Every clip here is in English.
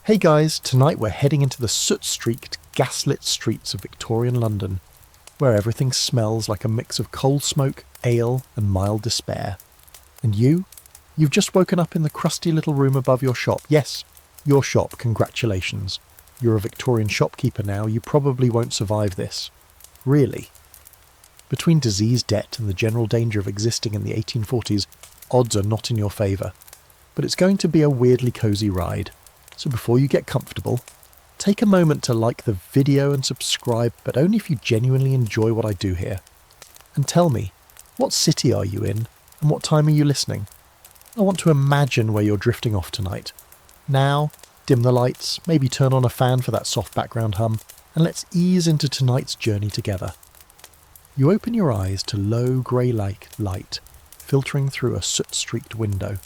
Hey guys, tonight we're heading into the soot-streaked, gaslit streets of Victorian London, where everything smells like a mix of coal smoke, ale, and mild despair. And you've just woken up in the crusty little room above your shop. Yes, your shop, congratulations. You're a Victorian shopkeeper now, you probably won't survive this. Really. Between disease, debt, and the general danger of existing in the 1840s, odds are not in your favour. But it's going to be a weirdly cosy ride. So before you get comfortable, take a moment to like the video and subscribe, but only if you genuinely enjoy what I do here. And tell me, what city are you in, and what time are you listening? I want to imagine where you're drifting off tonight. Now, dim the lights, maybe turn on a fan for that soft background hum, and let's ease into tonight's journey together. You open your eyes to low grey-like light, filtering through a soot-streaked window.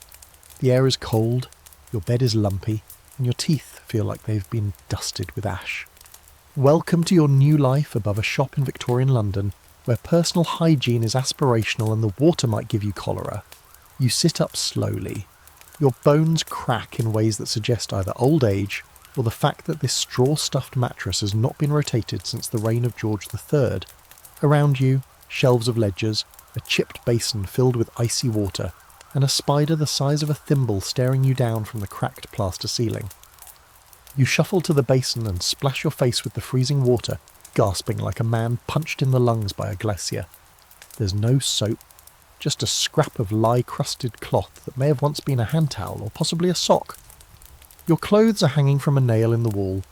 The air is cold, your bed is lumpy, and your teeth feel like they've been dusted with ash. Welcome to your new life above a shop in Victorian London, where personal hygiene is aspirational and the water might give you cholera. You sit up slowly. Your bones crack in ways that suggest either old age or the fact that this straw-stuffed mattress has not been rotated since the reign of George III. Around you, shelves of ledgers, a chipped basin filled with icy water, and a spider the size of a thimble staring you down from the cracked plaster ceiling. You shuffle to the basin and splash your face with the freezing water, gasping like a man punched in the lungs by a glacier. There's no soap, just a scrap of lye-crusted cloth that may have once been a hand towel or possibly a sock. Your clothes are hanging from a nail in the wall,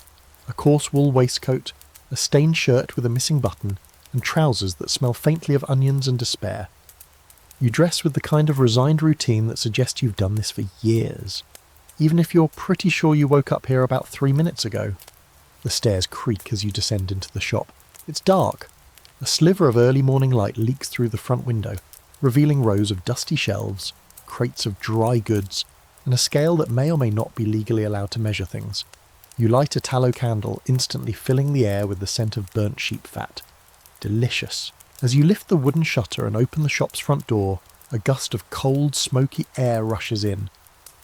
a coarse wool waistcoat, a stained shirt with a missing button, and trousers that smell faintly of onions and despair. You dress with the kind of resigned routine that suggests you've done this for years, even if you're pretty sure you woke up here about 3 minutes ago. The stairs creak as you descend into the shop. It's dark. A sliver of early morning light leaks through the front window, revealing rows of dusty shelves, crates of dry goods, and a scale that may or may not be legally allowed to measure things. You light a tallow candle, instantly filling the air with the scent of burnt sheep fat. Delicious. As you lift the wooden shutter and open the shop's front door, a gust of cold, smoky air rushes in.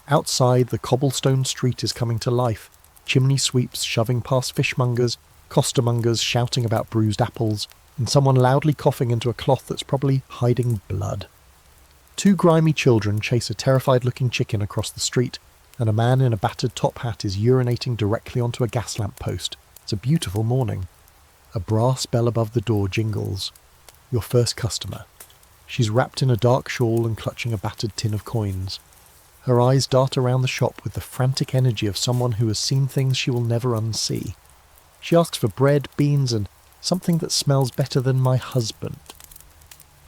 Outside, the cobblestone street is coming to life, chimney sweeps shoving past fishmongers, costermongers shouting about bruised apples, and someone loudly coughing into a cloth that's probably hiding blood. 2 grimy children chase a terrified-looking chicken across the street, and a man in a battered top hat is urinating directly onto a gas lamp post. It's a beautiful morning. A brass bell above the door jingles. Your first customer. She's wrapped in a dark shawl and clutching a battered tin of coins. Her eyes dart around the shop with the frantic energy of someone who has seen things she will never unsee. She asks for bread, beans, and something that smells better than my husband.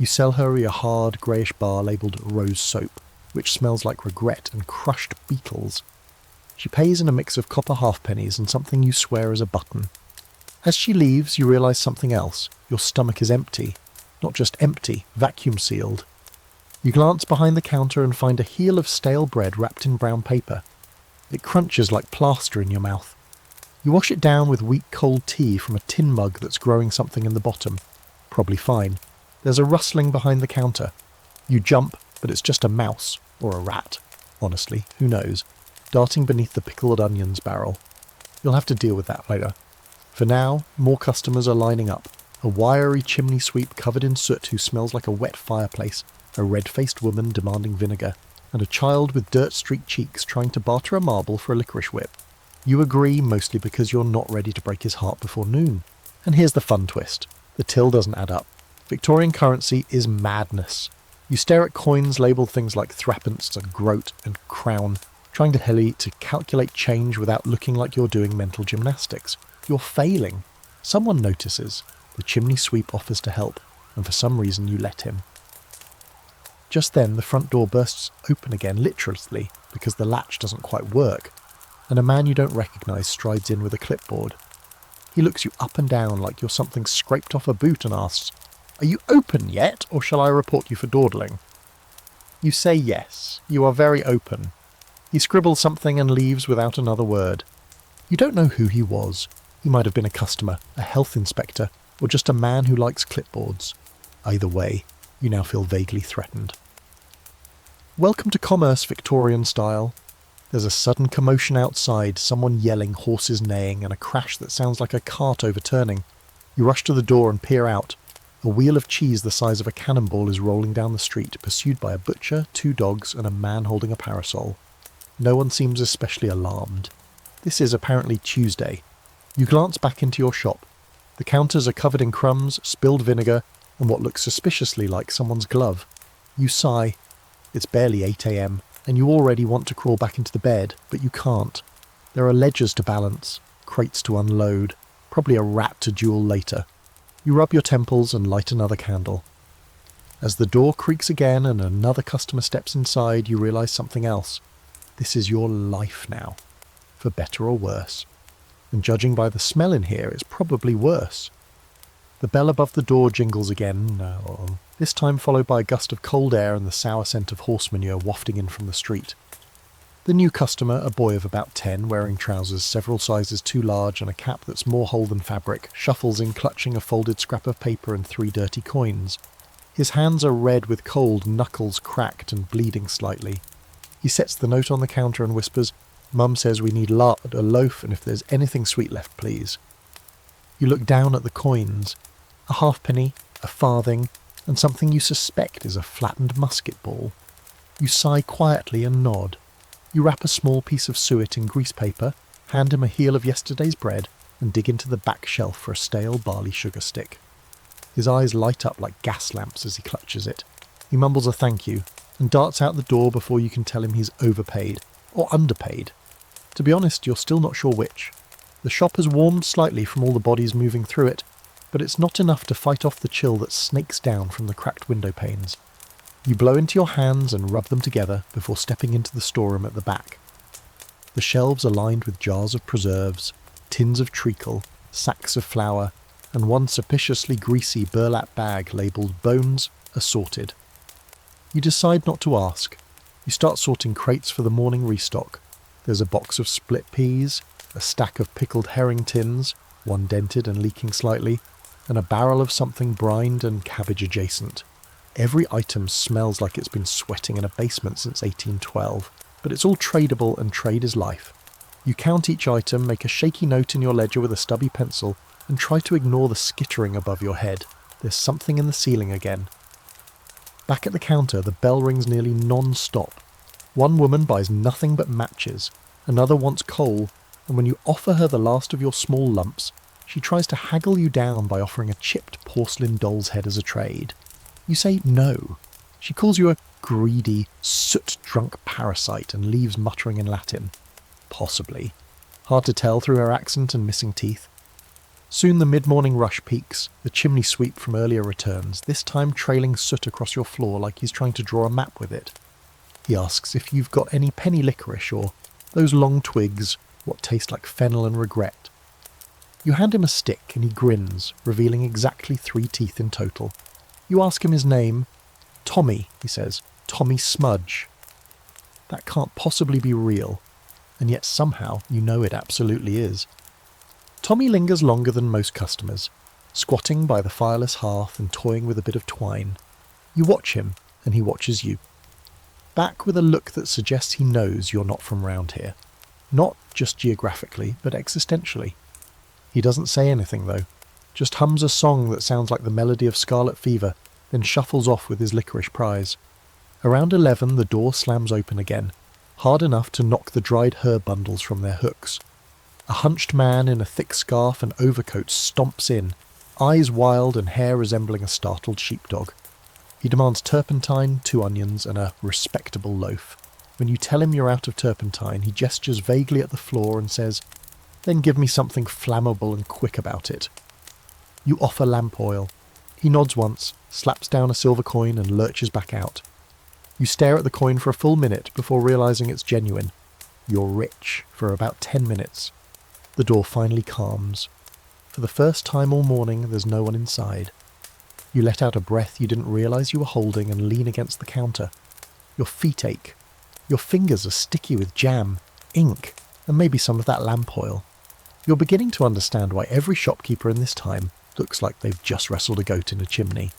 You sell her a hard, greyish bar labelled rose soap, which smells like regret and crushed beetles. She pays in a mix of copper halfpennies and something you swear is a button. As she leaves, you realise something else. Your stomach is empty. Not just empty, vacuum-sealed. You glance behind the counter and find a heel of stale bread wrapped in brown paper. It crunches like plaster in your mouth. You wash it down with weak cold tea from a tin mug that's growing something in the bottom. Probably fine. There's a rustling behind the counter. You jump, but it's just a mouse, or a rat. Honestly, who knows? Darting beneath the pickled onions barrel. You'll have to deal with that later. For now, more customers are lining up. A wiry chimney sweep covered in soot who smells like a wet fireplace, a red-faced woman demanding vinegar, and a child with dirt-streaked cheeks trying to barter a marble for a licorice whip. You agree mostly because you're not ready to break his heart before noon. And here's the fun twist. The till doesn't add up. Victorian currency is madness. You stare at coins labelled things like threepence and groat and crown, trying to tell you to calculate change without looking like you're doing mental gymnastics. You're failing. Someone notices. The chimney sweep offers to help, and for some reason you let him. Just then the front door bursts open again, literally, because the latch doesn't quite work, and a man you don't recognise strides in with a clipboard. He looks you up and down like you're something scraped off a boot and asks, "Are you open yet, or shall I report you for dawdling?" You say yes, you are very open. He scribbles something and leaves without another word. You don't know who he was. He might have been a customer, a health inspector, or just a man who likes clipboards. Either way, you now feel vaguely threatened. Welcome to commerce, Victorian style. There's a sudden commotion outside, someone yelling, horses neighing, and a crash that sounds like a cart overturning. You rush to the door and peer out. A wheel of cheese the size of a cannonball is rolling down the street, pursued by a butcher, 2 dogs, and a man holding a parasol. No one seems especially alarmed. This is apparently Tuesday. You glance back into your shop. The counters are covered in crumbs, spilled vinegar, and what looks suspiciously like someone's glove. You sigh. It's barely 8 a.m, and you already want to crawl back into the bed, but you can't. There are ledgers to balance, crates to unload, probably a rat to duel later. You rub your temples and light another candle. As the door creaks again and another customer steps inside, you realise something else. This is your life now, for better or worse. And judging by the smell in here, it's probably worse. The bell above the door jingles again, this time followed by a gust of cold air and the sour scent of horse manure wafting in from the street. The new customer, a boy of about 10, wearing trousers several sizes too large and a cap that's more hole than fabric, shuffles in clutching a folded scrap of paper and 3 dirty coins. His hands are red with cold, knuckles cracked and bleeding slightly. He sets the note on the counter and whispers, "Mum says we need lard, a loaf, and if there's anything sweet left, please." You look down at the coins. A halfpenny, a farthing, and something you suspect is a flattened musket ball. You sigh quietly and nod. You wrap a small piece of suet in grease paper, hand him a heel of yesterday's bread, and dig into the back shelf for a stale barley sugar stick. His eyes light up like gas lamps as he clutches it. He mumbles a thank you, and darts out the door before you can tell him he's overpaid, or underpaid. To be honest, you're still not sure which. The shop has warmed slightly from all the bodies moving through it, but it's not enough to fight off the chill that snakes down from the cracked window panes. You blow into your hands and rub them together before stepping into the storeroom at the back. The shelves are lined with jars of preserves, tins of treacle, sacks of flour, and one suspiciously greasy burlap bag labelled Bones Assorted. You decide not to ask. You start sorting crates for the morning restock. There's a box of split peas, a stack of pickled herring tins, one dented and leaking slightly, and a barrel of something brined and cabbage adjacent. Every item smells like it's been sweating in a basement since 1812, but it's all tradable and trade is life. You count each item, make a shaky note in your ledger with a stubby pencil, and try to ignore the skittering above your head. There's something in the ceiling again. Back at the counter, the bell rings nearly non-stop. One woman buys nothing but matches, another wants coal, and when you offer her the last of your small lumps, she tries to haggle you down by offering a chipped porcelain doll's head as a trade. You say no. She calls you a greedy, soot-drunk parasite and leaves muttering in Latin. Possibly. Hard to tell through her accent and missing teeth. Soon the mid-morning rush peaks, the chimney sweep from earlier returns, this time trailing soot across your floor like he's trying to draw a map with it. He asks if you've got any penny licorice or those long twigs, what taste like fennel and regret. You hand him a stick and he grins, revealing exactly 3 teeth in total. You ask him his name. Tommy, he says. Tommy Smudge. That can't possibly be real, and yet somehow you know it absolutely is. Tommy lingers longer than most customers, squatting by the fireless hearth and toying with a bit of twine. You watch him, and he watches you. Back with a look that suggests he knows you're not from round here. Not just geographically, but existentially. He doesn't say anything, though. Just hums a song that sounds like the melody of Scarlet Fever, then shuffles off with his licorice prize. Around 11, the door slams open again, hard enough to knock the dried herb bundles from their hooks. A hunched man in a thick scarf and overcoat stomps in, eyes wild and hair resembling a startled sheepdog. He demands turpentine, 2 onions, and a respectable loaf. When you tell him you're out of turpentine, he gestures vaguely at the floor and says, "Then give me something flammable and quick about it." You offer lamp oil. He nods once, slaps down a silver coin and lurches back out. You stare at the coin for a full minute before realising it's genuine. You're rich for about 10 minutes. The door finally calms. For the first time all morning, there's no one inside. You let out a breath you didn't realise you were holding and lean against the counter. Your feet ache. Your fingers are sticky with jam, ink, and maybe some of that lamp oil. You're beginning to understand why every shopkeeper in this time looks like they've just wrestled a goat in a chimney.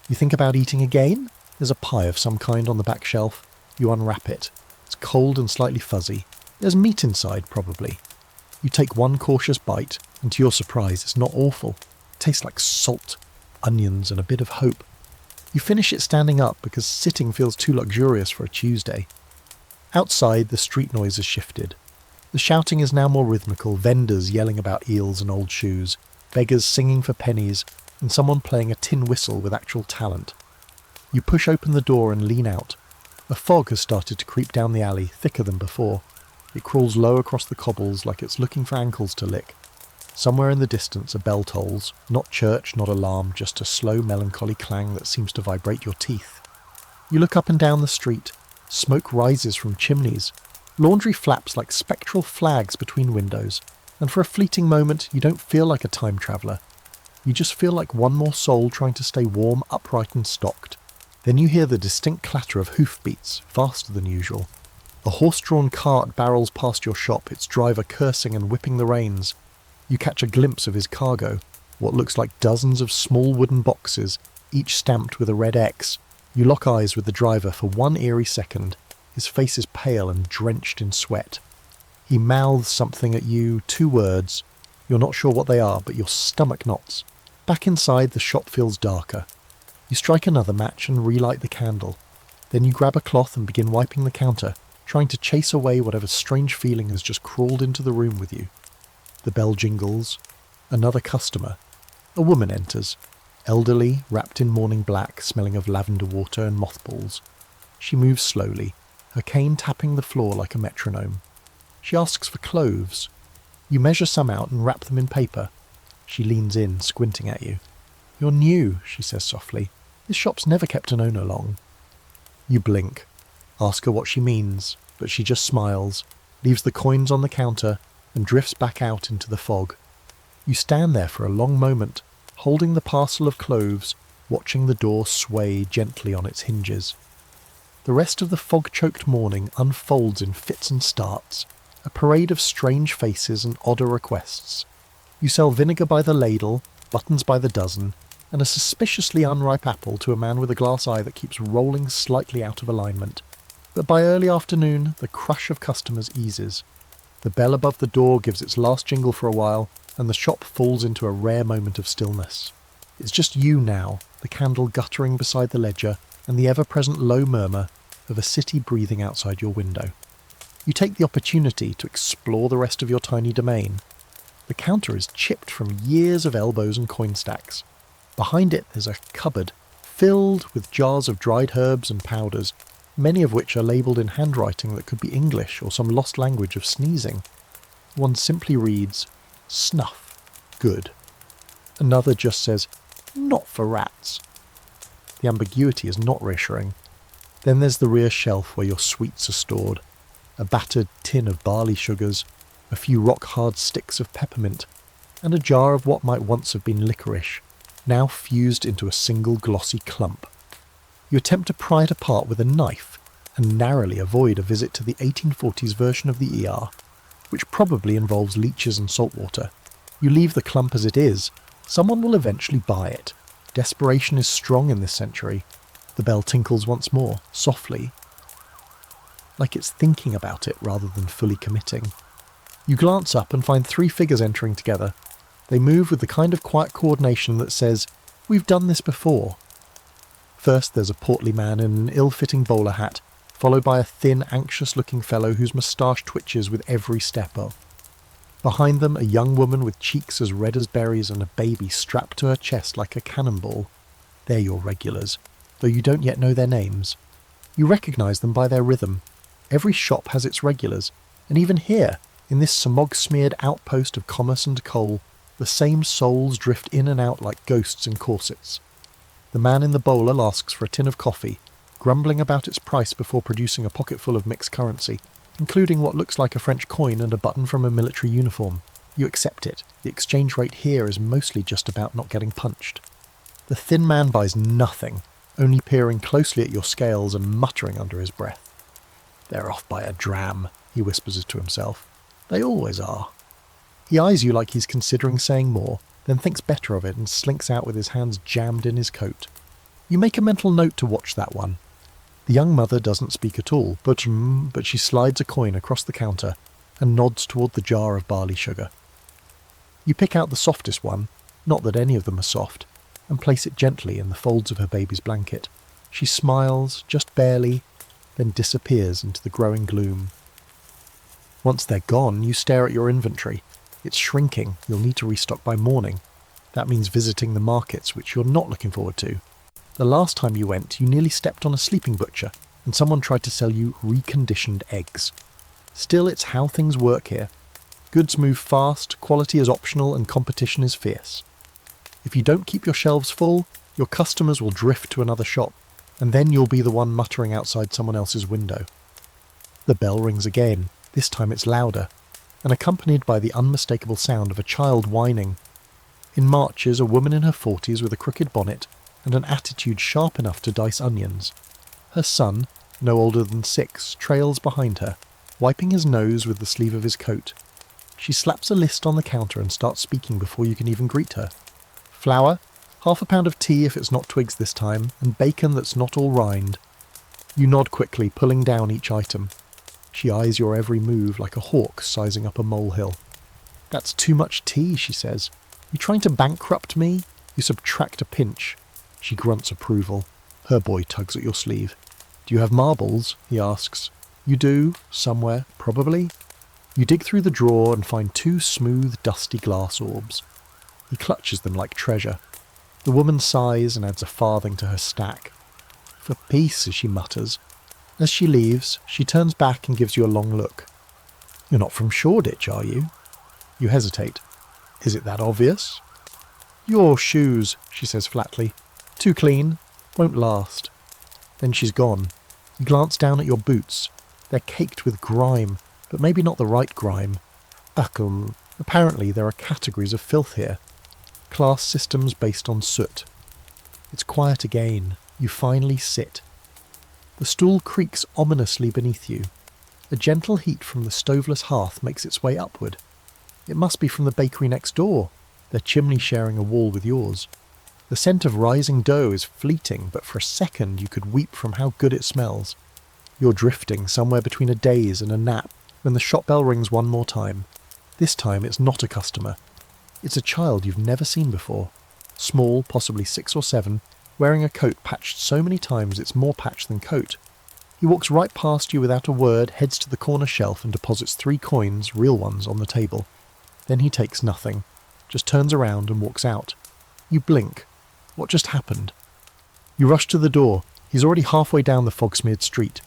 You think about eating again? There's a pie of some kind on the back shelf. You unwrap it. It's cold and slightly fuzzy. There's meat inside, probably. You take one cautious bite, and to your surprise, it's not awful. It tastes like salt, onions, and a bit of hope. You finish it standing up because sitting feels too luxurious for a Tuesday. Outside, the street noise has shifted. The shouting is now more rhythmical, vendors yelling about eels and old shoes, beggars singing for pennies, and someone playing a tin whistle with actual talent. You push open the door and lean out. A fog has started to creep down the alley, thicker than before. It crawls low across the cobbles like it's looking for ankles to lick. Somewhere in the distance a bell tolls, not church, not alarm, just a slow melancholy clang that seems to vibrate your teeth. You look up and down the street. Smoke rises from chimneys. Laundry flaps like spectral flags between windows, and for a fleeting moment you don't feel like a time traveller. You just feel like one more soul trying to stay warm, upright and stocked. Then you hear the distinct clatter of hoofbeats, faster than usual. A horse-drawn cart barrels past your shop, its driver cursing and whipping the reins. You catch a glimpse of his cargo, what looks like dozens of small wooden boxes, each stamped with a red X. You lock eyes with the driver for one eerie second. His face is pale and drenched in sweat. He mouths something at you, 2 words. You're not sure what they are, but your stomach knots. Back inside, the shop feels darker. You strike another match and relight the candle. Then you grab a cloth and begin wiping the counter, trying to chase away whatever strange feeling has just crawled into the room with you. The bell jingles. Another customer. A woman enters. Elderly, wrapped in morning black, smelling of lavender water and mothballs. She moves slowly, her cane tapping the floor like a metronome. She asks for cloves. You measure some out and wrap them in paper. She leans in, squinting at you. "You're new," she says softly. "This shop's never kept an owner long." You blink, ask her what she means, but she just smiles, leaves the coins on the counter, and drifts back out into the fog. You stand there for a long moment, holding the parcel of cloves, watching the door sway gently on its hinges. The rest of the fog-choked morning unfolds in fits and starts, a parade of strange faces and odder requests. You sell vinegar by the ladle, buttons by the dozen, and a suspiciously unripe apple to a man with a glass eye that keeps rolling slightly out of alignment. But by early afternoon, the crush of customers eases. The bell above the door gives its last jingle for a while, and the shop falls into a rare moment of stillness. It's just you now, the candle guttering beside the ledger, and the ever-present low murmur of a city breathing outside your window. You take the opportunity to explore the rest of your tiny domain. The counter is chipped from years of elbows and coin stacks. Behind it there's a cupboard filled with jars of dried herbs and powders, many of which are labelled in handwriting that could be English or some lost language of sneezing. One simply reads, "Snuff. Good." Another just says, "Not for rats." The ambiguity is not reassuring. Then there's the rear shelf where your sweets are stored. A battered tin of barley sugars, a few rock-hard sticks of peppermint, and a jar of what might once have been licorice, now fused into a single glossy clump. You attempt to pry it apart with a knife, and narrowly avoid a visit to the 1840s version of the ER, which probably involves leeches and salt water. You leave the clump as it is. Someone will eventually buy it. Desperation is strong in this century. The bell tinkles once more, softly, like it's thinking about it rather than fully committing. You glance up and find 3 figures entering together. They move with the kind of quiet coordination that says, "We've done this before." First there's a portly man in an ill-fitting bowler hat, followed by a thin, anxious-looking fellow whose moustache twitches with every step up. Behind them, a young woman with cheeks as red as berries and a baby strapped to her chest like a cannonball. They're your regulars, though you don't yet know their names. You recognise them by their rhythm. Every shop has its regulars, and even here, in this smog-smeared outpost of commerce and coal, the same souls drift in and out like ghosts in corsets. The man in the bowler asks for a tin of coffee, grumbling about its price before producing a pocketful of mixed currency, including what looks like a French coin and a button from a military uniform. You accept it. The exchange rate here is mostly just about not getting punched. The thin man buys nothing, only peering closely at your scales and muttering under his breath. "They're off by a dram," he whispers to himself. "They always are." He eyes you like he's considering saying more, then thinks better of it and slinks out with his hands jammed in his coat. You make a mental note to watch that one. The young mother doesn't speak at all, but she slides a coin across the counter and nods toward the jar of barley sugar. You pick out the softest one, not that any of them are soft, and place it gently in the folds of her baby's blanket. She smiles, just barely, then disappears into the growing gloom. Once they're gone, you stare at your inventory. It's shrinking. You'll need to restock by morning. That means visiting the markets, which you're not looking forward to. The last time you went, you nearly stepped on a sleeping butcher, and someone tried to sell you reconditioned eggs. Still, it's how things work here. Goods move fast, quality is optional, and competition is fierce. If you don't keep your shelves full, your customers will drift to another shop, and then you'll be the one muttering outside someone else's window. The bell rings again. This time it's louder, and accompanied by the unmistakable sound of a child whining. In marches a woman in her 40s with a crooked bonnet and an attitude sharp enough to dice onions. Her son, no older than 6, trails behind her, wiping his nose with the sleeve of his coat. She slaps a list on the counter and starts speaking before you can even greet her. Flour, half a pound of tea if it's not twigs this time, and bacon that's not all rind. You nod quickly, pulling down each item. She eyes your every move like a hawk sizing up a molehill. That's too much tea, she says. You trying to bankrupt me? You subtract a pinch. She grunts approval. Her boy tugs at your sleeve. Do you have marbles? He asks. You do, somewhere, probably. You dig through the drawer and find 2 smooth, dusty glass orbs. He clutches them like treasure. The woman sighs and adds a farthing to her stack. For peace, as she mutters. As she leaves, she turns back and gives you a long look. You're not from Shoreditch, are you? You hesitate. Is it that obvious? Your shoes, she says flatly. Too clean. Won't last. Then she's gone. You glance down at your boots. They're caked with grime, but maybe not the right grime. Apparently there are categories of filth here. Class systems based on soot. It's quiet again. You finally sit. The stool creaks ominously beneath you. A gentle heat from the stoveless hearth makes its way upward. It must be from the bakery next door, their chimney sharing a wall with yours. The scent of rising dough is fleeting, but for a second you could weep from how good it smells. You're drifting somewhere between a daze and a nap when the shop bell rings one more time. This time it's not a customer. It's a child you've never seen before. Small, possibly 6 or 7, wearing a coat patched so many times it's more patch than coat. He walks right past you without a word, heads to the corner shelf and deposits 3 coins, real ones, on the table. Then he takes nothing, just turns around and walks out. You blink. What just happened? You rush to the door. He's already halfway down the fog-smeared street.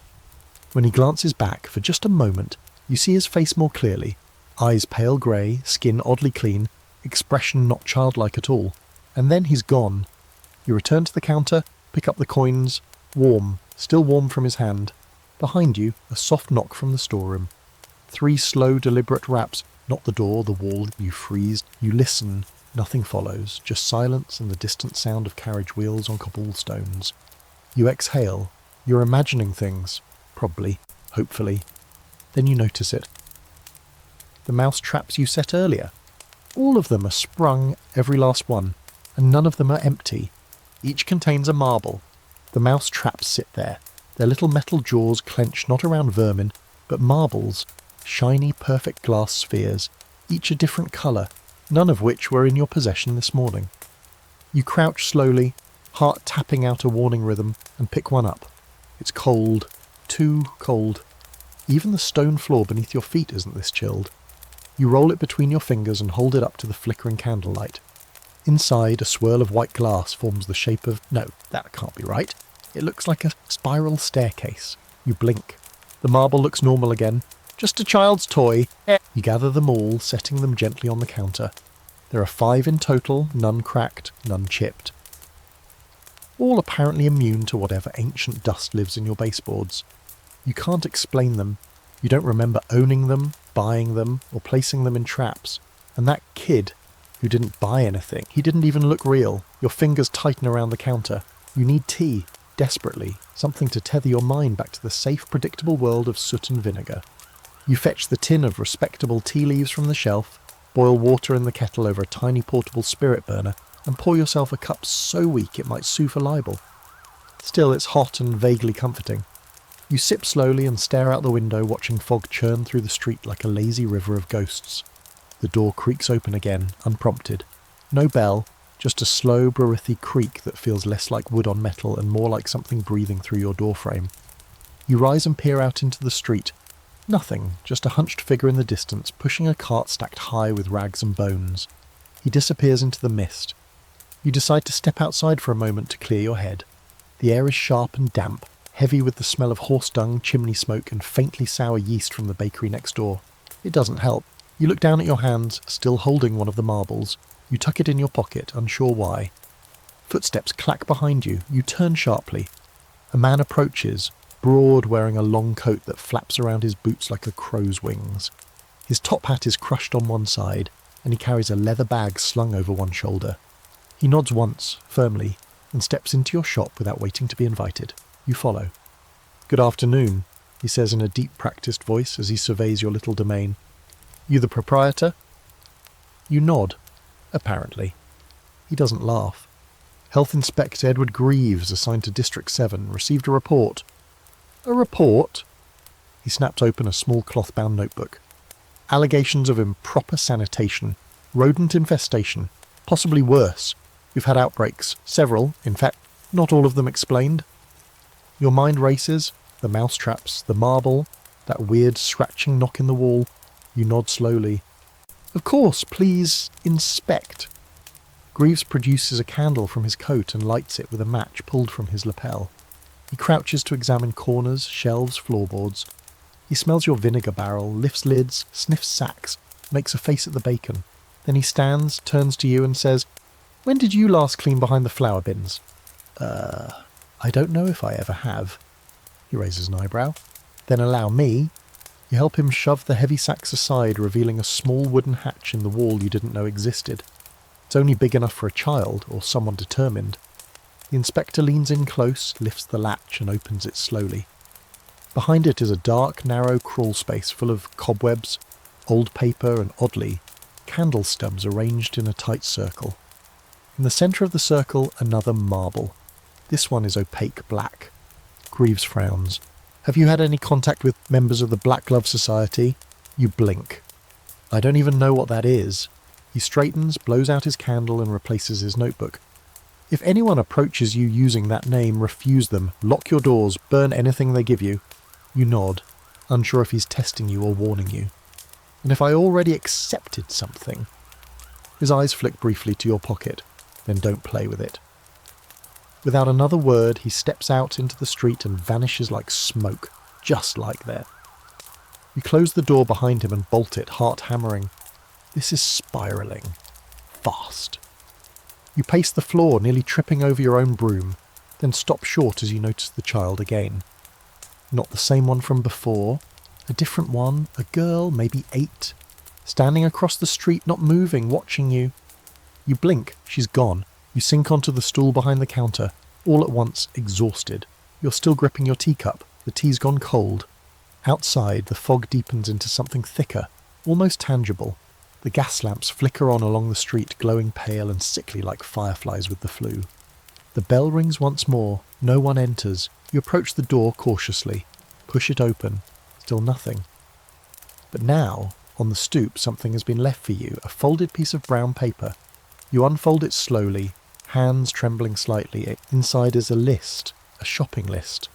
When he glances back, for just a moment, you see his face more clearly. Eyes pale grey, skin oddly clean, expression not childlike at all. And then he's gone. You return to the counter, pick up the coins, warm, still warm from his hand. Behind you, a soft knock from the storeroom. 3 slow, deliberate raps, not the door, the wall. You freeze, you listen. Nothing follows, just silence and the distant sound of carriage wheels on cobblestones. You exhale. You're imagining things. Probably. Hopefully. Then you notice it. The mouse traps you set earlier. All of them are sprung, every last one, and none of them are empty. Each contains a marble. The mouse traps sit there, their little metal jaws clenched not around vermin, but marbles, shiny, perfect glass spheres, each a different colour, none of which were in your possession this morning. You crouch slowly, heart tapping out a warning rhythm, and pick one up. It's cold, too cold. Even the stone floor beneath your feet isn't this chilled. You roll it between your fingers and hold it up to the flickering candlelight. Inside, a swirl of white glass forms the shape of... No, that can't be right. It looks like a spiral staircase. You blink. The marble looks normal again. Just a child's toy. You gather them all, setting them gently on the counter. There are 5 in total, none cracked, none chipped. All apparently immune to whatever ancient dust lives in your baseboards. You can't explain them. You don't remember owning them, buying them, or placing them in traps. And that kid who didn't buy anything, he didn't even look real. Your fingers tighten around the counter. You need tea, desperately, something to tether your mind back to the safe, predictable world of soot and vinegar. You fetch the tin of respectable tea leaves from the shelf, boil water in the kettle over a tiny portable spirit burner, and pour yourself a cup so weak it might sue for libel. Still, it's hot and vaguely comforting. You sip slowly and stare out the window, watching fog churn through the street like a lazy river of ghosts. The door creaks open again, unprompted. No bell, just a slow, breathy creak that feels less like wood on metal and more like something breathing through your doorframe. You rise and peer out into the street. Nothing, just a hunched figure in the distance, pushing a cart stacked high with rags and bones. He disappears into the mist. You decide to step outside for a moment to clear your head. The air is sharp and damp, heavy with the smell of horse dung, chimney smoke, and faintly sour yeast from the bakery next door. It doesn't help. You look down at your hands, still holding one of the marbles. You tuck it in your pocket, unsure why. Footsteps clack behind you. You turn sharply. A man approaches, broad, wearing a long coat that flaps around his boots like a crow's wings. His top hat is crushed on one side, and he carries a leather bag slung over one shoulder. He nods once, firmly, and steps into your shop without waiting to be invited. You follow. "Good afternoon," he says in a deep practiced voice as he surveys your little domain. "You the proprietor?" You nod, apparently. He doesn't laugh. "Health Inspector Edward Greaves, assigned to District 7, received a report." "A report?" He snaps open a small cloth-bound notebook. "Allegations of improper sanitation, rodent infestation, possibly worse. We've had outbreaks, several, in fact, not all of them explained." Your mind races, the mousetraps, the marble, that weird scratching knock in the wall. You nod slowly. "Of course, please inspect." Greaves produces a candle from his coat and lights it with a match pulled from his lapel. He crouches to examine corners, shelves, floorboards. He smells your vinegar barrel, lifts lids, sniffs sacks, makes a face at the bacon. Then he stands, turns to you and says, "When did you last clean behind the flour bins?" I don't know if I ever have." He raises an eyebrow. "Then allow me." You help him shove the heavy sacks aside, revealing a small wooden hatch in the wall you didn't know existed. It's only big enough for a child or someone determined. The inspector leans in close, lifts the latch and opens it slowly. Behind it is a dark, narrow crawl space full of cobwebs, old paper and, oddly, candle stubs arranged in a tight circle. In the centre of the circle, another marble. This one is opaque black. Greaves frowns. "Have you had any contact with members of the Black Glove Society?" You blink. "I don't even know what that is." He straightens, blows out his candle and replaces his notebook. "If anyone approaches you using that name, refuse them. Lock your doors. Burn anything they give you." You nod, unsure if he's testing you or warning you. "And if I already accepted something?" His eyes flick briefly to your pocket, then don't play with it. Without another word, he steps out into the street and vanishes like smoke, just like that. You close the door behind him and bolt it, heart hammering. This is spiralling. Fast. You pace the floor, nearly tripping over your own broom, then stop short as you notice the child again. Not the same one from before. A different one, a girl, maybe 8, standing across the street, not moving, watching you. You blink, she's gone. You sink onto the stool behind the counter, all at once exhausted. You're still gripping your teacup. The tea's gone cold. Outside, the fog deepens into something thicker, almost tangible. The gas lamps flicker on along the street, glowing pale and sickly like fireflies with the flu. The bell rings once more. No one enters. You approach the door cautiously. Push it open. Still nothing. But now, on the stoop, something has been left for you, a folded piece of brown paper. You unfold it slowly, hands trembling slightly. Inside is a list, a shopping list.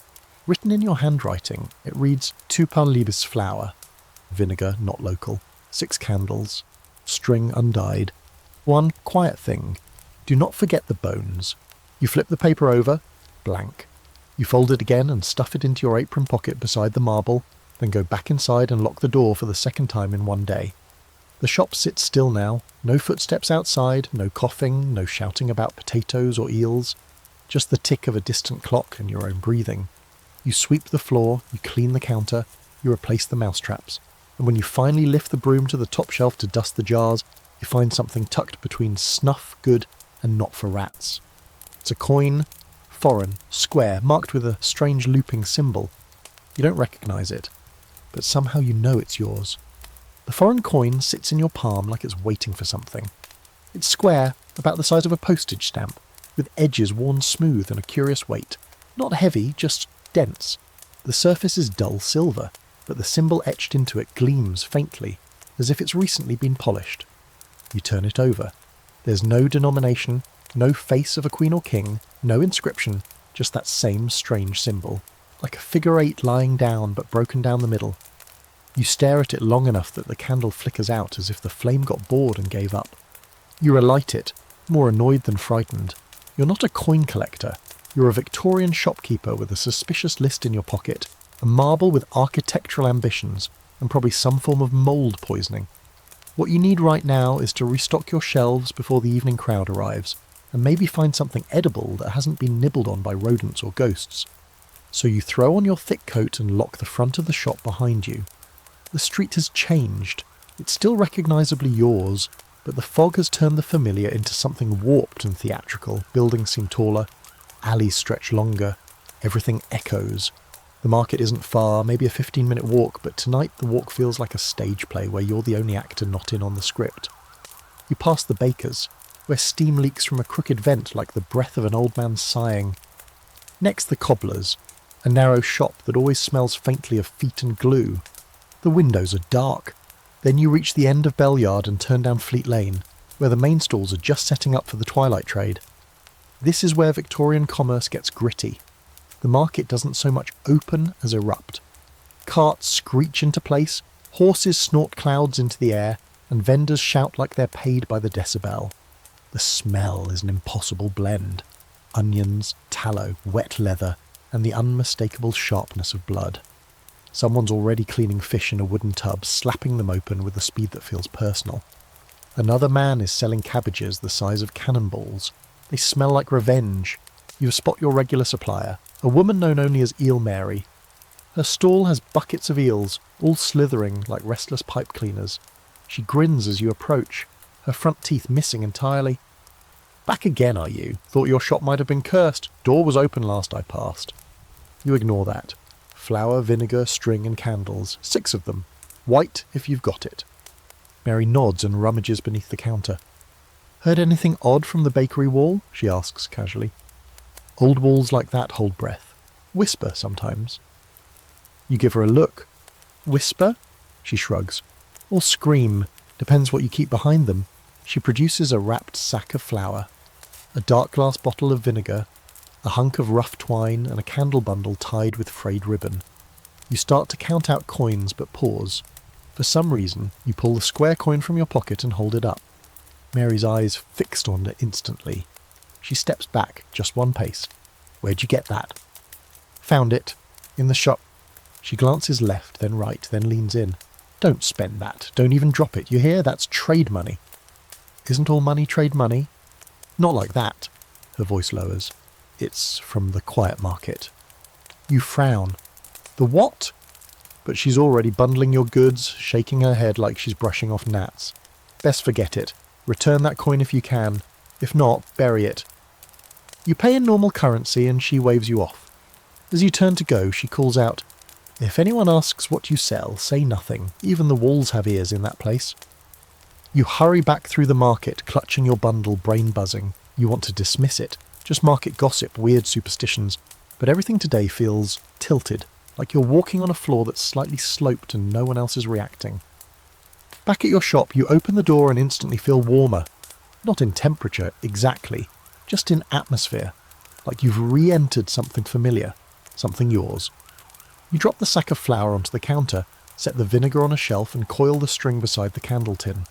Written in your handwriting, it reads 2 Liebes flour, vinegar, not local, 6 candles, string undyed, 1 quiet thing, do not forget the bones. You flip the paper over, blank. You fold it again and stuff it into your apron pocket beside the marble, then go back inside and lock the door for the second time in one day. The shop sits still now, no footsteps outside, no coughing, no shouting about potatoes or eels, just the tick of a distant clock and your own breathing. You sweep the floor, you clean the counter, you replace the mousetraps, and when you finally lift the broom to the top shelf to dust the jars, you find something tucked between snuff, good, and not for rats. It's a coin, foreign, square, marked with a strange looping symbol. You don't recognise it, but somehow you know it's yours. The foreign coin sits in your palm like it's waiting for something. It's square, about the size of a postage stamp, with edges worn smooth and a curious weight. Not heavy, just dense. The surface is dull silver, but the symbol etched into it gleams faintly, as if it's recently been polished. You turn it over. There's no denomination, no face of a queen or king, no inscription, just that same strange symbol, like a figure eight lying down but broken down the middle. You stare at it long enough that the candle flickers out as if the flame got bored and gave up. You relight it, more annoyed than frightened. You're not a coin collector. You're a Victorian shopkeeper with a suspicious list in your pocket, a marble with architectural ambitions, and probably some form of mould poisoning. What you need right now is to restock your shelves before the evening crowd arrives, and maybe find something edible that hasn't been nibbled on by rodents or ghosts. So you throw on your thick coat and lock the front of the shop behind you. The street has changed. It's still recognisably yours, but the fog has turned the familiar into something warped and theatrical. Buildings seem taller, alleys stretch longer, everything echoes. The market isn't far, maybe a 15-minute walk, but tonight the walk feels like a stage play where you're the only actor not in on the script. You pass the baker's, where steam leaks from a crooked vent like the breath of an old man sighing. Next the cobbler's, a narrow shop that always smells faintly of feet and glue. The windows are dark. Then you reach the end of Bell Yard and turn down Fleet Lane, where the main stalls are just setting up for the twilight trade. This is where Victorian commerce gets gritty. The market doesn't so much open as erupt. Carts screech into place, horses snort clouds into the air, and vendors shout like they're paid by the decibel. The smell is an impossible blend. Onions, tallow, wet leather, and the unmistakable sharpness of blood. Someone's already cleaning fish in a wooden tub, slapping them open with a speed that feels personal. Another man is selling cabbages the size of cannonballs. They smell like revenge. You spot your regular supplier, a woman known only as Eel Mary. Her stall has buckets of eels, all slithering like restless pipe cleaners. She grins as you approach, her front teeth missing entirely. "Back again, are you? Thought your shop might have been cursed. Door was open last I passed." You ignore that. Flour, vinegar, string and candles. 6 of them. White if you've got it. Mary nods and rummages beneath the counter. "Heard anything odd from the bakery wall?" she asks casually. Old walls like that hold breath. Whisper sometimes. You give her a look. Whisper? She shrugs. Or scream. Depends what you keep behind them. She produces a wrapped sack of flour, a dark glass bottle of vinegar, a hunk of rough twine and a candle bundle tied with frayed ribbon. You start to count out coins but pause. For some reason, you pull the square coin from your pocket and hold it up. Mary's eyes fixed on it instantly. She steps back just one pace. "Where'd you get that?" "Found it. In the shop." She glances left, then right, then leans in. "Don't spend that. Don't even drop it. You hear? That's trade money." "Isn't all money trade money?" "Not like that." Her voice lowers. "It's from the quiet market." You frown. "The what?" But she's already bundling your goods, shaking her head like she's brushing off gnats. "Best forget it. Return that coin if you can. If not, bury it." You pay in normal currency and she waves you off. As you turn to go, she calls out, "If anyone asks what you sell, say nothing. Even the walls have ears in that place." You hurry back through the market, clutching your bundle, brain buzzing. You want to dismiss it. Just market gossip, weird superstitions. But everything today feels tilted, like you're walking on a floor that's slightly sloped and no one else is reacting. Back at your shop, you open the door and instantly feel warmer. Not in temperature, exactly. Just in atmosphere. Like you've re-entered something familiar. Something yours. You drop the sack of flour onto the counter, set the vinegar on a shelf and coil the string beside the candle tin.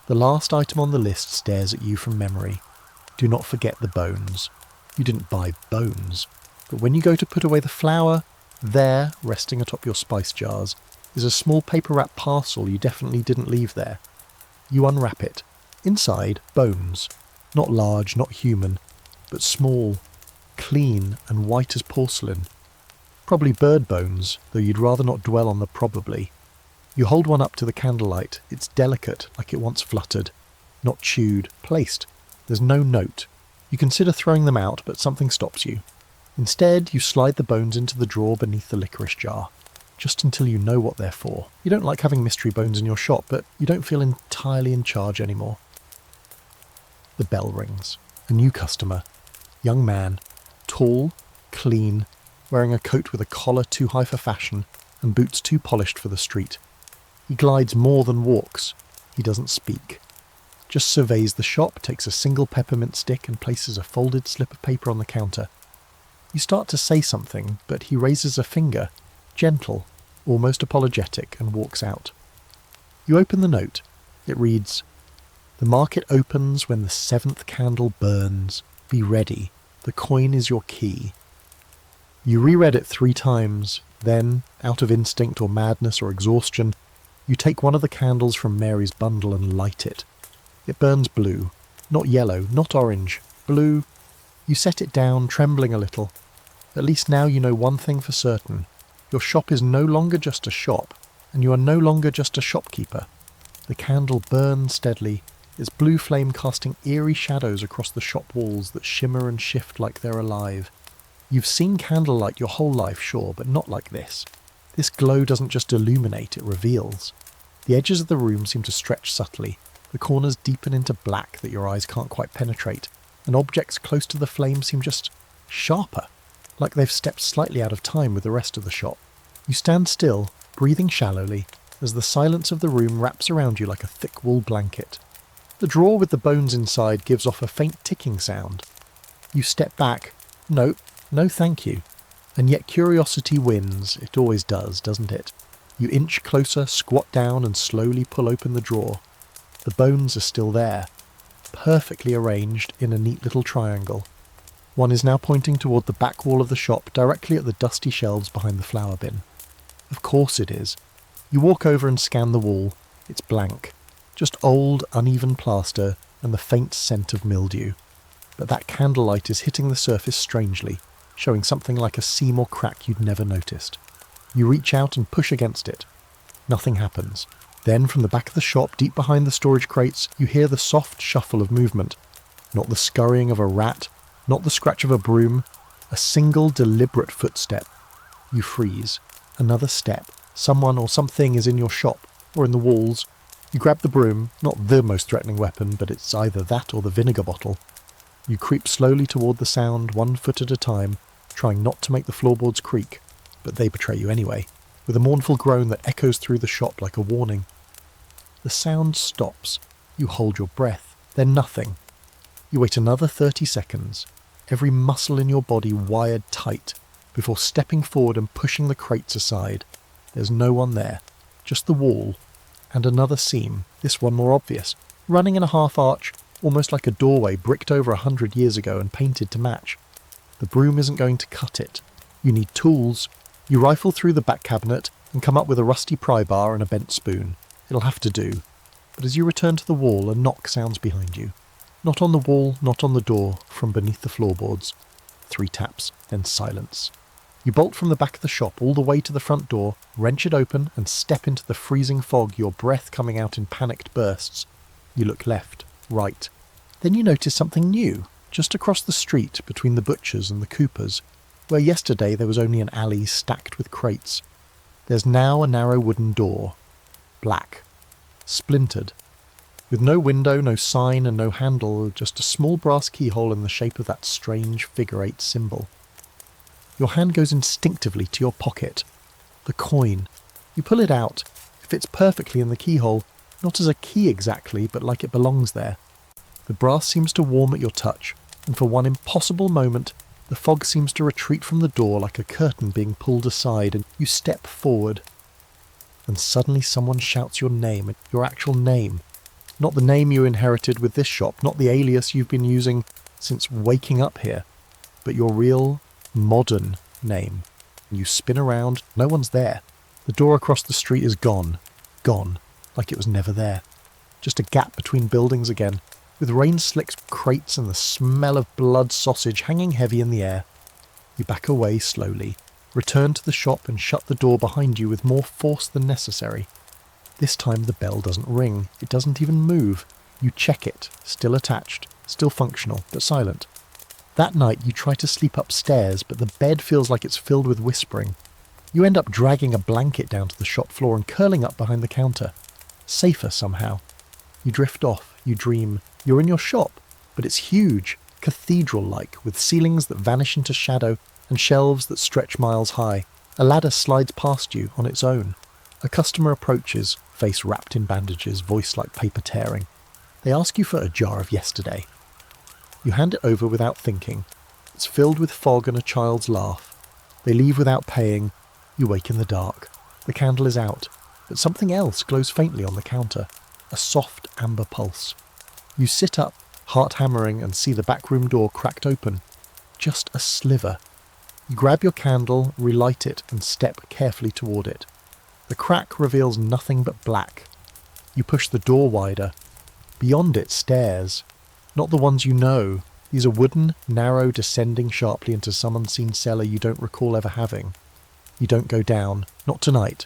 The last item on the list stares at you from memory. Do not forget the bones. You didn't buy bones. But when you go to put away the flour, there, resting atop your spice jars, is a small paper-wrapped parcel you definitely didn't leave there. You unwrap it. Inside, bones. Not large, not human, but small, clean and white as porcelain. Probably bird bones, though you'd rather not dwell on the probably. You hold one up to the candlelight. It's delicate, like it once fluttered. Not chewed, placed. There's no note. You consider throwing them out, but something stops you. Instead, you slide the bones into the drawer beneath the licorice jar, just until you know what they're for. You don't like having mystery bones in your shop, but you don't feel entirely in charge anymore. The bell rings. A new customer. Young man. Tall, clean, wearing a coat with a collar too high for fashion and boots too polished for the street. He glides more than walks. He doesn't speak. Just surveys the shop, takes a single peppermint stick and places a folded slip of paper on the counter. You start to say something, but he raises a finger, gentle, almost apologetic, and walks out. You open the note. It reads, "The market opens when the 7th candle burns. Be ready. The coin is your key." You reread it 3 times, then, out of instinct or madness or exhaustion, you take one of the candles from Mary's bundle and light it. It burns blue, not yellow, not orange, blue. You set it down, trembling a little. At least now you know one thing for certain. Your shop is no longer just a shop, and you are no longer just a shopkeeper. The candle burns steadily, its blue flame casting eerie shadows across the shop walls that shimmer and shift like they're alive. You've seen candlelight your whole life, sure, but not like this. This glow doesn't just illuminate, it reveals. The edges of the room seem to stretch subtly, the corners deepen into black that your eyes can't quite penetrate, and objects close to the flame seem just sharper, like they've stepped slightly out of time with the rest of the shop. You stand still, breathing shallowly, as the silence of the room wraps around you like a thick wool blanket. The drawer with the bones inside gives off a faint ticking sound. You step back. No thank you. And yet curiosity wins. It always does, doesn't it? You inch closer, squat down, and slowly pull open the drawer. The bones are still there, perfectly arranged in a neat little triangle. One is now pointing toward the back wall of the shop, directly at the dusty shelves behind the flour bin. Of course it is. You walk over and scan the wall. It's blank. Just old, uneven plaster and the faint scent of mildew. But that candlelight is hitting the surface strangely, showing something like a seam or crack you'd never noticed. You reach out and push against it. Nothing happens. Then, from the back of the shop, deep behind the storage crates, you hear the soft shuffle of movement. Not the scurrying of a rat, not the scratch of a broom, a single deliberate footstep. You freeze. Another step. Someone or something is in your shop, or in the walls. You grab the broom, not the most threatening weapon, but it's either that or the vinegar bottle. You creep slowly toward the sound, 1 foot at a time, trying not to make the floorboards creak, but they betray you anyway, with a mournful groan that echoes through the shop like a warning. The sound stops. You hold your breath. Then nothing. You wait another 30 seconds, every muscle in your body wired tight, before stepping forward and pushing the crates aside. There's no one there, just the wall, and another seam, this one more obvious, running in a half arch, almost like a doorway bricked over 100 years ago and painted to match. The broom isn't going to cut it. You need tools. You rifle through the back cabinet and come up with a rusty pry bar and a bent spoon. It'll have to do. But as you return to the wall, a knock sounds behind you. Not on the wall, not on the door, from beneath the floorboards. 3 taps, then silence. You bolt from the back of the shop all the way to the front door, wrench it open, and step into the freezing fog, your breath coming out in panicked bursts. You look left, right. Then you notice something new, just across the street between the butcher's and the cooper's, where yesterday there was only an alley stacked with crates. There's now a narrow wooden door. Black. Splintered. With no window, no sign, and no handle, just a small brass keyhole in the shape of that strange figure-8 symbol. Your hand goes instinctively to your pocket. The coin. You pull it out. It fits perfectly in the keyhole, not as a key exactly, but like it belongs there. The brass seems to warm at your touch, and for one impossible moment, the fog seems to retreat from the door like a curtain being pulled aside, and you step forward. And suddenly someone shouts your name, your actual name. Not the name you inherited with this shop, not the alias you've been using since waking up here, but your real, modern name. You spin around, no one's there. The door across the street is gone. Gone, like it was never there. Just a gap between buildings again, with rain-slicked crates and the smell of blood sausage hanging heavy in the air. You back away slowly, return to the shop and shut the door behind you with more force than necessary. This time the bell doesn't ring, it doesn't even move. You check it, still attached, still functional, but silent. That night you try to sleep upstairs, but the bed feels like it's filled with whispering. You end up dragging a blanket down to the shop floor and curling up behind the counter. Safer somehow. You drift off, you dream. You're in your shop, but it's huge, cathedral-like, with ceilings that vanish into shadow and shelves that stretch miles high. A ladder slides past you on its own. A customer approaches, face wrapped in bandages, voice like paper tearing. They ask you for a jar of yesterday. You hand it over without thinking. It's filled with fog and a child's laugh. They leave without paying. You wake in the dark. The candle is out, but something else glows faintly on the counter. A soft amber pulse. You sit up, heart hammering, and see the back room door cracked open. Just a sliver. You grab your candle, relight it, and step carefully toward it. The crack reveals nothing but black. You push the door wider. Beyond it, stairs. Not the ones you know. These are wooden, narrow, descending sharply into some unseen cellar you don't recall ever having. You don't go down. Not tonight.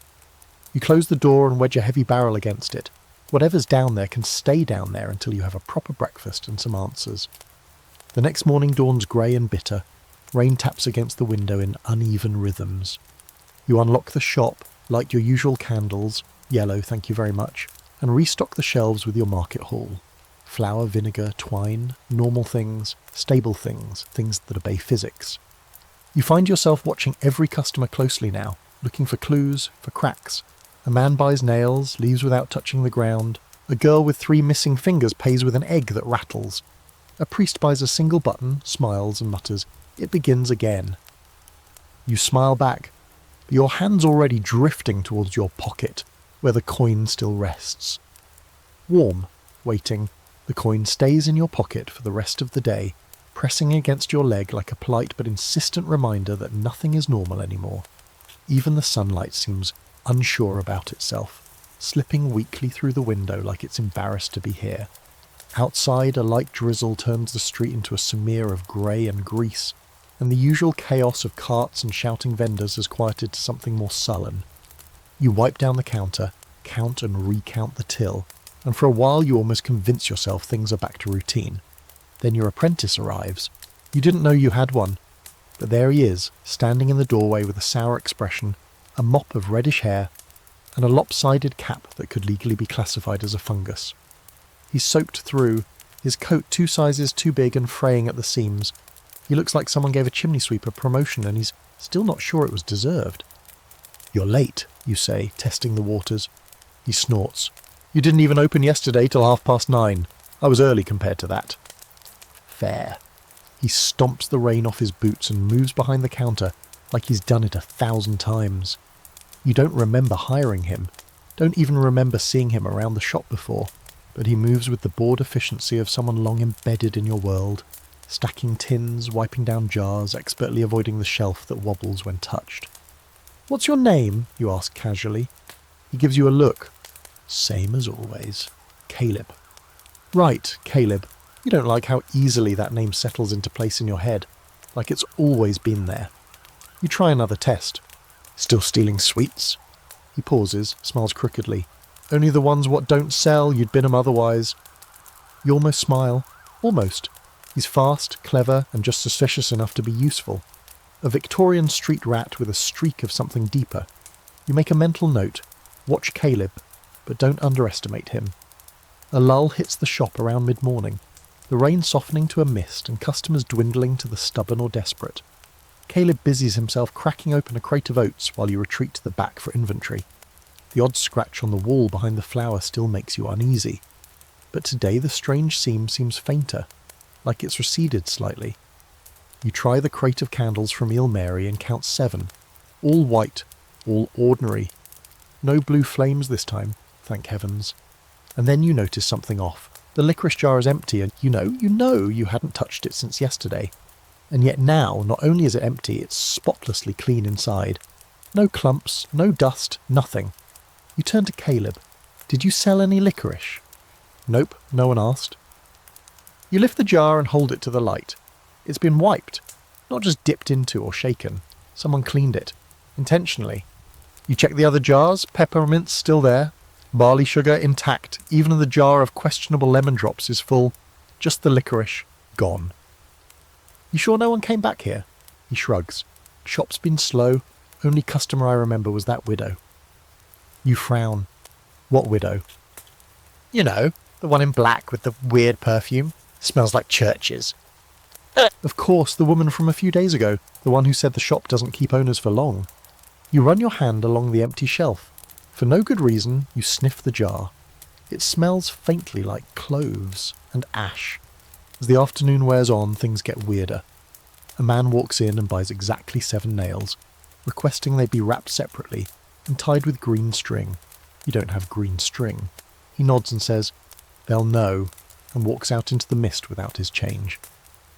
You close the door and wedge a heavy barrel against it. Whatever's down there can stay down there until you have a proper breakfast and some answers. The next morning dawns grey and bitter. Rain taps against the window in uneven rhythms. You unlock the shop, light your usual candles, yellow thank you very much, and restock the shelves with your market haul. Flour, vinegar, twine, normal things, stable things, things that obey physics. You find yourself watching every customer closely now, looking for clues, for cracks. A man buys nails, leaves without touching the ground. A girl with 3 missing fingers pays with an egg that rattles. A priest buys a single button, smiles and mutters, "It begins again." You smile back, but your hand's already drifting towards your pocket, where the coin still rests. Warm, waiting, the coin stays in your pocket for the rest of the day, pressing against your leg like a polite but insistent reminder that nothing is normal anymore. Even the sunlight seems unsure about itself, slipping weakly through the window like it's embarrassed to be here. Outside, a light drizzle turns the street into a smear of grey and grease, and the usual chaos of carts and shouting vendors has quieted to something more sullen. You wipe down the counter, count and recount the till, and for a while you almost convince yourself things are back to routine. Then your apprentice arrives. You didn't know you had one, but there he is, standing in the doorway with a sour expression, a mop of reddish hair, and a lopsided cap that could legally be classified as a fungus. He's soaked through, his coat 2 sizes too big and fraying at the seams. He looks like someone gave a chimney sweeper promotion and he's still not sure it was deserved. "You're late," you say, testing the waters. He snorts. "You didn't even open yesterday till 9:30. I was early compared to that." Fair. He stomps the rain off his boots and moves behind the counter like he's done it 1,000 times. You don't remember hiring him, don't even remember seeing him around the shop before, but he moves with the bored efficiency of someone long embedded in your world, stacking tins, wiping down jars, expertly avoiding the shelf that wobbles when touched. "What's your name?" you ask casually. He gives you a look. Same as always. Caleb. Right, Caleb. You don't like how easily that name settles into place in your head, like it's always been there. You try another test. "Still stealing sweets?" He pauses, smiles crookedly. "Only the ones what don't sell, you'd bin 'em otherwise." You almost smile. Almost. He's fast, clever, and just suspicious enough to be useful. A Victorian street rat with a streak of something deeper. You make a mental note. Watch Caleb, but don't underestimate him. A lull hits the shop around mid-morning, the rain softening to a mist and customers dwindling to the stubborn or desperate. Caleb busies himself cracking open a crate of oats while you retreat to the back for inventory. The odd scratch on the wall behind the flower still makes you uneasy. But today the strange seam seems fainter, like it's receded slightly. You try the crate of candles from Eel Mary and count 7. All white, all ordinary. No blue flames this time, thank heavens. And then you notice something off. The licorice jar is empty and you know you hadn't touched it since yesterday. And yet now, not only is it empty, it's spotlessly clean inside. No clumps, no dust, nothing. You turn to Caleb. "Did you sell any licorice?" "Nope, no one asked." You lift the jar and hold it to the light. It's been wiped, not just dipped into or shaken. Someone cleaned it, intentionally. You check the other jars, peppermint's still there, barley sugar intact, even the jar of questionable lemon drops is full, just the licorice, gone. "You sure no one came back here?" He shrugs. "Shop's been slow, only customer I remember was that widow." You frown. "What widow?" You know, the one in black with the weird perfume. Smells like churches. "Of course, the woman from a few days ago. the one who said the shop doesn't keep owners for long. You run your hand along the empty shelf. For no good reason, you sniff the jar. It smells faintly like cloves and ash. As the afternoon wears on, things get weirder. A man walks in and buys exactly 7 nails, requesting they be wrapped separately and tied with green string. You don't have green string. He nods and says, "They'll know," and walks out into the mist without his change.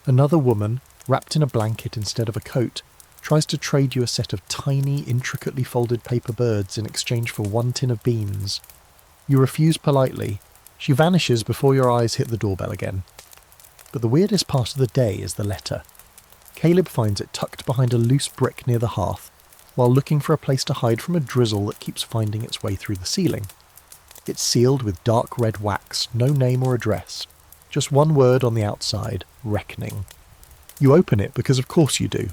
Another woman, wrapped in a blanket instead of a coat, tries to trade you a set of tiny, intricately folded paper birds in exchange for 1 tin of beans. You refuse politely. She vanishes before your eyes hit the doorbell again. But the weirdest part of the day is the letter. Caleb finds it tucked behind a loose brick near the hearth, while looking for a place to hide from a drizzle that keeps finding its way through the ceiling. It's sealed with dark red wax, no name or address. Just one word on the outside, reckoning. You open it because of course you do.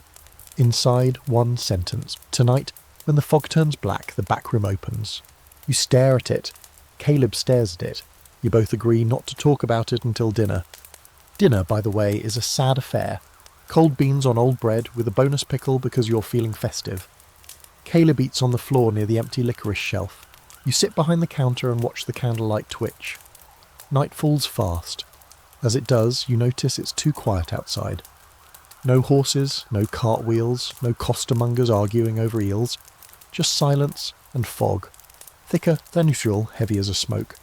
Inside, one sentence. Tonight, when the fog turns black, the back room opens. You stare at it. Caleb stares at it. You both agree not to talk about it until dinner. Dinner, by the way, is a sad affair. Cold beans on old bread with a bonus pickle because you're feeling festive. Caleb eats on the floor near the empty licorice shelf. You sit behind the counter and watch the candlelight twitch. Night falls fast. As it does, you notice it's too quiet outside. No horses, no cartwheels, no costermongers arguing over eels. Just silence and fog. Thicker than usual, heavy as a smoke.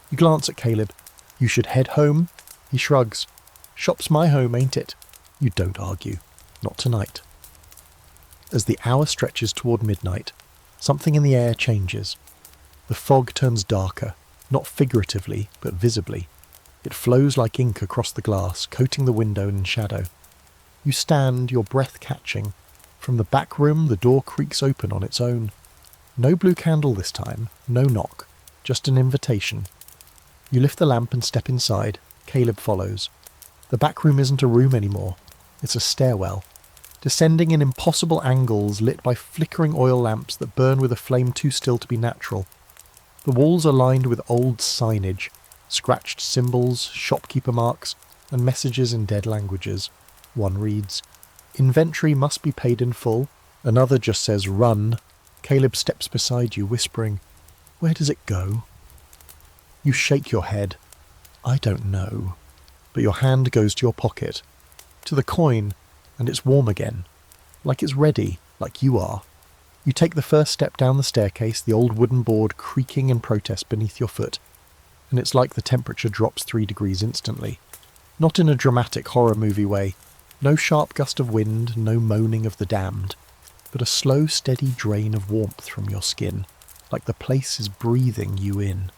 You glance at Caleb. "You should head home." He shrugs. "Shop's my home, ain't it?" You don't argue. Not tonight. As the hour stretches toward midnight, something in the air changes. The fog turns darker, not figuratively, but visibly. It flows like ink across the glass, coating the window in shadow. You stand, your breath catching. From the back room, the door creaks open on its own. No blue candle this time, no knock, just an invitation. You lift the lamp and step inside. Caleb follows. The back room isn't a room anymore. It's a stairwell, descending in impossible angles lit by flickering oil lamps that burn with a flame too still to be natural. The walls are lined with old signage, scratched symbols, shopkeeper marks, and messages in dead languages. One reads, "Inventory must be paid in full." Another just says, "Run." Caleb steps beside you, whispering, "Where does it go?" You shake your head. "I don't know." But your hand goes to your pocket, to the coin, and it's warm again. Like it's ready, like you are. You take the first step down the staircase, the old wooden board creaking in protest beneath your foot, and it's like the temperature drops 3 degrees instantly. Not in a dramatic horror movie way. No sharp gust of wind, no moaning of the damned, but a slow, steady drain of warmth from your skin, like the place is breathing you in.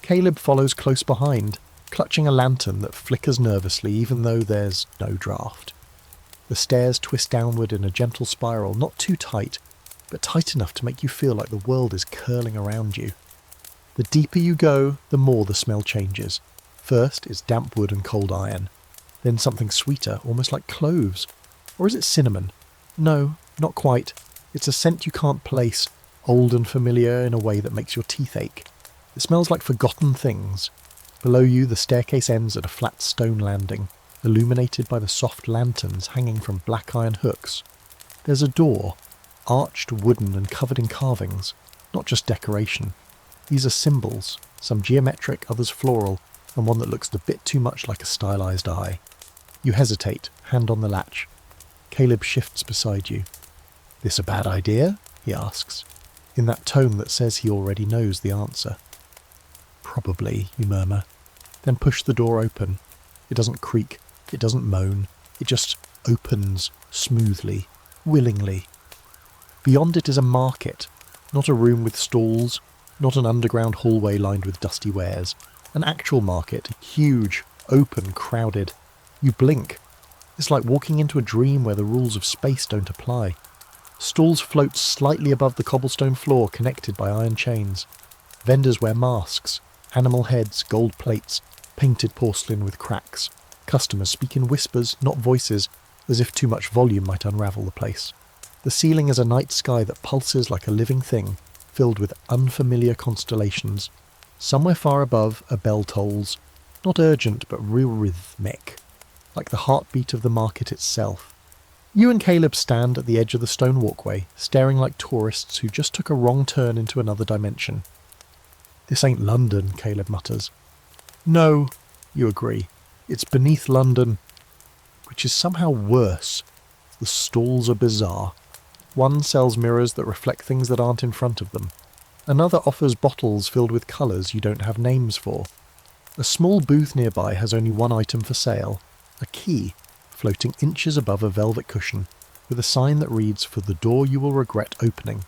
Caleb follows close behind, clutching a lantern that flickers nervously even though there's no draft. The stairs twist downward in a gentle spiral, not too tight, but tight enough to make you feel like the world is curling around you. The deeper you go, the more the smell changes. First, it's damp wood and cold iron. Then something sweeter, almost like cloves. Or is it cinnamon? No, not quite. It's a scent you can't place, old and familiar in a way that makes your teeth ache. It smells like forgotten things. Below you, the staircase ends at a flat stone landing, illuminated by the soft lanterns hanging from black iron hooks. There's a door, arched, wooden and covered in carvings, not just decoration. These are symbols, some geometric, others floral, and one that looks a bit too much like a stylized eye. You hesitate, hand on the latch. Caleb shifts beside you. "This a bad idea?" he asks, in that tone that says he already knows the answer. "Probably," you murmur, then push the door open. It doesn't creak, it doesn't moan, it just opens smoothly, willingly. Beyond it is a market, not a room with stalls, not an underground hallway lined with dusty wares. An actual market, huge, open, crowded. You blink. It's like walking into a dream where the rules of space don't apply. Stalls float slightly above the cobblestone floor connected by iron chains. Vendors wear masks, animal heads, gold plates, painted porcelain with cracks. Customers speak in whispers, not voices, as if too much volume might unravel the place. The ceiling is a night sky that pulses like a living thing, filled with unfamiliar constellations. Somewhere far above, a bell tolls, not urgent but real rhythmic. like the heartbeat of the market itself. You and Caleb stand at the edge of the stone walkway, staring like tourists who just took a wrong turn into another dimension. "This ain't London," Caleb mutters. "No," you agree. "It's beneath London," which is somehow worse. The stalls are bizarre. One sells mirrors that reflect things that aren't in front of them. Another offers bottles filled with colours you don't have names for. A small booth nearby has only one item for sale, a key, floating inches above a velvet cushion, with a sign that reads, "For the door you will regret opening."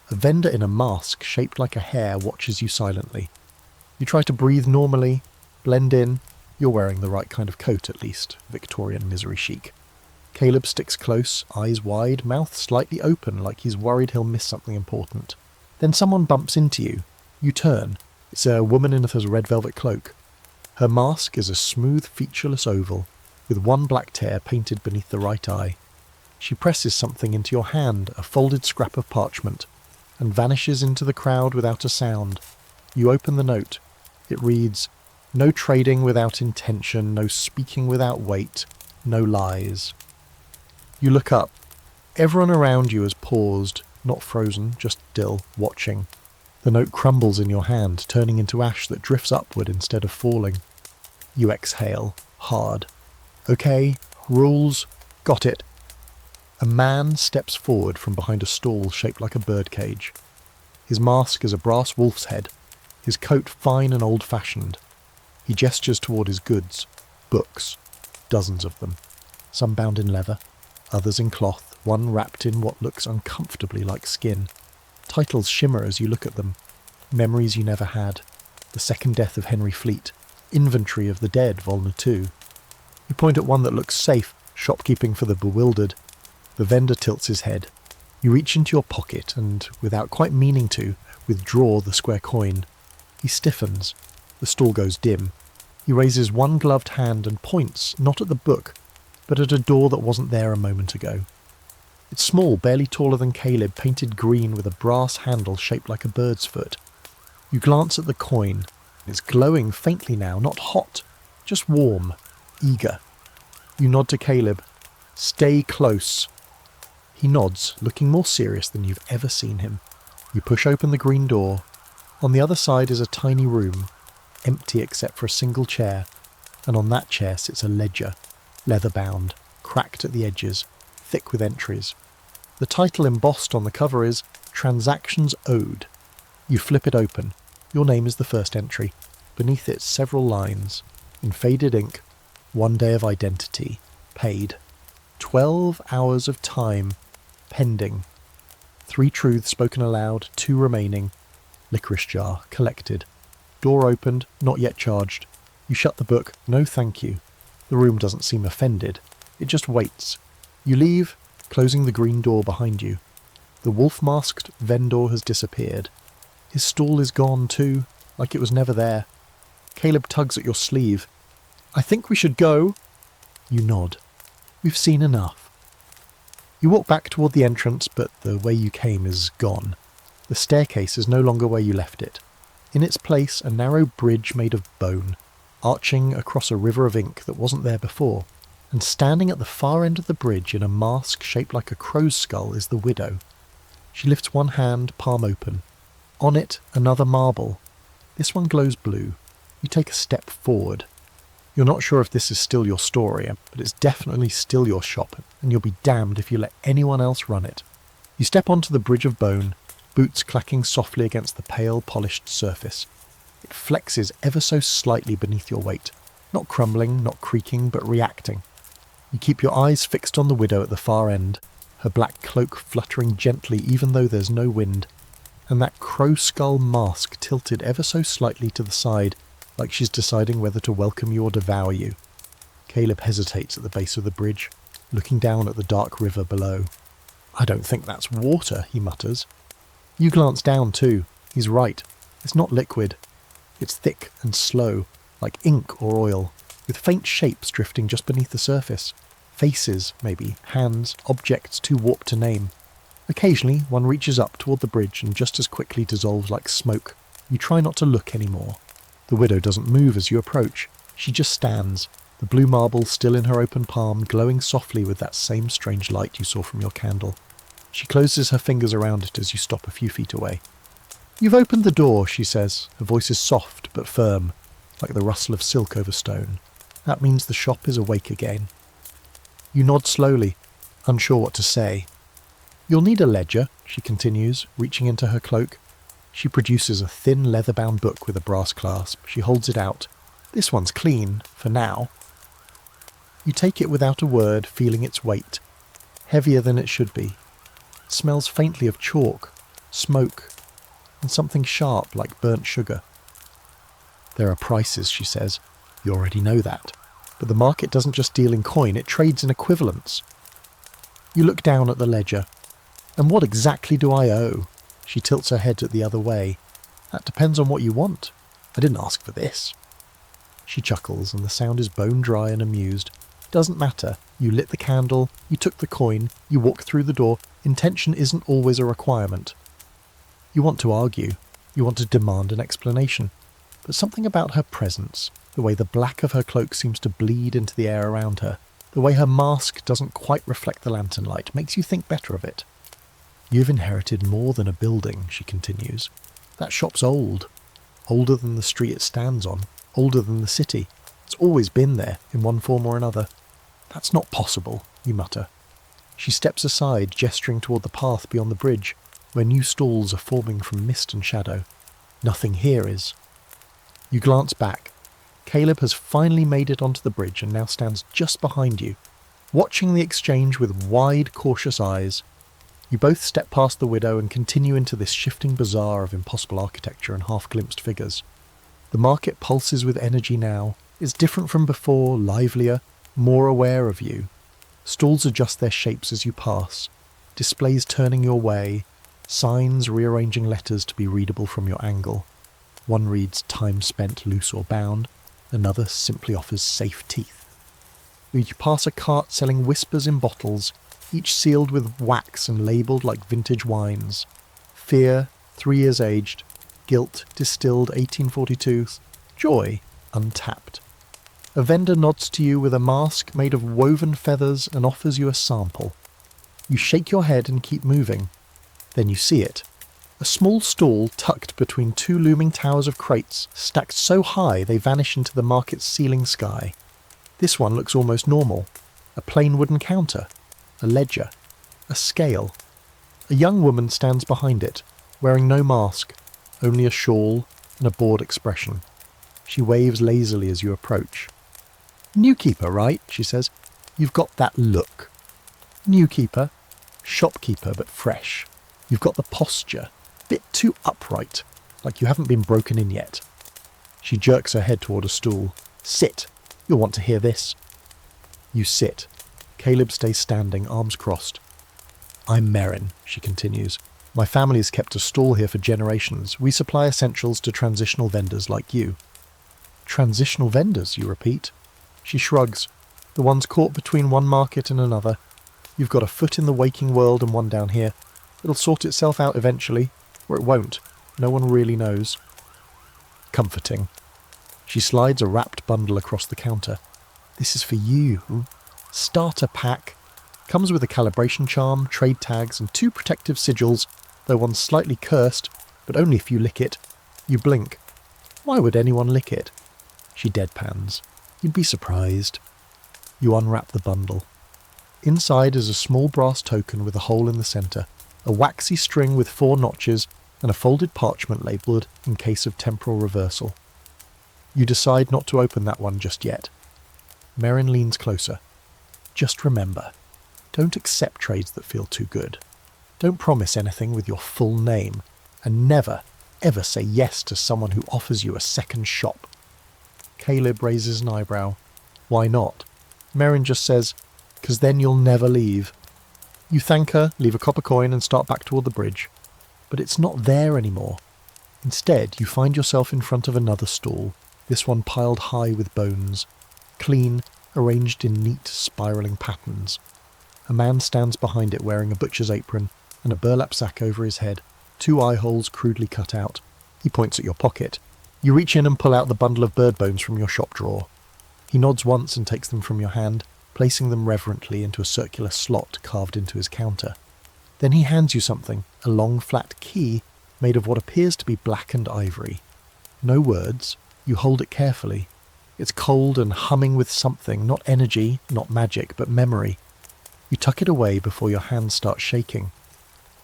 A vendor in a mask shaped like a hare watches you silently. You try to breathe normally, blend in. You're wearing the right kind of coat at least, Victorian misery chic. Caleb sticks close, eyes wide, mouth slightly open like he's worried he'll miss something important. Then someone bumps into you. You turn. It's a woman in a red velvet cloak. Her mask is a smooth, featureless oval, with one black tear painted beneath the right eye. She presses something into your hand, a folded scrap of parchment, and vanishes into the crowd without a sound. You open the note. It reads, "No trading without intention, no speaking without weight, no lies." You look up. Everyone around you has paused, not frozen, just still, watching. The note crumbles in your hand, turning into ash that drifts upward instead of falling. You exhale, hard. "Okay, rules, got it." A man steps forward from behind a stall shaped like a birdcage. His mask is a brass wolf's head, his coat fine and old-fashioned. He gestures toward his goods, books, dozens of them, some bound in leather, others in cloth, one wrapped in what looks uncomfortably like skin. Titles shimmer as you look at them. Memories You Never Had, The Second Death of Henry Fleet, Inventory of the Dead, Vol. 2. You point at one that looks safe, Shopkeeping for the Bewildered. The vendor tilts his head. You reach into your pocket and, without quite meaning to, withdraw the square coin. He stiffens. The stall goes dim. He raises one gloved hand and points, not at the book, but at a door that wasn't there a moment ago. It's small, barely taller than Caleb, painted green with a brass handle shaped like a bird's foot. You glance at the coin. It's glowing faintly now, not hot, just warm, eager. You nod to Caleb. "Stay close." He nods, looking more serious than you've ever seen him. You push open the green door. On the other side is a tiny room, empty except for a single chair, and on that chair sits a ledger, leather-bound, cracked at the edges, thick with entries. The title embossed on the cover is Transactions Owed. You flip it open. Your name is the first entry. Beneath it, several lines. In faded ink, 1 day of identity, paid. 12 hours of time, pending. 3 truths spoken aloud, 2 remaining. Licorice jar, collected. Door opened, not yet charged. You shut the book, no thank you. The room doesn't seem offended. It just waits. You leave, closing the green door behind you. The wolf-masked vendor has disappeared. His stall is gone too, like it was never there. Caleb tugs at your sleeve. "I think we should go." You nod. "We've seen enough." You walk back toward the entrance, but the way you came is gone. The staircase is no longer where you left it. In its place, a narrow bridge made of bone, arching across a river of ink that wasn't there before. And standing at the far end of the bridge in a mask shaped like a crow's skull is the widow. She lifts one hand, palm open. On it, another marble. This one glows blue. You take a step forward. You're not sure if this is still your story, but it's definitely still your shop, and you'll be damned if you let anyone else run it. You step onto the bridge of bone, boots clacking softly against the pale, polished surface. It flexes ever so slightly beneath your weight, not crumbling, not creaking, but reacting. You keep your eyes fixed on the widow at the far end, her black cloak fluttering gently even though there's no wind, and that crow-skull mask tilted ever so slightly to the side, like she's deciding whether to welcome you or devour you. Caleb hesitates at the base of the bridge, looking down at the dark river below. "I don't think that's water," he mutters. You glance down too. He's right. It's not liquid. It's thick and slow, like ink or oil, with faint shapes drifting just beneath the surface. Faces, maybe, hands, objects too warped to name. Occasionally, one reaches up toward the bridge and just as quickly dissolves like smoke. You try not to look anymore. The widow doesn't move as you approach. She just stands, the blue marble still in her open palm, glowing softly with that same strange light you saw from your candle. She closes her fingers around it as you stop a few feet away. "You've opened the door," she says. Her voice is soft but firm, like the rustle of silk over stone. That means the shop is awake again. You nod slowly, unsure what to say. "You'll need a ledger," she continues, reaching into her cloak. She produces a thin leather-bound book with a brass clasp. She holds it out. "This one's clean, for now." You take it without a word, feeling its weight. Heavier than it should be. It smells faintly of chalk, smoke, and something sharp like burnt sugar. "There are prices," she says. "You already know that. But the market doesn't just deal in coin, it trades in equivalents." You look down at the ledger. "And what exactly do I owe?" She tilts her head the other way. "That depends on what you want. I didn't ask for this." She chuckles, and the sound is bone dry and amused. It doesn't matter. You lit the candle, you took the coin, you walked through the door. Intention isn't always a requirement. You want to argue. You want to demand an explanation. But something about her presence, the way the black of her cloak seems to bleed into the air around her, the way her mask doesn't quite reflect the lantern light, makes you think better of it. "You've inherited more than a building," she continues. "That shop's old. Older than the street it stands on. Older than the city. It's always been there, in one form or another." "That's not possible," you mutter. She steps aside, gesturing toward the path beyond the bridge, where new stalls are forming from mist and shadow. "Nothing here is." You glance back. Caleb has finally made it onto the bridge and now stands just behind you, watching the exchange with wide, cautious eyes. You both step past the widow and continue into this shifting bazaar of impossible architecture and half-glimpsed figures. The market pulses with energy now. It's different from before, livelier, more aware of you. Stalls adjust their shapes as you pass, displays turning your way, signs rearranging letters to be readable from your angle. One reads "time spent loose or bound," another simply offers "safe teeth." You pass a cart selling whispers in bottles, each sealed with wax and labelled like vintage wines. Fear, 3 years aged. Guilt, distilled 1842. Joy, untapped. A vendor nods to you with a mask made of woven feathers and offers you a sample. You shake your head and keep moving. Then you see it. A small stall tucked between 2 looming towers of crates, stacked so high they vanish into the market's ceiling sky. This one looks almost normal. A plain wooden counter. A ledger. A scale. A young woman stands behind it, wearing no mask, only a shawl and a bored expression. She waves lazily as you approach. "New keeper, right?" she says. "You've got that look." "New keeper. Shopkeeper, but fresh. You've got the posture. Bit too upright, like you haven't been broken in yet." She jerks her head toward a stool. "Sit. You'll want to hear this." You sit. Caleb stays standing, arms crossed. "I'm Merrin," she continues. "My family has kept a stall here for generations. We supply essentials to transitional vendors like you." "Transitional vendors," you repeat. She shrugs. "The ones caught between one market and another. You've got a foot in the waking world and one down here. It'll sort itself out eventually, or it won't. No one really knows." Comforting. She slides a wrapped bundle across the counter. "This is for you. Starter pack. Comes with a calibration charm, trade tags, and 2 protective sigils, though one's slightly cursed, but only if you lick it." You blink. "Why would anyone lick it?" She deadpans. "You'd be surprised." You unwrap the bundle. Inside is a small brass token with a hole in the centre, a waxy string with 4 notches, and a folded parchment labelled "in case of temporal reversal." You decide not to open that one just yet. Merrin leans closer. "Just remember, don't accept trades that feel too good. Don't promise anything with your full name, and never, ever say yes to someone who offers you a second shop." Caleb raises an eyebrow. "Why not?" Merrin just says, "'Cause then you'll never leave." You thank her, leave a copper coin and start back toward the bridge. But it's not there anymore. Instead, you find yourself in front of another stall, this one piled high with bones, clean, arranged in neat, spiralling patterns. A man stands behind it wearing a butcher's apron and a burlap sack over his head, 2 eye holes crudely cut out. He points at your pocket. You reach in and pull out the bundle of bird bones from your shop drawer. He nods once and takes them from your hand, placing them reverently into a circular slot carved into his counter. Then he hands you something, a long flat key made of what appears to be blackened ivory. No words. You hold it carefully. It's cold and humming with something, not energy, not magic, but memory. You tuck it away before your hands start shaking.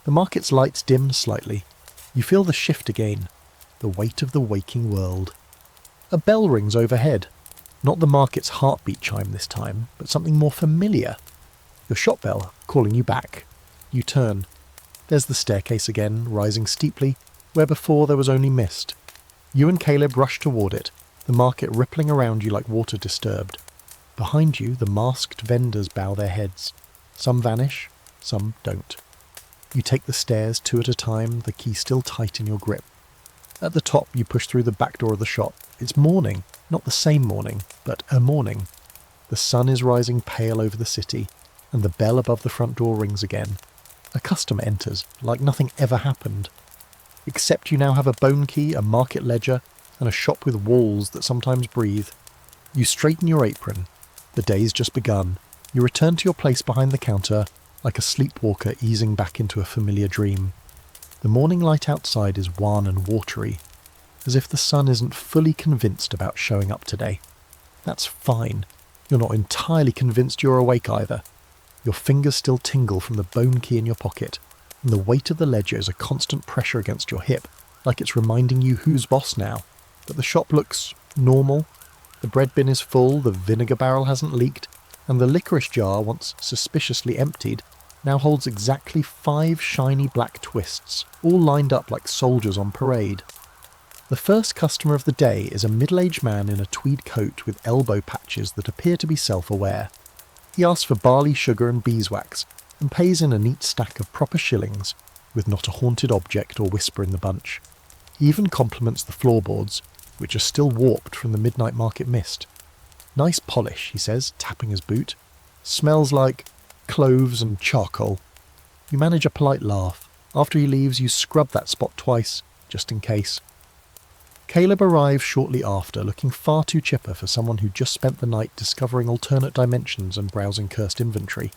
The market's lights dim slightly. You feel the shift again, the weight of the waking world. A bell rings overhead. Not the market's heartbeat chime this time, but something more familiar. Your shop bell calling you back. You turn. There's the staircase again, rising steeply, where before there was only mist. You and Caleb rush toward it, the market rippling around you like water disturbed. Behind you, the masked vendors bow their heads. Some vanish, some don't. You take the stairs 2 at a time, the key still tight in your grip. At the top, you push through the back door of the shop. It's morning, not the same morning, but a morning. The sun is rising pale over the city, and the bell above the front door rings again. A customer enters, like nothing ever happened. Except you now have a bone key, a market ledger, and a shop with walls that sometimes breathe. You straighten your apron. The day's just begun. You return to your place behind the counter, like a sleepwalker easing back into a familiar dream. The morning light outside is wan and watery, as if the sun isn't fully convinced about showing up today. That's fine. You're not entirely convinced you're awake either. Your fingers still tingle from the bone key in your pocket, and the weight of the ledger is a constant pressure against your hip, like it's reminding you who's boss now. But the shop looks normal. The bread bin is full, the vinegar barrel hasn't leaked, and the licorice jar, once suspiciously emptied, now holds exactly 5 shiny black twists, all lined up like soldiers on parade. The first customer of the day is a middle-aged man in a tweed coat with elbow patches that appear to be self-aware. He asks for barley, sugar and beeswax, and pays in a neat stack of proper shillings, with not a haunted object or whisper in the bunch. He even compliments the floorboards, which are still warped from the midnight market mist. "Nice polish," he says, tapping his boot. "Smells like cloves and charcoal." You manage a polite laugh. After he leaves, you scrub that spot twice, just in case. Caleb arrives shortly after, looking far too chipper for someone who just spent the night discovering alternate dimensions and browsing cursed inventory.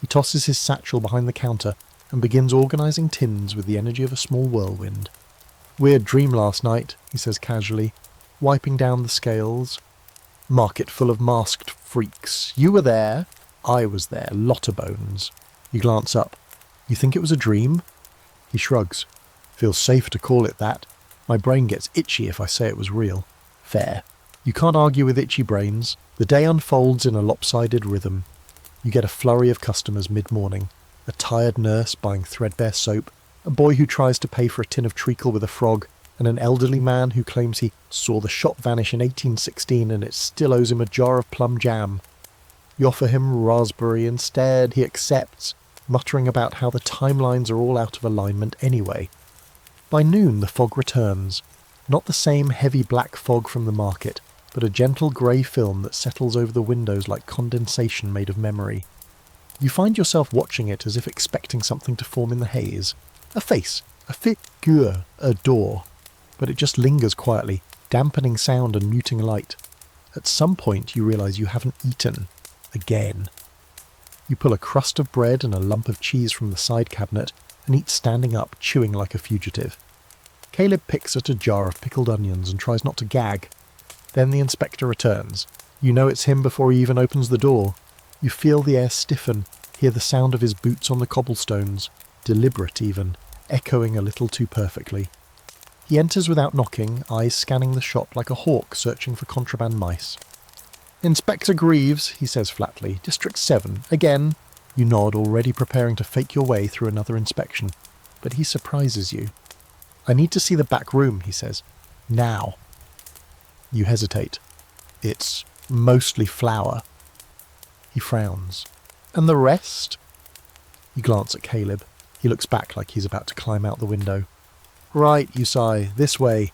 He tosses his satchel behind the counter and begins organising tins with the energy of a small whirlwind. "Weird dream last night," he says casually, wiping down the scales. "Market full of masked freaks. You were there. I was there. Lot of bones." You glance up. "You think it was a dream?" He shrugs. "Feels safe to call it that. My brain gets itchy if I say it was real." Fair. You can't argue with itchy brains. The day unfolds in a lopsided rhythm. You get a flurry of customers mid-morning. A tired nurse buying threadbare soap, a boy who tries to pay for a tin of treacle with a frog, and an elderly man who claims he saw the shop vanish in 1816 and it still owes him a jar of plum jam. You offer him raspberry instead. He accepts, muttering about how the timelines are all out of alignment anyway. By noon the fog returns. Not the same heavy black fog from the market, but a gentle grey film that settles over the windows like condensation made of memory. You find yourself watching it as if expecting something to form in the haze. A face, a figure, a door. But it just lingers quietly, dampening sound and muting light. At some point you realise you haven't eaten. Again. You pull a crust of bread and a lump of cheese from the side cabinet and eat standing up, chewing like a fugitive. Caleb picks at a jar of pickled onions and tries not to gag. Then the inspector returns. You know it's him before he even opens the door. You feel the air stiffen, hear the sound of his boots on the cobblestones, deliberate even, echoing a little too perfectly. He enters without knocking, eyes scanning the shop like a hawk searching for contraband mice. "Inspector Greaves," he says flatly. "District 7. Again." You nod, already preparing to fake your way through another inspection. But he surprises you. "I need to see the back room," he says. "Now." You hesitate. "It's mostly flour." He frowns. "And the rest?" You glance at Caleb. He looks back like he's about to climb out the window. "Right," you sigh. "This way."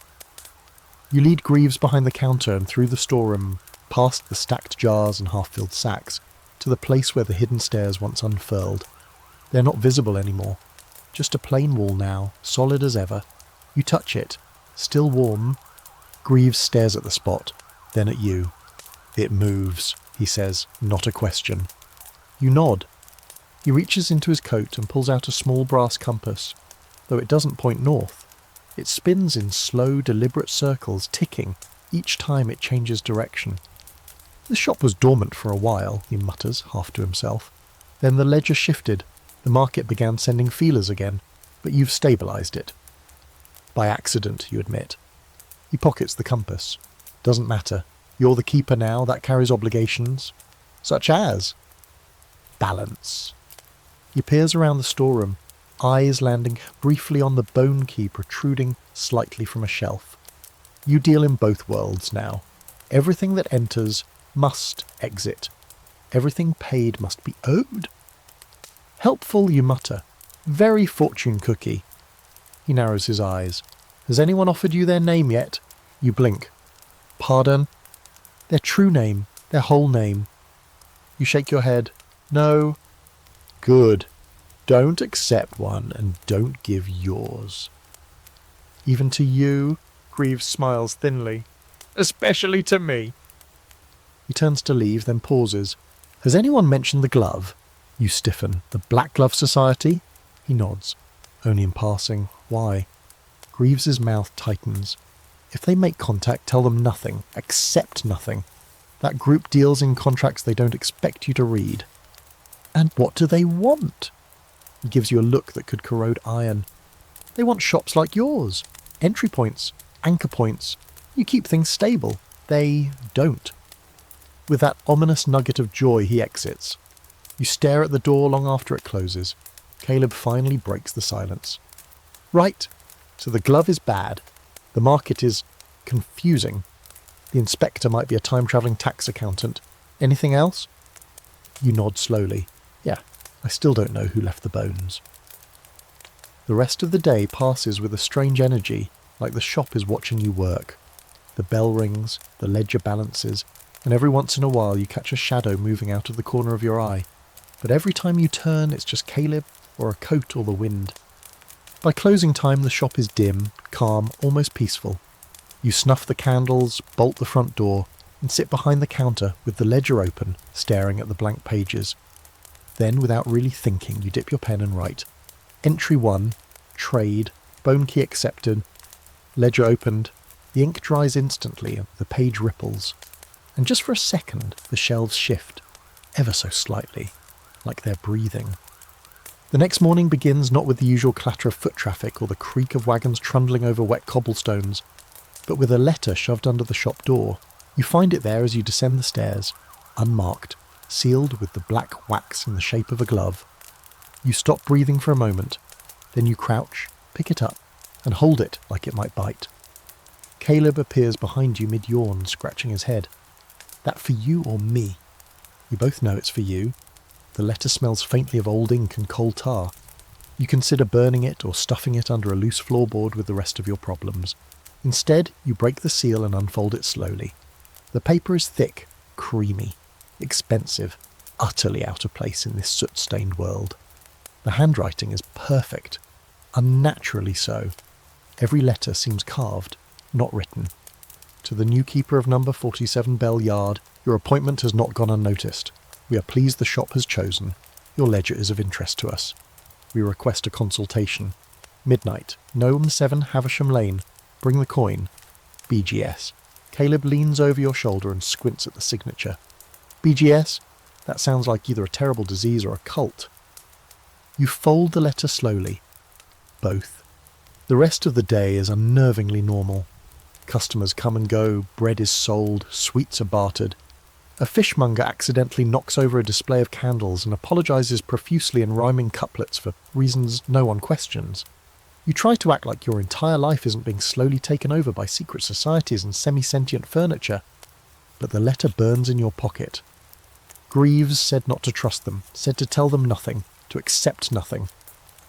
You lead Greaves behind the counter and through the storeroom, past the stacked jars and half-filled sacks, to the place where the hidden stairs once unfurled. They're not visible anymore. Just a plain wall now, solid as ever. You touch it. Still warm. Greaves stares at the spot, then at you. It moves, he says, not a question. You nod. He reaches into his coat and pulls out a small brass compass, though it doesn't point north. It spins in slow, deliberate circles, ticking each time it changes direction. The shop was dormant for a while, he mutters, half to himself. Then the ledger shifted. The market began sending feelers again, but you've stabilised it. By accident, you admit. He pockets the compass. Doesn't matter. You're the keeper now, that carries obligations. Such as balance. He peers around the storeroom, eyes landing briefly on the bone key protruding slightly from a shelf. You deal in both worlds now. Everything that enters must exit. Everything paid must be owed. Helpful, you mutter. Very fortune cookie. He narrows his eyes. Has anyone offered you their name yet? You blink. Pardon? Their true name, their whole name. You shake your head. No. Good. Don't accept one and don't give yours. Even to you? Greaves smiles thinly. Especially to me. He turns to leave, then pauses. Has anyone mentioned the glove? You stiffen. The Black Glove Society? He nods. Only in passing. Why? Greaves's mouth tightens. If they make contact, tell them nothing. Accept nothing. That group deals in contracts they don't expect you to read. And what do they want? He gives you a look that could corrode iron. They want shops like yours. Entry points. Anchor points. You keep things stable. They don't. With that ominous nugget of joy, he exits. You stare at the door long after it closes. Caleb finally breaks the silence. Right. So the glove is bad. The market is confusing. The inspector might be a time-travelling tax accountant. Anything else? You nod slowly. Yeah, I still don't know who left the bones. The rest of the day passes with a strange energy, like the shop is watching you work. The bell rings, the ledger balances, and every once in a while you catch a shadow moving out of the corner of your eye. But every time you turn, it's just Caleb or a coat or the wind. By closing time, the shop is dim, calm, almost peaceful. You snuff the candles, bolt the front door, and sit behind the counter with the ledger open, staring at the blank pages. Then, without really thinking, you dip your pen and write. Entry 1, trade, bone key accepted, ledger opened. The ink dries instantly, the page ripples. And just for a second, the shelves shift, ever so slightly, like they're breathing. The next morning begins not with the usual clatter of foot traffic or the creak of wagons trundling over wet cobblestones, but with a letter shoved under the shop door. You find it there as you descend the stairs, unmarked, sealed with the black wax in the shape of a glove. You stop breathing for a moment, then you crouch, pick it up, and hold it like it might bite. Caleb appears behind you mid-yawn, scratching his head. That for you or me? You both know it's for you. The letter smells faintly of old ink and coal tar. You consider burning it or stuffing it under a loose floorboard with the rest of your problems. Instead, you break the seal and unfold it slowly. The paper is thick, creamy, expensive, utterly out of place in this soot-stained world. The handwriting is perfect, unnaturally so. Every letter seems carved, not written. To the new keeper of number 47 Bell Yard, your appointment has not gone unnoticed. We are pleased the shop has chosen. Your ledger is of interest to us. We request a consultation. Midnight, Gnome 7 Havisham Lane. Bring the coin. BGS. Caleb leans over your shoulder and squints at the signature. BGS? That sounds like either a terrible disease or a cult. You fold the letter slowly. Both. The rest of the day is unnervingly normal. Customers come and go, bread is sold, sweets are bartered. A fishmonger accidentally knocks over a display of candles and apologises profusely in rhyming couplets for reasons no one questions. You try to act like your entire life isn't being slowly taken over by secret societies and semi-sentient furniture, but the letter burns in your pocket. Greaves said not to trust them, said to tell them nothing, to accept nothing.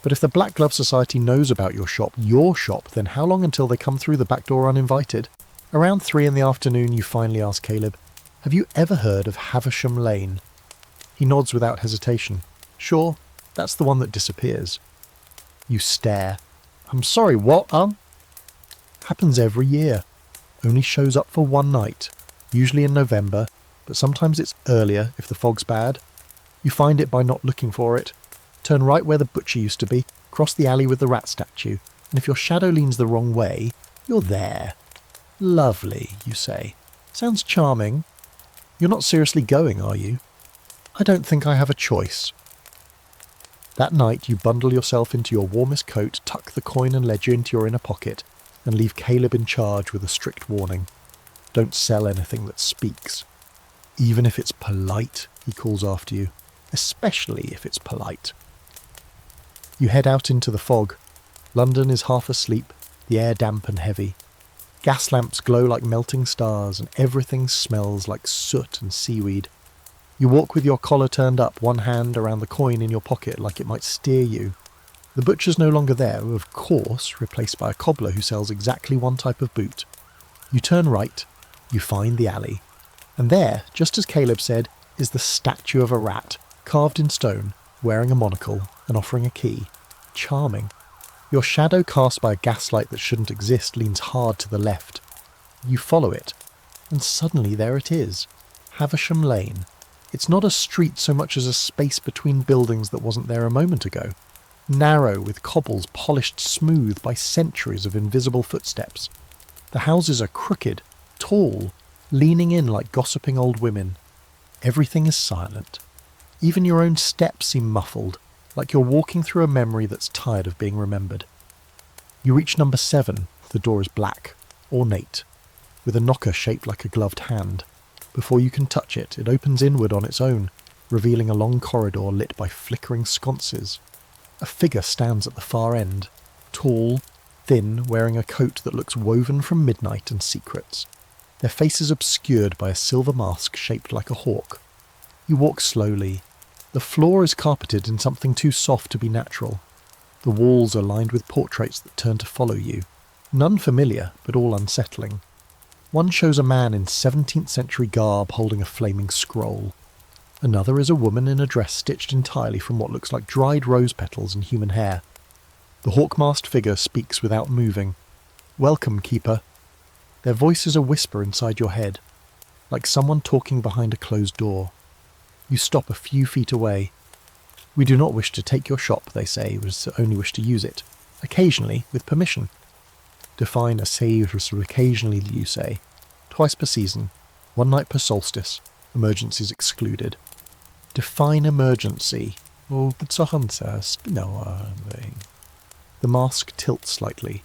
But if the Black Glove Society knows about your shop, then how long until they come through the back door uninvited? Around 3 in the afternoon you finally ask Caleb, have you ever heard of Havisham Lane? He nods without hesitation. Sure, that's the one that disappears. You stare. I'm sorry, what, Happens every year. Only shows up for one night, usually in November, but sometimes it's earlier if the fog's bad. You find it by not looking for it. Turn right where the butcher used to be, cross the alley with the rat statue, and if your shadow leans the wrong way, you're there. Lovely, you say. Sounds charming. You're not seriously going, are you? I don't think I have a choice. That night you bundle yourself into your warmest coat, tuck the coin and ledger into your inner pocket, and leave Caleb in charge with a strict warning. Don't sell anything that speaks. Even if it's polite, he calls after you, especially if it's polite. You head out into the fog. London is half asleep, the air damp and heavy. Gas lamps glow like melting stars, and everything smells like soot and seaweed. You walk with your collar turned up, one hand around the coin in your pocket like it might steer you. The butcher's no longer there, of course, replaced by a cobbler who sells exactly one type of boot. You turn right, you find the alley. And there, just as Caleb said, is the statue of a rat, carved in stone, wearing a monocle and offering a key. Charming. Your shadow cast by a gaslight that shouldn't exist leans hard to the left. You follow it, and suddenly there it is. Havisham Lane. It's not a street so much as a space between buildings that wasn't there a moment ago. Narrow, with cobbles polished smooth by centuries of invisible footsteps. The houses are crooked, tall, leaning in like gossiping old women. Everything is silent. Even your own steps seem muffled, like you're walking through a memory that's tired of being remembered. You reach number 7. The door is black, ornate, with a knocker shaped like a gloved hand. Before you can touch it, it opens inward on its own, revealing a long corridor lit by flickering sconces. A figure stands at the far end, tall, thin, wearing a coat that looks woven from midnight and secrets. Their faces obscured by a silver mask shaped like a hawk. You walk slowly. The floor is carpeted in something too soft to be natural. The walls are lined with portraits that turn to follow you. None familiar, but all unsettling. One shows a man in 17th century garb holding a flaming scroll. Another is a woman in a dress stitched entirely from what looks like dried rose petals and human hair. The hawk-masked figure speaks without moving. "Welcome, keeper." Their voice is a whisper inside your head, like someone talking behind a closed door. You stop a few feet away. "We do not wish to take your shop," they say, "we only wish to use it. Occasionally, with permission." Define a save occasionally, you say. Twice per season. 1 night per solstice. Emergencies excluded. Define emergency. The mask tilts slightly.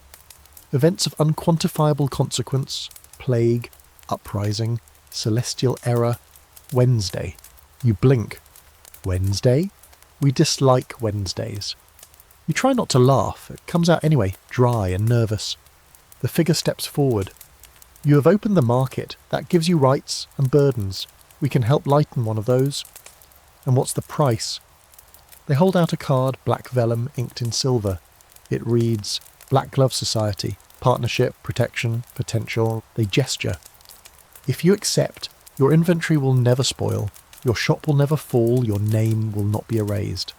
Events of unquantifiable consequence. Plague. Uprising. Celestial error. Wednesday. You blink. Wednesday? We dislike Wednesdays. You try not to laugh. It comes out anyway, dry and nervous. The figure steps forward. "You have opened the market. That gives you rights and burdens. We can help lighten one of those." "And what's the price?" They hold out a card, black vellum, inked in silver. It reads, "Black Glove Society. Partnership, protection, potential." They gesture. "If you accept, your inventory will never spoil. Your shop will never fall. Your name will not be erased.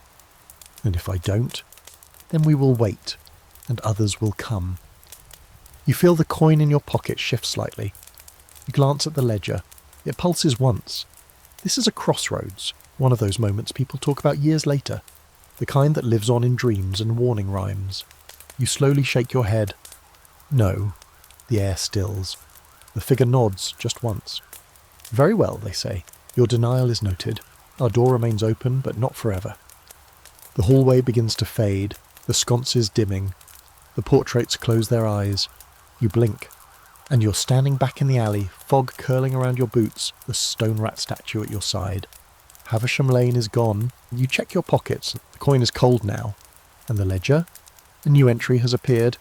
And if I don't, then we will wait, and others will come." You feel the coin in your pocket shift slightly. You glance at the ledger. It pulses once. This is a crossroads, one of those moments people talk about years later, the kind that lives on in dreams and warning rhymes. You slowly shake your head. No. The air stills. The figure nods just once. "Very well," they say. "Your denial is noted. Our door remains open, but not forever." The hallway begins to fade, the sconces dimming. The portraits close their eyes. You blink, and you're standing back in the alley, fog curling around your boots, the stone rat statue at your side. Havisham Lane is gone. You check your pockets. The coin is cold now. And the ledger? A new entry has appeared.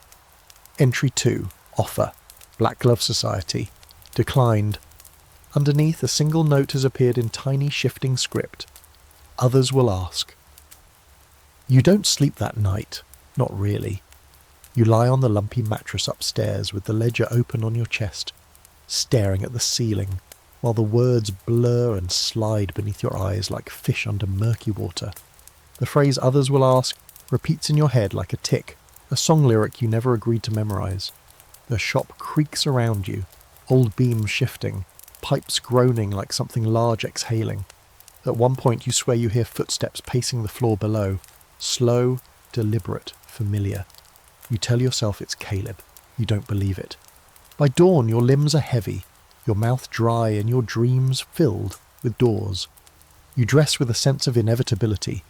Entry 2. Offer. Black Glove Society. Declined. Underneath, a single note has appeared in tiny shifting script. Others will ask. You don't sleep that night. Not really. You lie on the lumpy mattress upstairs with the ledger open on your chest, staring at the ceiling, while the words blur and slide beneath your eyes like fish under murky water. The phrase "others will ask" repeats in your head like a tick, a song lyric you never agreed to memorize. The shop creaks around you, old beams shifting, pipes groaning like something large exhaling. At one point you swear you hear footsteps pacing the floor below. Slow, deliberate, familiar. You tell yourself it's Caleb. You don't believe it. By dawn your limbs are heavy, your mouth dry and your dreams filled with doors. You dress with a sense of inevitability,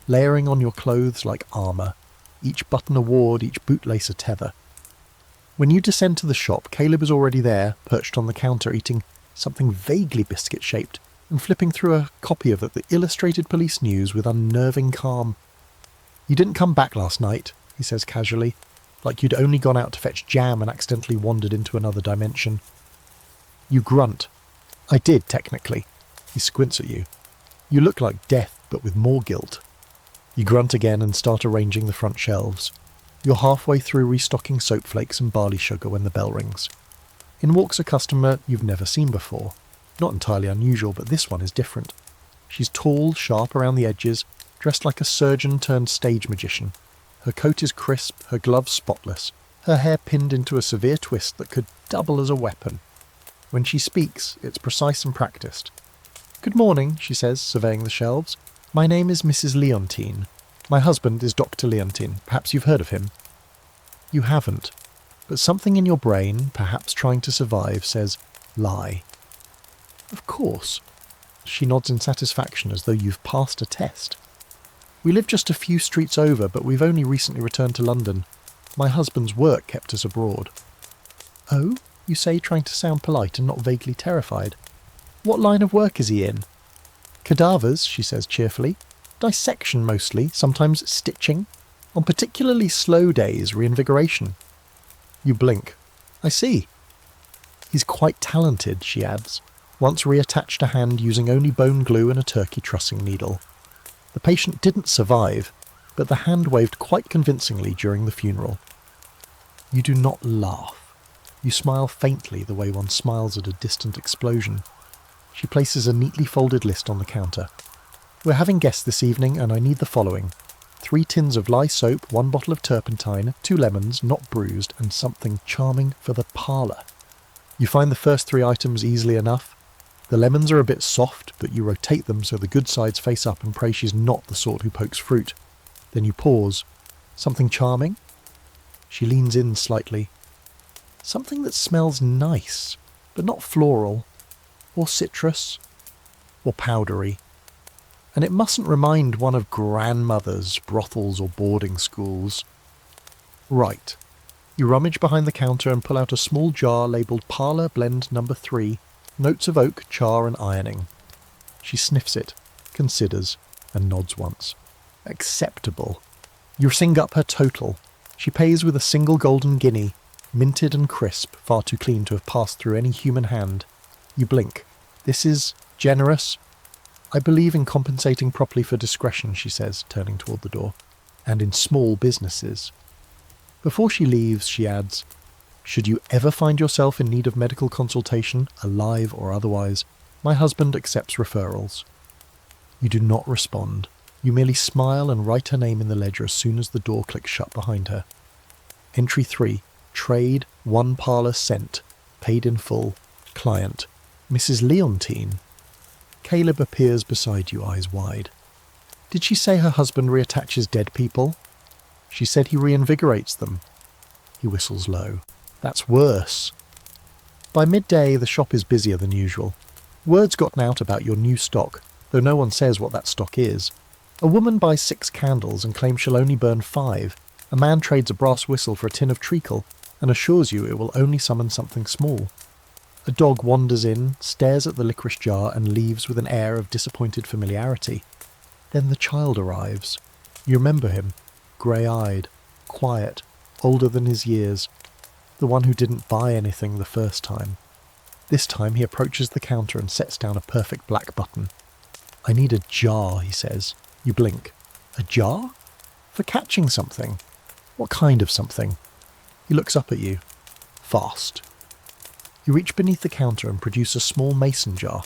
layering on your clothes like armour, each button a ward, each bootlace a tether. When you descend to the shop, Caleb is already there, perched on the counter, eating something vaguely biscuit-shaped and flipping through a copy of the Illustrated Police News with unnerving calm. "You didn't come back last night," he says casually, like you'd only gone out to fetch jam and accidentally wandered into another dimension. You grunt. "I did, technically." He squints at you. "You look like death, but with more guilt." You grunt again and start arranging the front shelves. You're halfway through restocking soap flakes and barley sugar when the bell rings. In walks a customer you've never seen before. Not entirely unusual, but this one is different. She's tall, sharp around the edges, dressed like a surgeon turned stage magician. Her coat is crisp, her gloves spotless, her hair pinned into a severe twist that could double as a weapon. When she speaks, it's precise and practiced. "Good morning," she says, surveying the shelves. "My name is Mrs. Leontine. My husband is Dr. Leontine. Perhaps you've heard of him." You haven't, but something in your brain, perhaps trying to survive, says, lie. "Of course." She nods in satisfaction as though you've passed a test. "We live just a few streets over, but we've only recently returned to London. My husband's work kept us abroad." "Oh?" you say, trying to sound polite and not vaguely terrified. "What line of work is he in?" "Cadavers," she says cheerfully. "Dissection mostly, sometimes stitching. On particularly slow days, reinvigoration." You blink. "I see." "He's quite talented," she adds. Once reattached a hand using only bone glue and a turkey trussing needle. The patient didn't survive, but the hand waved quite convincingly during the funeral. You do not laugh. You smile faintly the way one smiles at a distant explosion. She places a neatly folded list on the counter. "We're having guests this evening and I need the following. 3 tins of lye soap, 1 bottle of turpentine, 2 lemons, not bruised, and something charming for the parlour." You find the first 3 items easily enough. The lemons are a bit soft, but you rotate them so the good sides face up and pray she's not the sort who pokes fruit. Then you pause. "Something charming?" She leans in slightly. "Something that smells nice, but not floral, or citrus, or powdery. And it mustn't remind one of grandmothers, brothels, or boarding schools." "Right." You rummage behind the counter and pull out a small jar labelled Parlour Blend No. 3, notes of oak, char and ironing. She sniffs it, considers, and nods once. Acceptable. You sing up her total. She pays with a single golden guinea, minted and crisp, far too clean to have passed through any human hand. You blink. "This is generous." "I believe in compensating properly for discretion," she says, turning toward the door. "And in small businesses." Before she leaves, she adds, "Should you ever find yourself in need of medical consultation, alive or otherwise, my husband accepts referrals." You do not respond. You merely smile and write her name in the ledger as soon as the door clicks shut behind her. Entry 3. Trade, 1 parlour cent. Paid in full. Client, Mrs. Leontine. Caleb appears beside you, eyes wide. "Did she say her husband reattaches dead people?" "She said he reinvigorates them." He whistles low. "That's worse." By midday, the shop is busier than usual. Word's gotten out about your new stock, though no one says what that stock is. A woman buys 6 candles and claims she'll only burn 5. A man trades a brass whistle for a tin of treacle and assures you it will only summon something small. A dog wanders in, stares at the licorice jar and leaves with an air of disappointed familiarity. Then the child arrives. You remember him, grey-eyed, quiet, older than his years, the one who didn't buy anything the first time. This time he approaches the counter and sets down a perfect black button. "I need a jar," he says. You blink. "A jar? For catching something? What kind of something?" He looks up at you. "Fast." You reach beneath the counter and produce a small mason jar,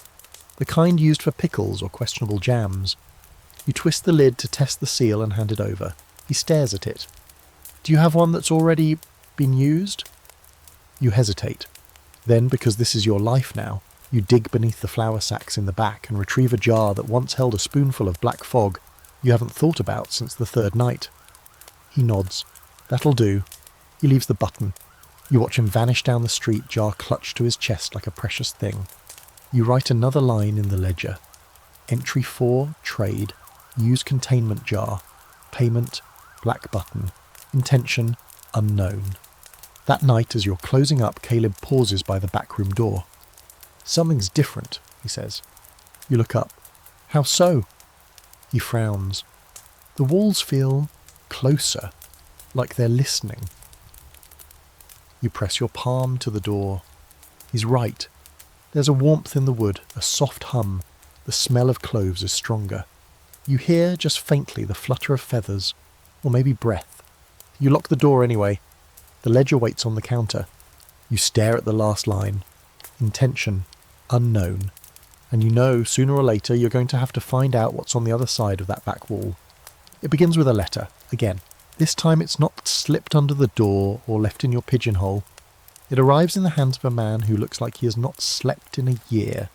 the kind used for pickles or questionable jams. You twist the lid to test the seal and hand it over. He stares at it. "Do you have one that's already been used?" You hesitate. Then, because this is your life now, You dig beneath the flour sacks in the back and retrieve a jar that once held a spoonful of black fog you haven't thought about since the third night. He nods. That'll do. He leaves the button. You watch him vanish down the street, jar clutched to his chest like a precious thing. You write another line in the ledger. Entry 4, trade. Use containment jar. Payment, black button. Intention, unknown. That night, as you're closing up, Caleb pauses by the back room door. Something's different, he says. You look up. How so? He frowns. The walls feel closer, like they're listening. You press your palm to the door. He's right. There's a warmth in the wood, a soft hum. The smell of cloves is stronger. You hear, just faintly, the flutter of feathers, or maybe breath. You lock the door anyway. The ledger waits on the counter. You stare at the last line. Intention, unknown. And you know, sooner or later, you're going to have to find out what's on the other side of that back wall. It begins with a letter, again. This time it's not slipped under the door or left in your pigeonhole. It arrives in the hands of a man who looks like he has not slept in a year.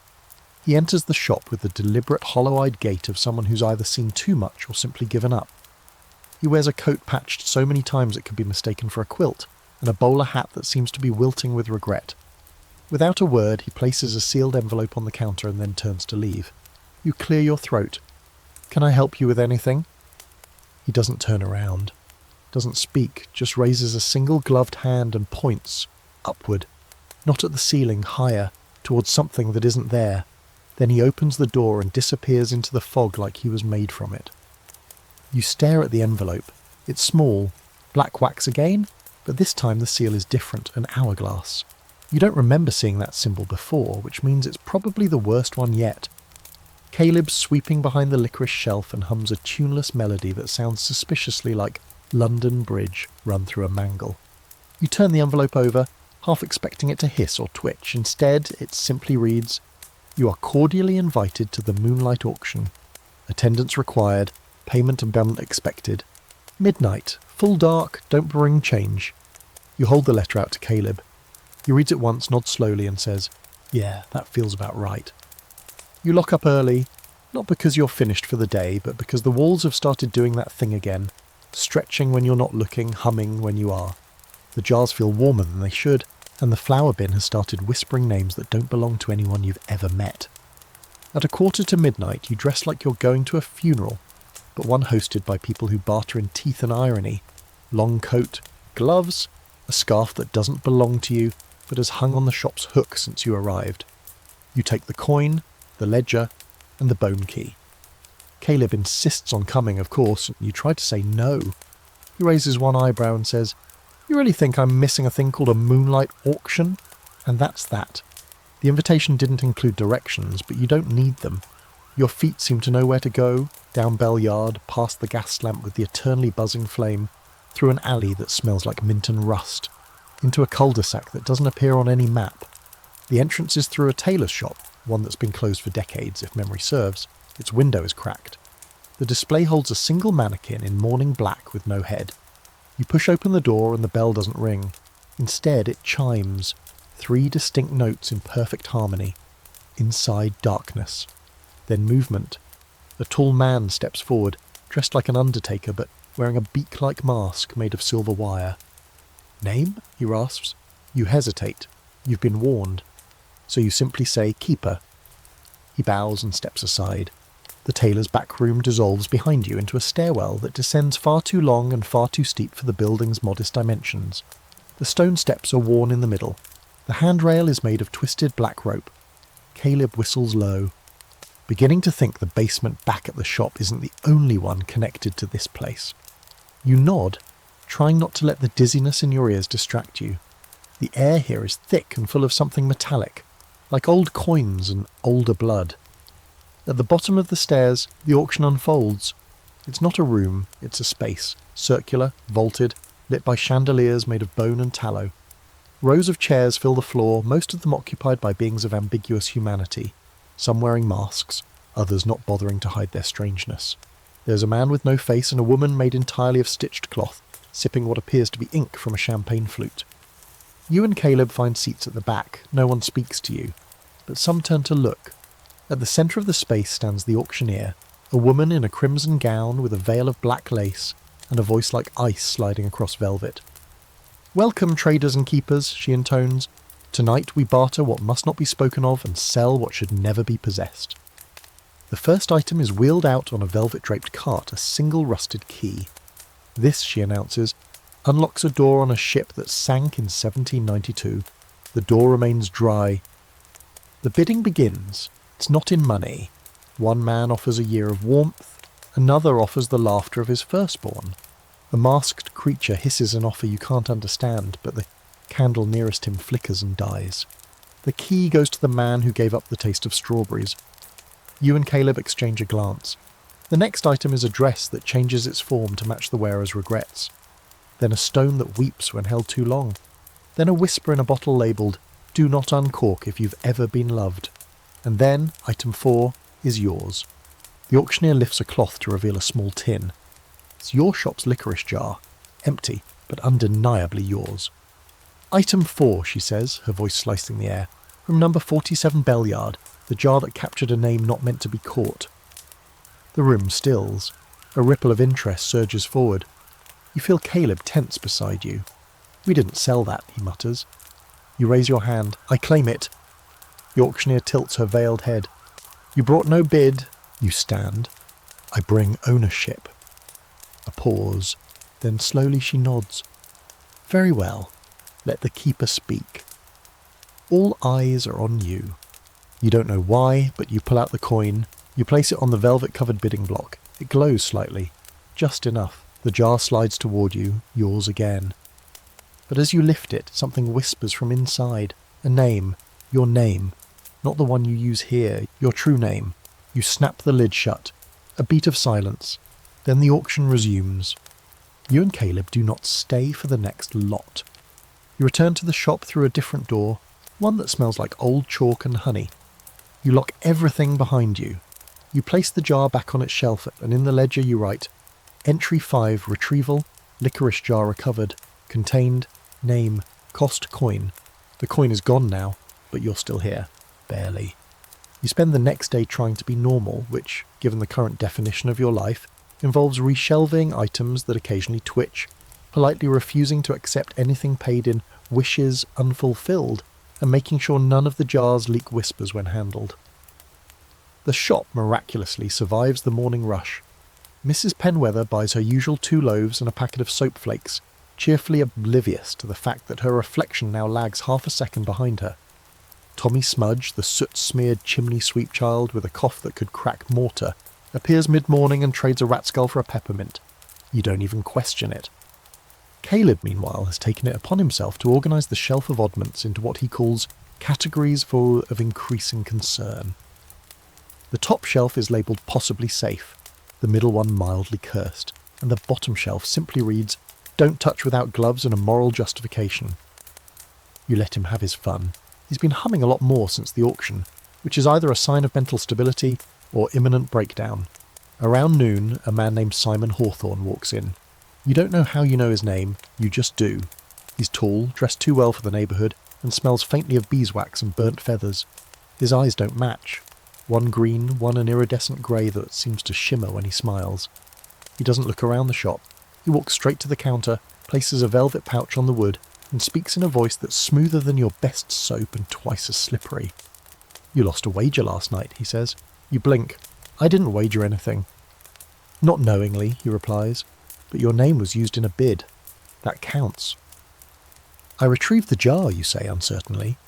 He enters the shop with the deliberate hollow-eyed gait of someone who's either seen too much or simply given up. He wears a coat patched so many times it could be mistaken for a quilt, and a bowler hat that seems to be wilting with regret. Without a word, he places a sealed envelope on the counter and then turns to leave. You clear your throat. Can I help you with anything? He doesn't turn around. Doesn't speak, just raises a single gloved hand and points, upward, not at the ceiling, higher, towards something that isn't there. Then he opens the door and disappears into the fog like he was made from it. You stare at the envelope. It's small, black wax again, but this time the seal is different, an hourglass. You don't remember seeing that symbol before, which means it's probably the worst one yet. Caleb's sweeping behind the licorice shelf and hums a tuneless melody that sounds suspiciously like London Bridge run through a mangle. You turn the envelope over, half expecting it to hiss or twitch. Instead, it simply reads, "You are cordially invited to the moonlight auction. Attendance required, payment and balance expected. Midnight, full dark, don't bring change." You hold the letter out to Caleb. He reads it once, nods slowly and says, "Yeah, that feels about right." You lock up early, not because you're finished for the day, but because the walls have started doing that thing again, stretching when you're not looking, humming when you are. The jars feel warmer than they should, and the flour bin has started whispering names that don't belong to anyone you've ever met. At 1:45, you dress like you're going to a funeral, but one hosted by people who barter in teeth and irony. Long coat, gloves, a scarf that doesn't belong to you, but has hung on the shop's hook since you arrived. You take the coin, the ledger, and the bone key. Caleb insists on coming, of course, and you try to say no. He raises one eyebrow and says, "You really think I'm missing a thing called a moonlight auction?" And that's that. The invitation didn't include directions, but you don't need them. Your feet seem to know where to go, down Bell Yard, past the gas lamp with the eternally buzzing flame, through an alley that smells like mint and rust, into a cul-de-sac that doesn't appear on any map. The entrance is through a tailor's shop, one that's been closed for decades, if memory serves. Its window is cracked. The display holds a single mannequin in mourning black with no head. You push open the door and the bell doesn't ring. Instead, it chimes, 3 distinct notes in perfect harmony. Inside darkness. Then movement. A tall man steps forward, dressed like an undertaker but wearing a beak-like mask made of silver wire. "Name?" he rasps. You hesitate. You've been warned. So you simply say, "Keeper." He bows and steps aside. The tailor's back room dissolves behind you into a stairwell that descends far too long and far too steep for the building's modest dimensions. The stone steps are worn in the middle. The handrail is made of twisted black rope. Caleb whistles low, beginning to think the basement back at the shop isn't the only one connected to this place. You nod, trying not to let the dizziness in your ears distract you. The air here is thick and full of something metallic, like old coins and older blood. At the bottom of the stairs, the auction unfolds. It's not a room, it's a space, circular, vaulted, lit by chandeliers made of bone and tallow. Rows of chairs fill the floor, most of them occupied by beings of ambiguous humanity, some wearing masks, others not bothering to hide their strangeness. There's a man with no face and a woman made entirely of stitched cloth, sipping what appears to be ink from a champagne flute. You and Caleb find seats at the back. No one speaks to you. but some turn to look. At the centre of the space stands the auctioneer, a woman in a crimson gown with a veil of black lace and a voice like ice sliding across velvet. "Welcome, traders and keepers," she intones. "Tonight we barter what must not be spoken of and sell what should never be possessed." The first item is wheeled out on a velvet-draped cart, a single rusted key. This, she announces, unlocks a door on a ship that sank in 1792. The door remains dry. The bidding begins. It's not in money. One man offers a year of warmth. Another offers the laughter of his firstborn. A masked creature hisses an offer you can't understand, but the candle nearest him flickers and dies. The key goes to the man who gave up the taste of strawberries. You and Caleb exchange a glance. The next item is a dress that changes its form to match the wearer's regrets. Then a stone that weeps when held too long. Then a whisper in a bottle labelled, "Do not uncork if you've ever been loved." And then, item 4 is yours. The auctioneer lifts a cloth to reveal a small tin. It's your shop's licorice jar, empty, but undeniably yours. "Item 4, she says, her voice slicing the air, "from number 47 Bellyard, the jar that captured a name not meant to be caught." The room stills. A ripple of interest surges forward. You feel Caleb tense beside you. "We didn't sell that," he mutters. You raise your hand. "I claim it." The auctioneer tilts her veiled head. "You brought no bid." You stand. "I bring ownership." A pause. Then slowly she nods. "Very well. Let the keeper speak." All eyes are on you. You don't know why, but you pull out the coin. You place it on the velvet-covered bidding block. It glows slightly. Just enough. The jar slides toward you, yours again. But as you lift it, something whispers from inside. A name. Your name. Not the one you use here. Your true name. You snap the lid shut. A beat of silence. Then the auction resumes. You and Caleb do not stay for the next lot. You return to the shop through a different door, one that smells like old chalk and honey. You lock everything behind you. You place the jar back on its shelf, and in the ledger you write, "Entry 5, retrieval, licorice jar recovered, contained, name, cost coin." The coin is gone now, but you're still here. Barely. You spend the next day trying to be normal, which, given the current definition of your life, involves reshelving items that occasionally twitch, politely refusing to accept anything paid in wishes unfulfilled, and making sure none of the jars leak whispers when handled. The shop miraculously survives the morning rush. Mrs. Penwether buys her usual 2 loaves and a packet of soap flakes, cheerfully oblivious to the fact that her reflection now lags half a second behind her. Tommy Smudge, the soot-smeared chimney-sweep child with a cough that could crack mortar, appears mid-morning and trades a rat skull for a peppermint. You don't even question it. Caleb, meanwhile, has taken it upon himself to organise the shelf of oddments into what he calls categories full of increasing concern. The top shelf is labelled possibly safe, the middle one mildly cursed, and the bottom shelf simply reads, "Don't touch without gloves and a moral justification." You let him have his fun. He's been humming a lot more since the auction, which is either a sign of mental stability or imminent breakdown. Around noon, a man named Simon Hawthorne walks in. You don't know how you know his name, you just do. He's tall, dressed too well for the neighbourhood, and smells faintly of beeswax and burnt feathers. His eyes don't match. One green, one an iridescent grey that seems to shimmer when he smiles. He doesn't look around the shop. He walks straight to the counter, places a velvet pouch on the wood, and speaks in a voice that's smoother than your best soap and twice as slippery. "You lost a wager last night," he says. You blink. "I didn't wager anything." "Not knowingly," he replies, "but your name was used in a bid. That counts." "I retrieved the jar," you say uncertainly.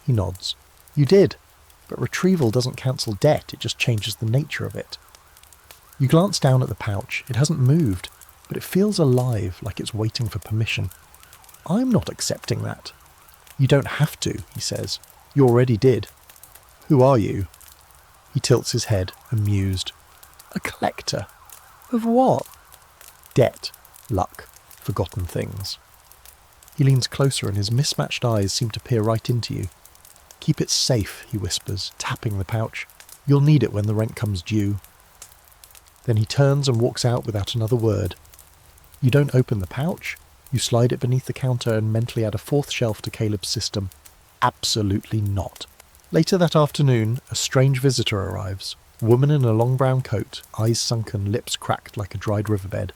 He nods. "You did, but retrieval doesn't cancel debt, it just changes the nature of it." You glance down at the pouch. It hasn't moved, but it feels alive, like it's waiting for permission. "I'm not accepting that." "You don't have to," he says. "You already did." "Who are you?" He tilts his head, amused. "A collector." "Of what?" "Debt, luck, forgotten things." He leans closer and his mismatched eyes seem to peer right into you. "Keep it safe," he whispers, tapping the pouch. "You'll need it when the rent comes due." Then he turns and walks out without another word. You don't open the pouch. You slide it beneath the counter and mentally add a 4th shelf to Caleb's system. Absolutely not. Later that afternoon, a strange visitor arrives. A woman in a long brown coat, eyes sunken, lips cracked like a dried riverbed.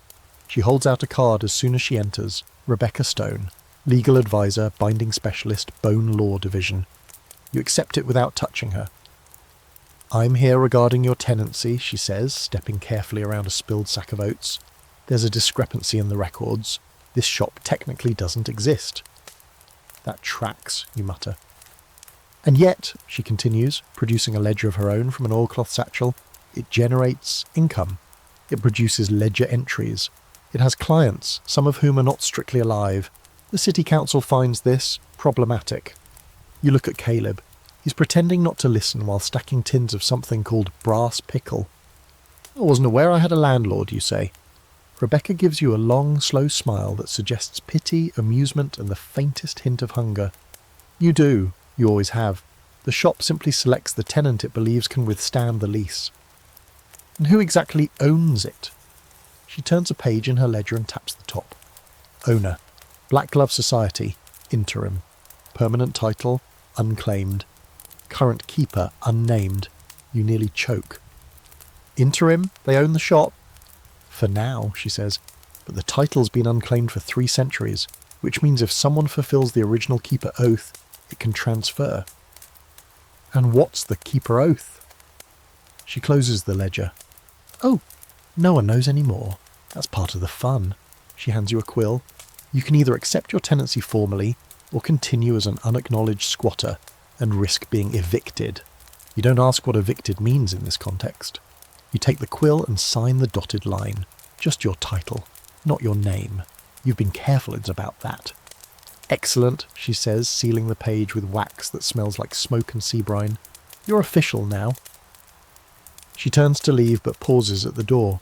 She holds out a card as soon as she enters. Rebecca Stone, legal advisor, binding specialist, Bone Law Division. You accept it without touching her. I'm here regarding your tenancy, she says, stepping carefully around a spilled sack of oats. There's a discrepancy in the records. This shop technically doesn't exist. That tracks, you mutter. And yet, she continues, producing a ledger of her own from an oilcloth satchel, it generates income. It produces ledger entries. It has clients, some of whom are not strictly alive. The city council finds this problematic. You look at Caleb. He's pretending not to listen while stacking tins of something called brass pickle. I wasn't aware I had a landlord, you say. Rebecca gives you a long, slow smile that suggests pity, amusement, and the faintest hint of hunger. You do. You always have. The shop simply selects the tenant it believes can withstand the lease. And who exactly owns it? She turns a page in her ledger and taps the top. Owner. Black Glove Society. Interim. Permanent title. Unclaimed. Current keeper. Unnamed. You nearly choke. Interim? They own the shop? For now, she says. But the title's been unclaimed for 3 centuries, which means if someone fulfills the original keeper oath, it can transfer. And what's the keeper oath? She closes the ledger. Oh, no one knows any more. That's part of the fun. She hands you a quill. You can either accept your tenancy formally or continue as an unacknowledged squatter and risk being evicted. You don't ask what evicted means in this context. You take the quill and sign the dotted line. Just your title, not your name. You've been careful about that. Excellent, she says, sealing the page with wax that smells like smoke and sea brine. You're official now. She turns to leave but pauses at the door.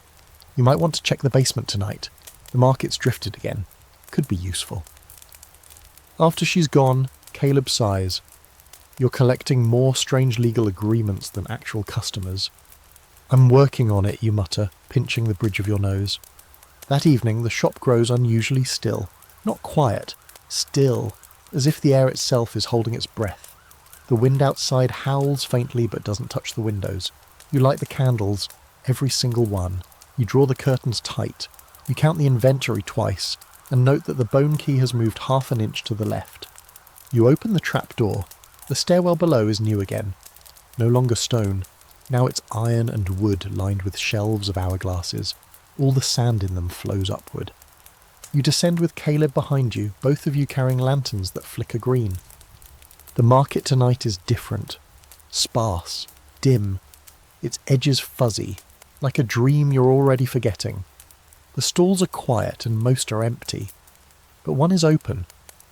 You might want to check the basement tonight. The market's drifted again. Could be useful. After she's gone, Caleb sighs. You're collecting more strange legal agreements than actual customers. I'm working on it, you mutter, pinching the bridge of your nose. That evening, the shop grows unusually still. Not quiet. Still, as if the air itself is holding its breath. The wind outside howls faintly but doesn't touch the windows. You light the candles, every single one. You draw the curtains tight. You count the inventory twice, and note that the bone key has moved half an inch to the left. You open the trap door. The stairwell below is new again. No longer stone. Now it's iron and wood lined with shelves of hourglasses. All the sand in them flows upward. You descend with Caleb behind you, both of you carrying lanterns that flicker green. The market tonight is different. Sparse. Dim. Its edges fuzzy. Like a dream you're already forgetting. The stalls are quiet and most are empty. But one is open,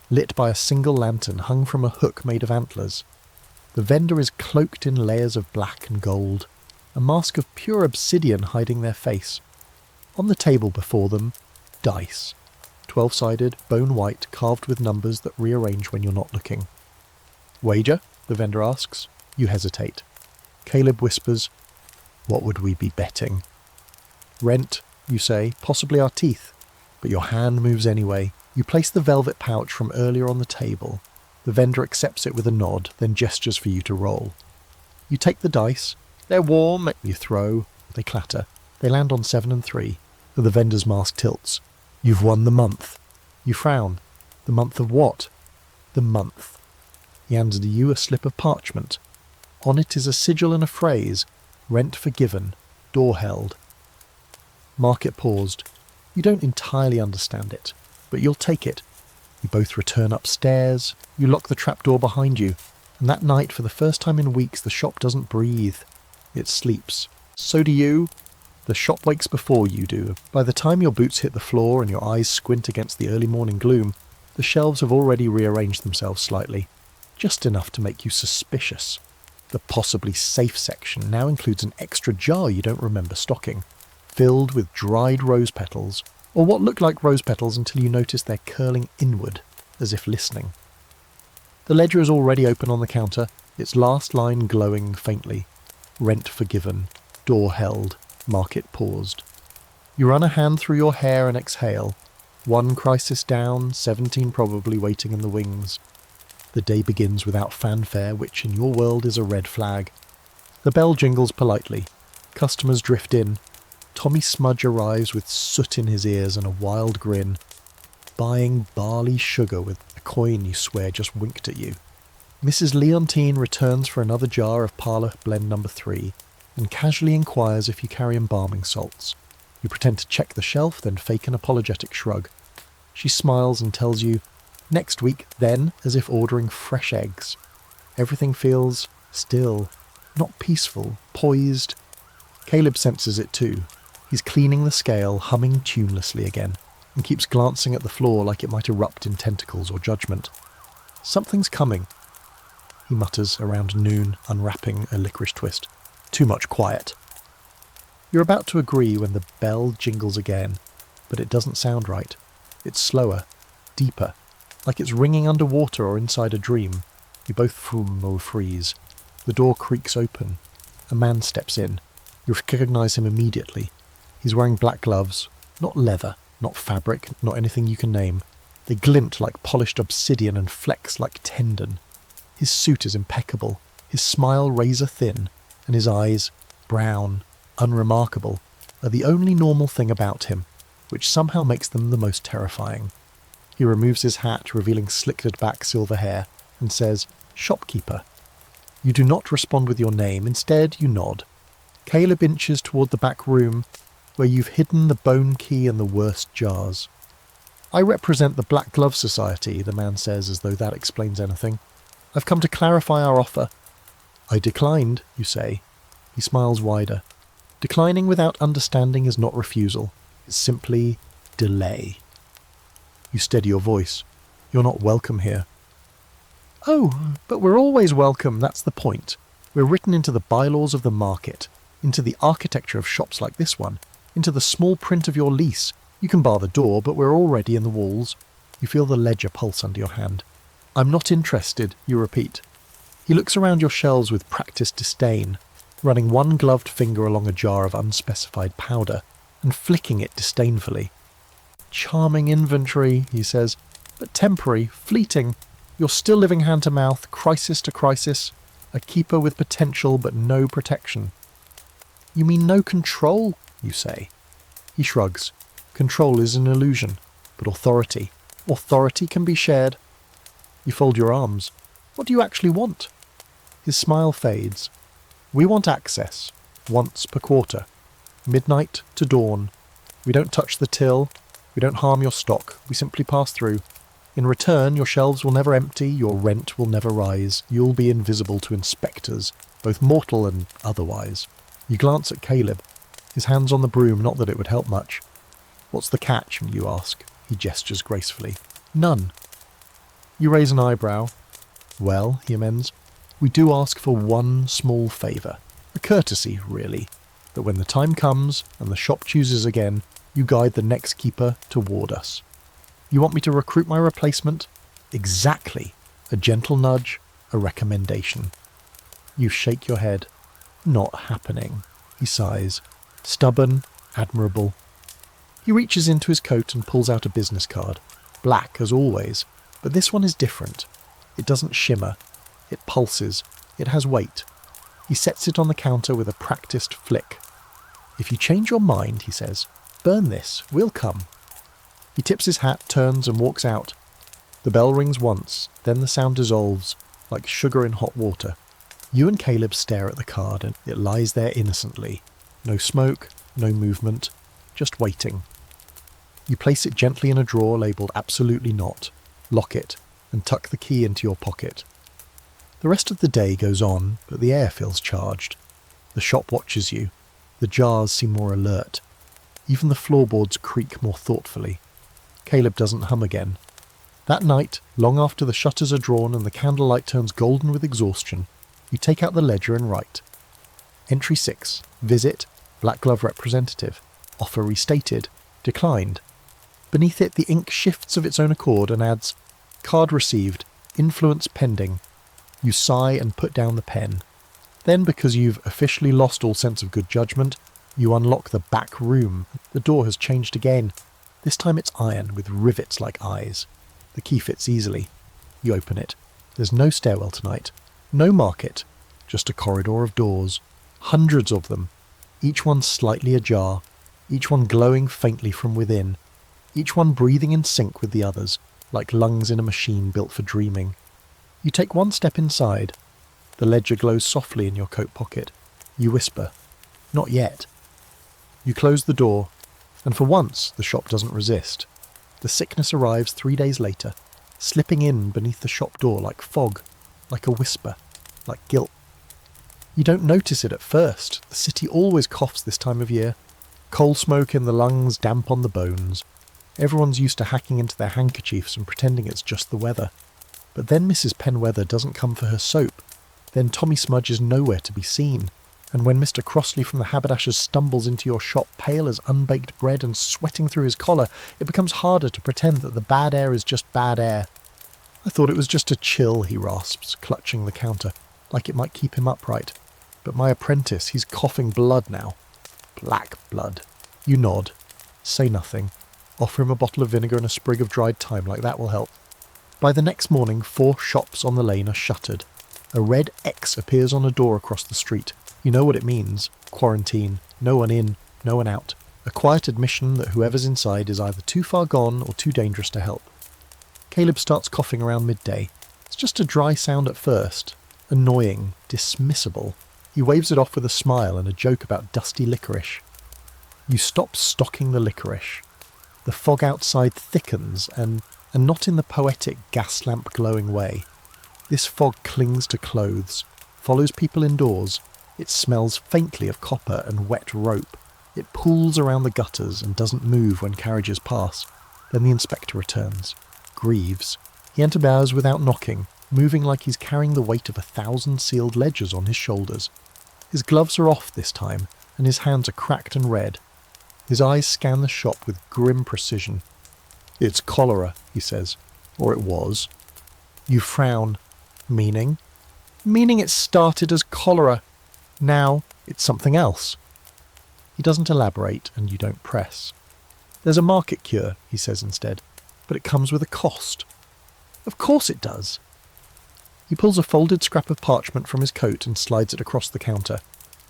lit by a single lantern hung from a hook made of antlers. The vendor is cloaked in layers of black and gold, a mask of pure obsidian hiding their face. On the table before them, dice. 12-sided, bone white, carved with numbers that rearrange when you're not looking. Wager? The vendor asks. You hesitate. Caleb whispers, What would we be betting? Rent, you say, possibly our teeth. But your hand moves anyway. You place the velvet pouch from earlier on the table. The vendor accepts it with a nod, then gestures for you to roll. You take the dice. They're warm. You throw. They clatter. They land on 7 and 3. The vendor's mask tilts. You've won the month. You frown. The month of what? The month. He hands you a slip of parchment. On it is a sigil and a phrase. Rent forgiven. Door held. Market paused. You don't entirely understand it, but you'll take it. You both return upstairs. You lock the trapdoor behind you. And that night, for the first time in weeks, the shop doesn't breathe. It sleeps. So do you. The shop wakes before you do. By the time your boots hit the floor and your eyes squint against the early morning gloom, the shelves have already rearranged themselves slightly, just enough to make you suspicious. The possibly safe section now includes an extra jar you don't remember stocking, filled with dried rose petals, or what look like rose petals until you notice they're curling inward, as if listening. The ledger is already open on the counter, its last line glowing faintly. Rent forgiven. Door held. Market paused. You run a hand through your hair and exhale. 1 crisis down, 17 probably waiting in the wings. The day begins without fanfare, which in your world is a red flag. The bell jingles politely. Customers drift in. Tommy Smudge arrives with soot in his ears and a wild grin, buying barley sugar with a coin you swear just winked at you. Mrs. Leontine returns for another jar of Parlour Blend No. 3 and casually inquires if you carry embalming salts. You pretend to check the shelf, then fake an apologetic shrug. She smiles and tells you, next week, then, as if ordering fresh eggs. Everything feels still, not peaceful, poised. Caleb senses it too. He's cleaning the scale, humming tunelessly again, and keeps glancing at the floor like it might erupt in tentacles or judgment. Something's coming, he mutters around noon, unwrapping a licorice twist. Too much quiet. You're about to agree when the bell jingles again, but it doesn't sound right. It's slower, deeper, like it's ringing underwater or inside a dream. You both freeze. The door creaks open. A man steps in. You recognise him immediately. He's wearing black gloves, not leather, not fabric, not anything you can name. They glint like polished obsidian and flex like tendon. His suit is impeccable, his smile razor thin, and his eyes, brown, unremarkable, are the only normal thing about him, which somehow makes them the most terrifying. He removes his hat, revealing slicked back silver hair, and says, "Shopkeeper." You do not respond with your name, instead you nod. Caleb inches toward the back room, where you've hidden the bone key and the worst jars. "I represent the Black Glove Society," the man says, as though that explains anything. "I've come to clarify our offer." "I declined," you say. He smiles wider. Declining without understanding is not refusal. It's simply delay. You steady your voice. "You're not welcome here." "Oh, but we're always welcome, that's the point. We're written into the bylaws of the market, into the architecture of shops like this one, into the small print of your lease. You can bar the door, but we're already in the walls." You feel the ledger pulse under your hand. "I'm not interested," you repeat. He looks around your shelves with practiced disdain, running one gloved finger along a jar of unspecified powder and flicking it disdainfully. "Charming inventory," he says, "but temporary, fleeting. You're still living hand to mouth, crisis to crisis, a keeper with potential but no protection." "You mean no control?" you say. He shrugs. "Control is an illusion, but authority can be shared." You fold your arms. "What do you actually want?" His smile fades. "We want access, once per quarter, midnight to dawn. We don't touch the till, we don't harm your stock, we simply pass through. In return, your shelves will never empty, your rent will never rise, you'll be invisible to inspectors, both mortal and otherwise." You glance at Caleb, his hands on the broom, not that it would help much. "What's the catch?" you ask. He gestures gracefully. "None." You raise an eyebrow. "Well," he amends, "we do ask for one small favour. A courtesy, really. That when the time comes, and the shop chooses again, you guide the next keeper toward us." "You want me to recruit my replacement?" "Exactly. A gentle nudge, a recommendation." You shake your head. "Not happening," he sighs. "Stubborn, admirable." He reaches into his coat and pulls out a business card. Black, as always. But this one is different. It doesn't shimmer. It pulses. It has weight. He sets it on the counter with a practiced flick. "If you change your mind," he says, "burn this. We'll come." He tips his hat, turns and walks out. The bell rings once, then the sound dissolves, like sugar in hot water. You and Caleb stare at the card, and it lies there innocently. No smoke, no movement, just waiting. You place it gently in a drawer labelled "Absolutely Not," lock it, and tuck the key into your pocket. The rest of the day goes on, but the air feels charged. The shop watches you. The jars seem more alert. Even the floorboards creak more thoughtfully. Caleb doesn't hum again. That night, long after the shutters are drawn and the candlelight turns golden with exhaustion, you take out the ledger and write. Entry 6. Visit, Black Glove Representative. Offer restated. Declined. Beneath it, the ink shifts of its own accord and adds, Card received. Influence pending. You sigh and put down the pen. Then, because you've officially lost all sense of good judgment, you unlock the back room. The door has changed again. This time it's iron with rivets like eyes. The key fits easily. You open it. There's no stairwell tonight, no market, just a corridor of doors, hundreds of them, each one slightly ajar, each one glowing faintly from within, each one breathing in sync with the others, like lungs in a machine built for dreaming. You take one step inside. The ledger glows softly in your coat pocket. You whisper, "Not yet." You close the door, and for once the shop doesn't resist. The sickness arrives 3 days later, slipping in beneath the shop door like fog, like a whisper, like guilt. You don't notice it at first. The city always coughs this time of year. Coal smoke in the lungs, damp on the bones. Everyone's used to hacking into their handkerchiefs and pretending it's just the weather. But then Mrs. Penweather doesn't come for her soap. Then Tommy Smudge is nowhere to be seen. And when Mr. Crossley from the haberdashers stumbles into your shop pale as unbaked bread and sweating through his collar, it becomes harder to pretend that the bad air is just bad air. "I thought it was just a chill," he rasps, clutching the counter, like it might keep him upright. "But my apprentice, he's coughing blood now." Black blood. You nod. Say nothing. Offer him a bottle of vinegar and a sprig of dried thyme, like that will help. By the next morning, 4 shops on the lane are shuttered. A red X appears on a door across the street. You know what it means. Quarantine. No one in, no one out. A quiet admission that whoever's inside is either too far gone or too dangerous to help. Caleb starts coughing around midday. It's just a dry sound at first. Annoying. Dismissible. He waves it off with a smile and a joke about dusty licorice. You stop stocking the licorice. The fog outside thickens, and not in the poetic gas lamp glowing way. This fog clings to clothes, follows people indoors. It smells faintly of copper and wet rope. It pools around the gutters and doesn't move when carriages pass. Then the inspector returns. Grieves. He enters without knocking, moving like he's carrying the weight of 1,000 sealed ledgers on his shoulders. His gloves are off this time, and his hands are cracked and red. His eyes scan the shop with grim precision. "It's cholera," he says. "Or it was." You frown. Meaning? "Meaning it started as cholera. Now it's something else." He doesn't elaborate, and you don't press. "There's a market cure," he says instead, "but it comes with a cost." "Of course it does." He pulls a folded scrap of parchment from his coat and slides it across the counter.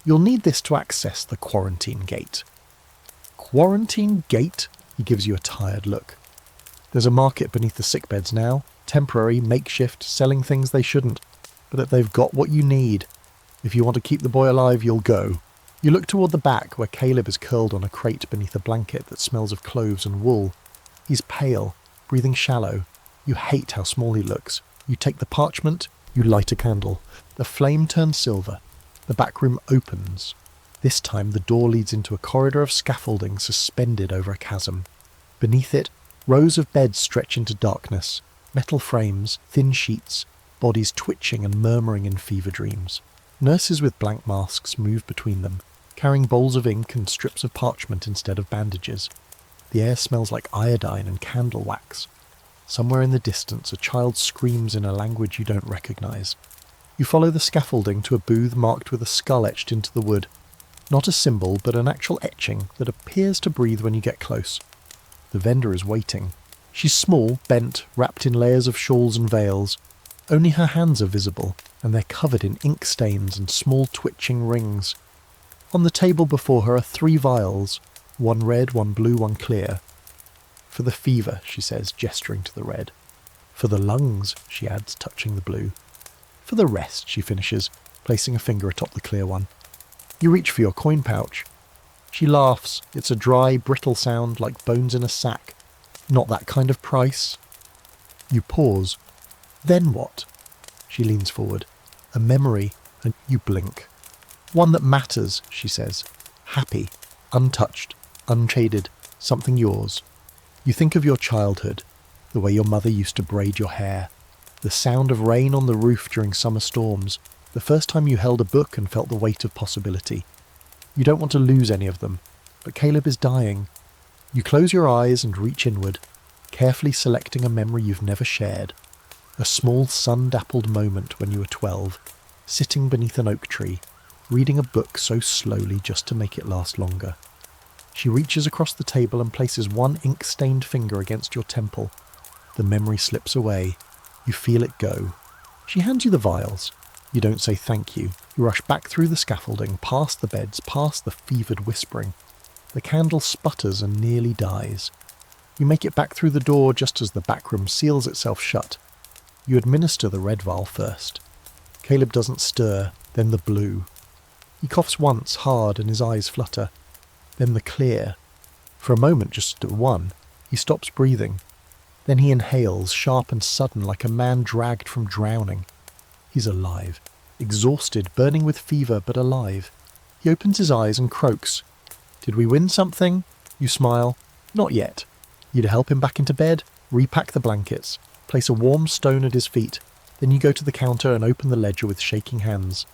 "You'll need this to access the quarantine gate." "Quarantine gate?" He gives you a tired look. "There's a market beneath the sickbeds now, temporary, makeshift, selling things they shouldn't. But they've got what you need. If you want to keep the boy alive, you'll go." You look toward the back where Caleb is curled on a crate beneath a blanket that smells of cloves and wool. He's pale, breathing shallow. You hate how small he looks. You take the parchment, you light a candle. The flame turns silver. The back room opens. This time the door leads into a corridor of scaffolding suspended over a chasm. Beneath it, rows of beds stretch into darkness. Metal frames, thin sheets, bodies twitching and murmuring in fever dreams. Nurses with blank masks move between them, carrying bowls of ink and strips of parchment instead of bandages. The air smells like iodine and candle wax. Somewhere in the distance, a child screams in a language you don't recognize. You follow the scaffolding to a booth marked with a skull etched into the wood. Not a symbol, but an actual etching that appears to breathe when you get close. The vendor is waiting. She's small, bent, wrapped in layers of shawls and veils. Only her hands are visible, and they're covered in ink stains and small twitching rings. On the table before her are 3 vials, one red, one blue, one clear. "For the fever," she says, gesturing to the red. "For the lungs," she adds, touching the blue. "For the rest," she finishes, placing a finger atop the clear one. You reach for your coin pouch. She laughs. It's a dry, brittle sound like bones in a sack. "Not that kind of price." You pause. "Then what?" She leans forward. "A memory," and you blink. "One that matters," she says. "Happy, untouched, unshaded, something yours. You think of your childhood, the way your mother used to braid your hair, the sound of rain on the roof during summer storms, the first time you held a book and felt the weight of possibility. You don't want to lose any of them, but Caleb is dying. You close your eyes and reach inward, carefully selecting a memory you've never shared. A small sun-dappled moment when you were 12, sitting beneath an oak tree, reading a book so slowly just to make it last longer. She reaches across the table and places one ink-stained finger against your temple. The memory slips away. You feel it go. She hands you the vials. You don't say thank you. You rush back through the scaffolding, past the beds, past the fevered whispering. The candle sputters and nearly dies. You make it back through the door just as the back room seals itself shut. You administer the red vial first. Caleb doesn't stir, then the blue. He coughs once hard and his eyes flutter. Then the clear. For a moment, just at one, he stops breathing. Then he inhales, sharp and sudden, like a man dragged from drowning. He's alive, exhausted, burning with fever, but alive. He opens his eyes and croaks. Did we win something? You smile. Not yet. You help him back into bed, repack the blankets, place a warm stone at his feet. Then you go to the counter and open the ledger with shaking hands.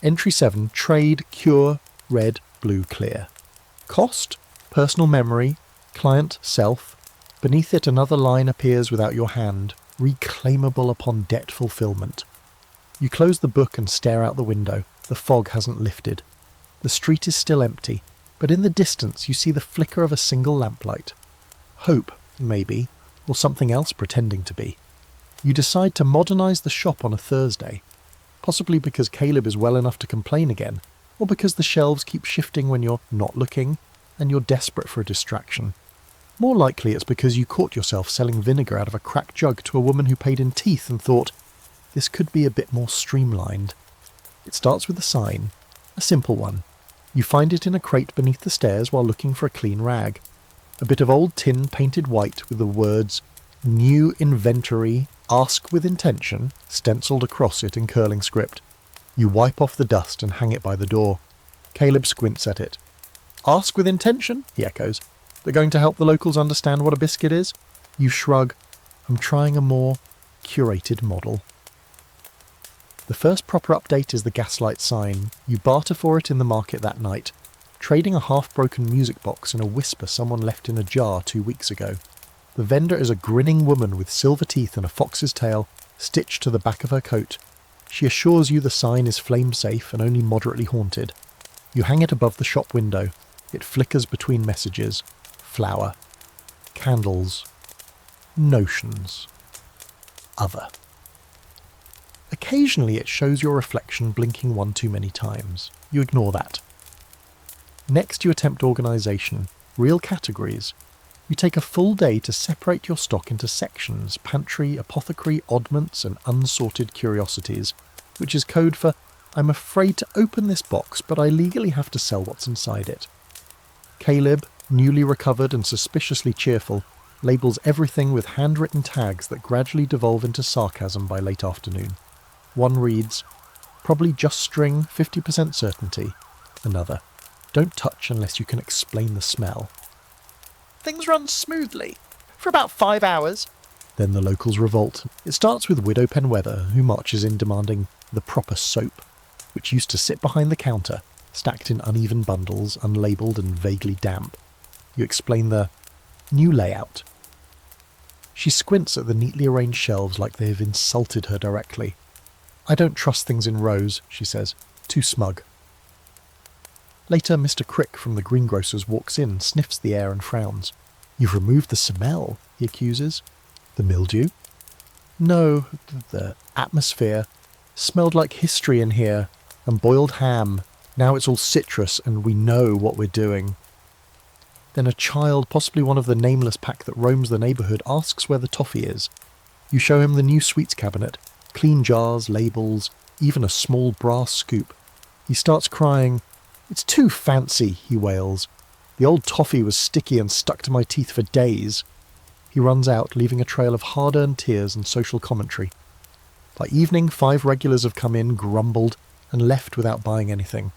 Entry 7, trade, cure, red, blue, clear. Cost, personal memory, client, self. Beneath it another line appears without your hand, reclaimable upon debt fulfillment. You close the book and stare out the window. The fog hasn't lifted. The street is still empty, but in the distance you see the flicker of a single lamplight. Hope, maybe, or something else pretending to be. You decide to modernise the shop on a Thursday, possibly because Caleb is well enough to complain again, or because the shelves keep shifting when you're not looking, and you're desperate for a distraction. More likely it's because you caught yourself selling vinegar out of a cracked jug to a woman who paid in teeth and thought, this could be a bit more streamlined. It starts with a sign, a simple one. You find it in a crate beneath the stairs while looking for a clean rag. A bit of old tin painted white with the words, New Inventory, Ask with Intention, stenciled across it in curling script. You wipe off the dust and hang it by the door. Caleb squints at it. Ask with intention? He echoes. They're going to help the locals understand what a biscuit is? You shrug. I'm trying a more curated model. The first proper update is the gaslight sign. You barter for it in the market that night, trading a half-broken music box and a whisper someone left in a jar 2 weeks ago. The vendor is a grinning woman with silver teeth and a fox's tail stitched to the back of her coat. She assures you the sign is flame-safe and only moderately haunted. You hang it above the shop window. It flickers between messages. Flour. Candles. Notions. Other. Occasionally it shows your reflection blinking one too many times. You ignore that. Next you attempt organisation. Real categories. You take a full day to separate your stock into sections, pantry, apothecary, oddments and unsorted curiosities, which is code for, I'm afraid to open this box, but I legally have to sell what's inside it. Caleb, newly recovered and suspiciously cheerful, labels everything with handwritten tags that gradually devolve into sarcasm by late afternoon. One reads, probably just string, 50% certainty. Another, don't touch unless you can explain the smell. Things run smoothly. For about 5 hours. Then the locals revolt. It starts with Widow Penwether, who marches in demanding the proper soap, which used to sit behind the counter, stacked in uneven bundles, unlabelled and vaguely damp. You explain the new layout. She squints at the neatly arranged shelves like they have insulted her directly. I don't trust things in rows, she says, too smug. Later, Mr. Crick from the greengrocer's walks in, sniffs the air and frowns. You've removed the smell, he accuses. The mildew? No, the atmosphere. Smelled like history in here, and boiled ham. Now it's all citrus, and we know what we're doing. Then a child, possibly one of the nameless pack that roams the neighbourhood, asks where the toffee is. You show him the new sweets cabinet, clean jars, labels, even a small brass scoop. He starts crying. It's too fancy, he wails. The old toffee was sticky and stuck to my teeth for days. He runs out, leaving a trail of hard-earned tears and social commentary. By evening, 5 regulars have come in, grumbled, and left without buying anything.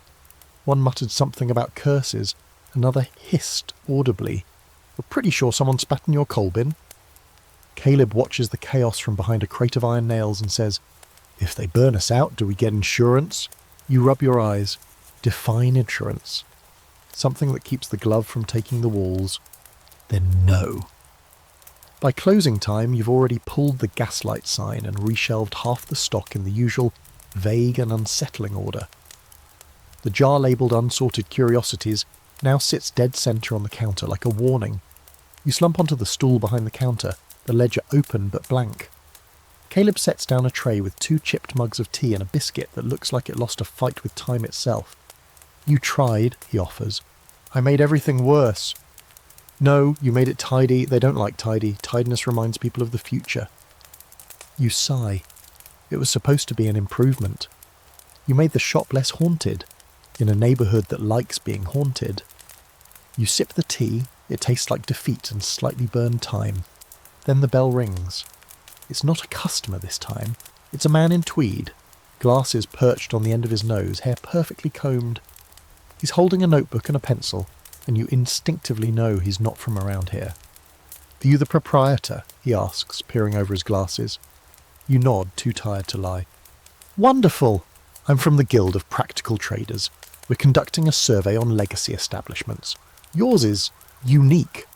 One muttered something about curses, another hissed audibly. We're pretty sure someone spat in your coal bin. Caleb watches the chaos from behind a crate of iron nails and says, if they burn us out, do we get insurance? You rub your eyes. Define insurance. Something that keeps the glove from taking the walls. Then no. By closing time, you've already pulled the gaslight sign and reshelved half the stock in the usual vague and unsettling order. The jar labelled unsorted curiosities now sits dead centre on the counter like a warning. You slump onto the stool behind the counter, the ledger open but blank. Caleb sets down a tray with 2 chipped mugs of tea and a biscuit that looks like it lost a fight with time itself. You tried, he offers. I made everything worse. No, you made it tidy. They don't like tidy. Tidiness reminds people of the future. You sigh. It was supposed to be an improvement. You made the shop less haunted, in a neighbourhood that likes being haunted. You sip the tea. It tastes like defeat and slightly burned time. Then the bell rings. It's not a customer this time. It's a man in tweed, glasses perched on the end of his nose, hair perfectly combed. He's holding a notebook and a pencil, and you instinctively know he's not from around here. Are you the proprietor? He asks, peering over his glasses. You nod, too tired to lie. Wonderful! I'm from the Guild of Practical Traders. We're conducting a survey on legacy establishments. Yours is unique.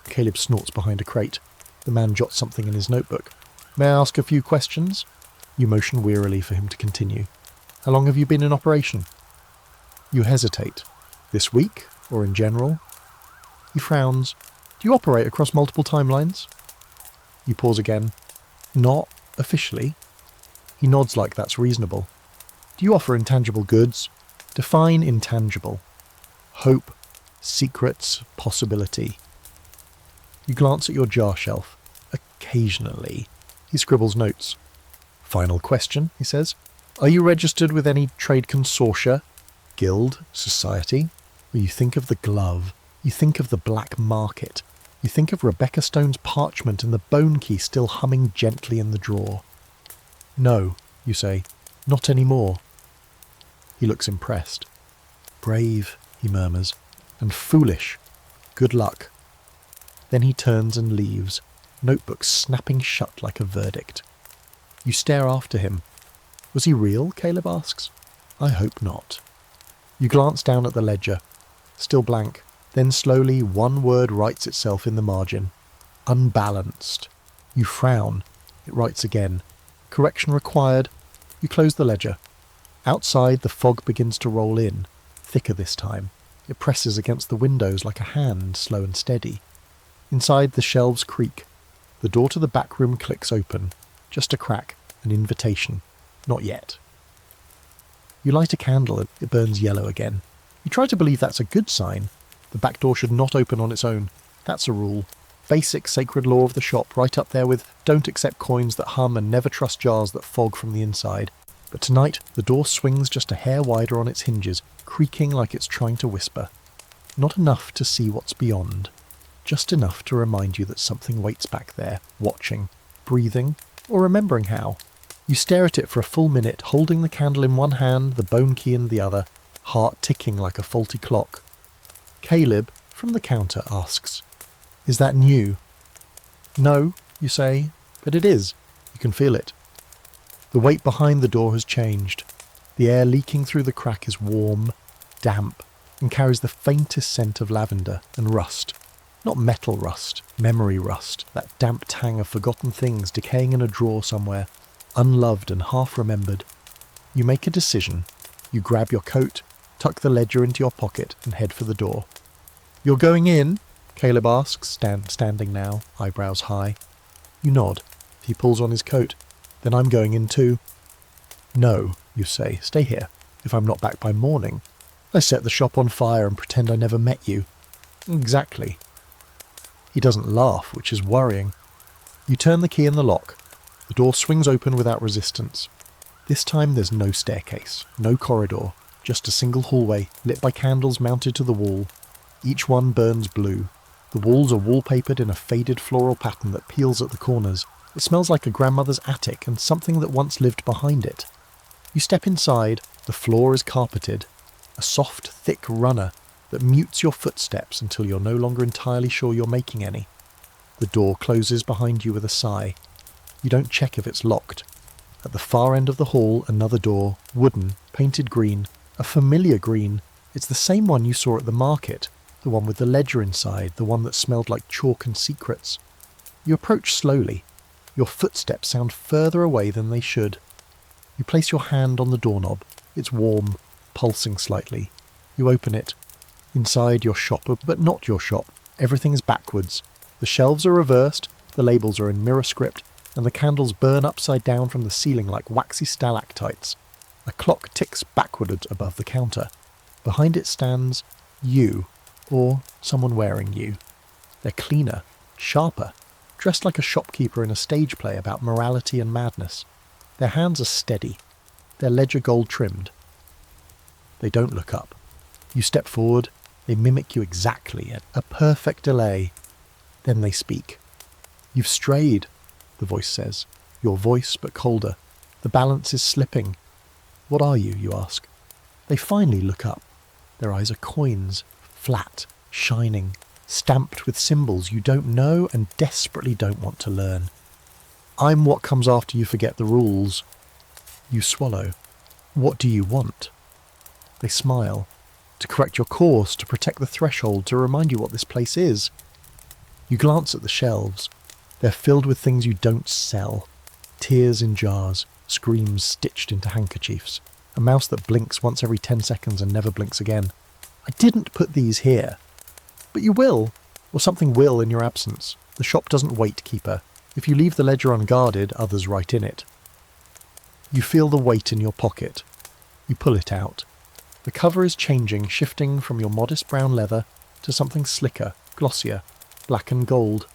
Caleb snorts behind a crate. The man jots something in his notebook. May I ask a few questions? You motion wearily for him to continue. How long have you been in operation? You hesitate. This week, or in general? He frowns. Do you operate across multiple timelines? You pause again. Not officially. He nods like that's reasonable. Do you offer intangible goods? Define intangible. Hope, secrets, possibility. You glance at your jar shelf. Occasionally. He scribbles notes. Final question, he says. Are you registered with any trade consortia? Guild? Society? Or you think of the glove. You think of the black market. You think of Rebecca Stone's parchment and the bone key still humming gently in the drawer. No, you say. Not anymore. He looks impressed. Brave, he murmurs. And foolish. Good luck. Then he turns and leaves, notebook snapping shut like a verdict. You stare after him. Was he real? Caleb asks. I hope not. You glance down at the ledger. Still blank. Then slowly one word writes itself in the margin. Unbalanced. You frown. It writes again. Correction required. You close the ledger. Outside the fog begins to roll in, thicker this time. It presses against the windows like a hand, slow and steady. Inside the shelves creak. The door to the back room clicks open. Just a crack, an invitation. Not yet. You light a candle and it burns yellow again. You try to believe that's a good sign. The back door should not open on its own. That's a rule. Basic sacred law of the shop, right up there with don't accept coins that hum and never trust jars that fog from the inside. But tonight, the door swings just a hair wider on its hinges, creaking like it's trying to whisper. Not enough to see what's beyond. Just enough to remind you that something waits back there, watching, breathing, or remembering how. You stare at it for a full minute, holding the candle in one hand, the bone key in the other, heart ticking like a faulty clock. Caleb, from the counter, asks, Is that new? No, you say, but it is. You can feel it. The weight behind the door has changed. The air leaking through the crack is warm, damp, and carries the faintest scent of lavender and rust. Not metal rust, memory rust, that damp tang of forgotten things decaying in a drawer somewhere, unloved and half-remembered. You make a decision. You grab your coat, tuck the ledger into your pocket, and head for the door. You're going in? Caleb asks, standing now, eyebrows high. You nod. He pulls on his coat. Then I'm going in too. No, you say, stay here. If I'm not back by morning, I set the shop on fire and pretend I never met you. Exactly. He doesn't laugh, which is worrying. You turn the key in the lock. The door swings open without resistance. This time there's no staircase, no corridor, just a single hallway lit by candles mounted to the wall. Each one burns blue. The walls are wallpapered in a faded floral pattern that peels at the corners. It smells like a grandmother's attic and something that once lived behind it. You step inside. The floor is carpeted. A soft, thick runner that mutes your footsteps until you're no longer entirely sure you're making any. The door closes behind you with a sigh. You don't check if it's locked. At the far end of the hall, another door, wooden, painted green, a familiar green. It's the same one you saw at the market, the one with the ledger inside, the one that smelled like chalk and secrets. You approach slowly. Your footsteps sound further away than they should. You place your hand on the doorknob. It's warm, pulsing slightly. You open it. Inside your shop, but not your shop. Everything is backwards. The shelves are reversed. The labels are in mirror script. and the candles burn upside down from the ceiling like waxy stalactites. A clock ticks backward above the counter. Behind it stands you, or someone wearing you. They're cleaner, sharper, dressed like a shopkeeper in a stage play about morality and madness. Their hands are steady, their ledger gold-trimmed. They don't look up. You step forward, they mimic you exactly, at a perfect delay. Then they speak. "You've strayed," the voice says. Your voice, but colder. The balance is slipping. "What are you?" you ask. They finally look up. Their eyes are coins, flat, shining, stamped with symbols you don't know and desperately don't want to learn. "I'm what comes after you forget the rules." You swallow. "What do you want?" They smile. "To correct your course, to protect the threshold, to remind you what this place is." You glance at the shelves. They're filled with things you don't sell. Tears in jars, screams stitched into handkerchiefs, a mouse that blinks once every 10 seconds and never blinks again. "I didn't put these here." "But you will, or something will in your absence. The shop doesn't wait, keeper. If you leave the ledger unguarded, others write in it." You feel the weight in your pocket. You pull it out. The cover is changing, shifting from your modest brown leather to something slicker, glossier, black and gold.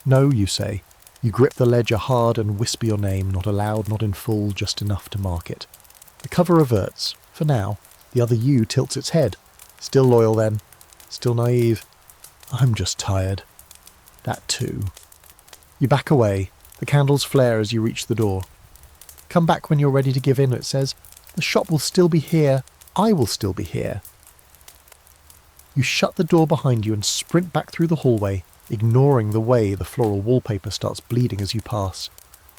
"No," you say. You grip the ledger hard and whisper your name, not aloud, not in full, just enough to mark it. The cover reverts, for now. The other you tilts its head. Still loyal then. Still naive. "I'm just tired." That too. You back away. The candles flare as you reach the door. "Come back when you're ready to give in," it says. "The shop will still be here. I will still be here." You shut the door behind you and sprint back through the hallway, ignoring the way the floral wallpaper starts bleeding as you pass.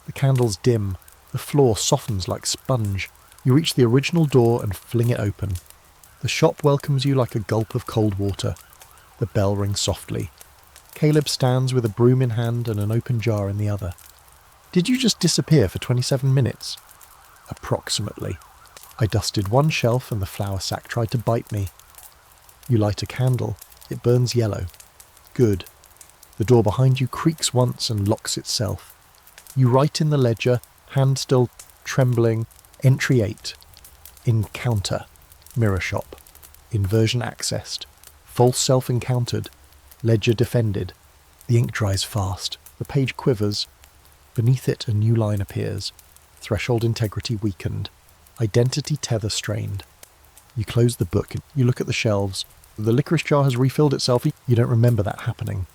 The candles dim. The floor softens like sponge. You reach the original door and fling it open. The shop welcomes you like a gulp of cold water. The bell rings softly. Caleb stands with a broom in hand and an open jar in the other. "Did you just disappear for 27 minutes? "Approximately. I dusted one shelf and the flour sack tried to bite me." You light a candle. It burns yellow. Good. The door behind you creaks once and locks itself. You write in the ledger, hand still trembling, entry 8. Encounter. Mirror shop. Inversion accessed. False self encountered. Ledger defended. The ink dries fast. The page quivers. Beneath it a new line appears. Threshold integrity weakened. Identity tether strained. You close the book. You look at the shelves. The licorice jar has refilled itself. You don't remember that happening.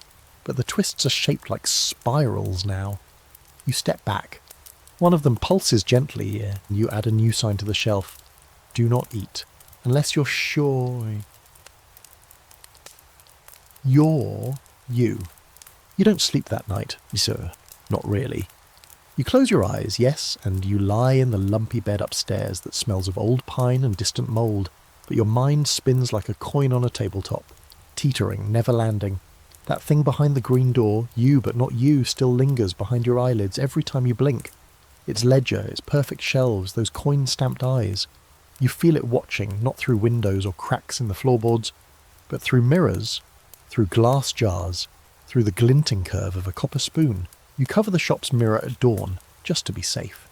But the twists are shaped like spirals now. You step back. One of them pulses gently. You add a new sign to the shelf. "Do not eat. Unless you're sure." You're you. You don't sleep that night, sir. Not really. You close your eyes, yes, and you lie in the lumpy bed upstairs that smells of old pine and distant mould, but your mind spins like a coin on a tabletop, teetering, never landing. That thing behind the green door, you but not you, still lingers behind your eyelids every time you blink. Its ledger, its perfect shelves, those coin-stamped eyes. You feel it watching, not through windows or cracks in the floorboards, but through mirrors, through glass jars, through the glinting curve of a copper spoon. You cover the shop's mirror at dawn, just to be safe.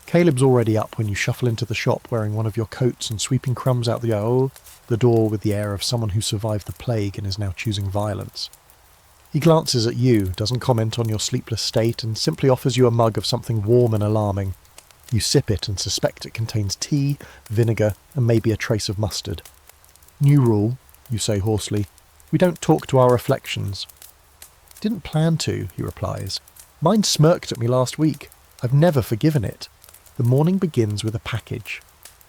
Caleb's already up when you shuffle into the shop wearing one of your coats and sweeping crumbs out the door with the air of someone who survived the plague and is now choosing violence. He glances at you, doesn't comment on your sleepless state, and simply offers you a mug of something warm and alarming. You sip it and suspect it contains tea, vinegar, and maybe a trace of mustard. "New rule," you say hoarsely. "We don't talk to our reflections." "Didn't plan to," he replies. "Mine smirked at me last week. I've never forgiven it." The morning begins with a package.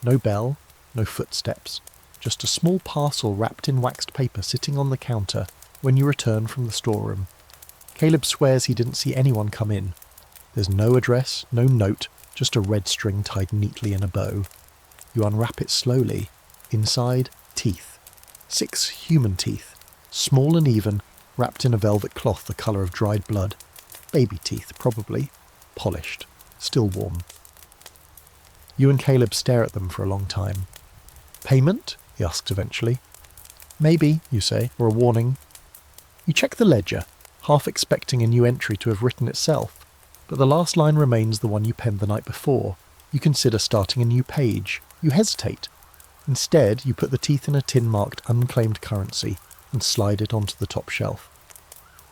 No bell, no footsteps. Just a small parcel wrapped in waxed paper sitting on the counter when you return from the storeroom. Caleb swears he didn't see anyone come in. There's no address, no note, just a red string tied neatly in a bow. You unwrap it slowly. Inside, teeth. 6 human teeth, small and even, wrapped in a velvet cloth the colour of dried blood. Baby teeth, probably. Polished. Still warm. You and Caleb stare at them for a long time. "Payment?" he asks eventually. "Maybe," you say, or a warning. You check the ledger, half expecting a new entry to have written itself, but the last line remains the one you penned the night before. You consider starting a new page. You hesitate. Instead, you put the teeth in a tin marked unclaimed currency and slide it onto the top shelf.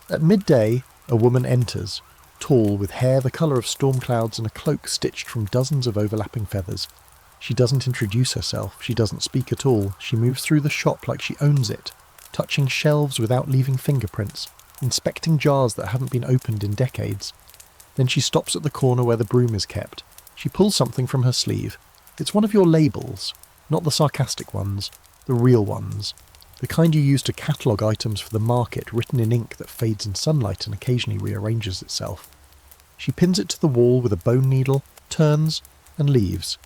At midday, a woman enters, tall, with hair the colour of storm clouds and a cloak stitched from dozens of overlapping feathers. She doesn't introduce herself, she doesn't speak at all. She moves through the shop like she owns it, touching shelves without leaving fingerprints, inspecting jars that haven't been opened in decades. Then she stops at the corner where the broom is kept. She pulls something from her sleeve. It's one of your labels, not the sarcastic ones, the real ones. The kind you use to catalogue items for the market, written in ink that fades in sunlight and occasionally rearranges itself. She pins it to the wall with a bone needle, turns, and leaves.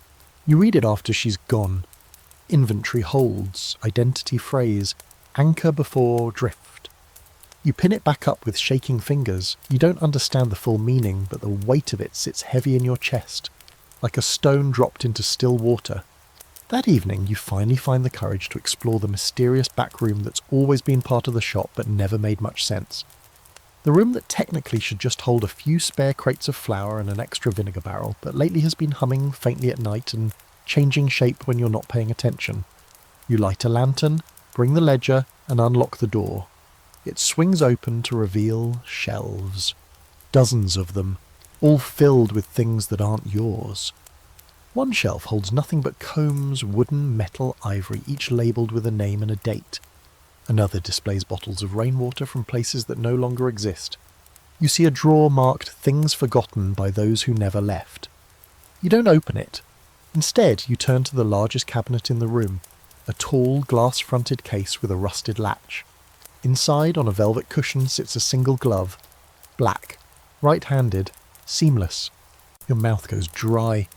You read it after she's gone. Inventory holds, identity phrase, anchor before drift. You pin it back up with shaking fingers. You don't understand the full meaning, but the weight of it sits heavy in your chest, like a stone dropped into still water. That evening, you finally find the courage to explore the mysterious back room that's always been part of the shop but never made much sense. The room that technically should just hold a few spare crates of flour and an extra vinegar barrel, but lately has been humming faintly at night and changing shape when you're not paying attention. You light a lantern, bring the ledger, and unlock the door. It swings open to reveal shelves. Dozens of them, all filled with things that aren't yours. One shelf holds nothing but combs, wooden, metal, ivory, each labelled with a name and a date. Another displays bottles of rainwater from places that no longer exist. You see a drawer marked "Things Forgotten by Those Who Never Left." You don't open it. Instead, you turn to the largest cabinet in the room, a tall, glass-fronted case with a rusted latch. Inside, on a velvet cushion, sits a single glove. Black, right-handed, seamless. Your mouth goes dry.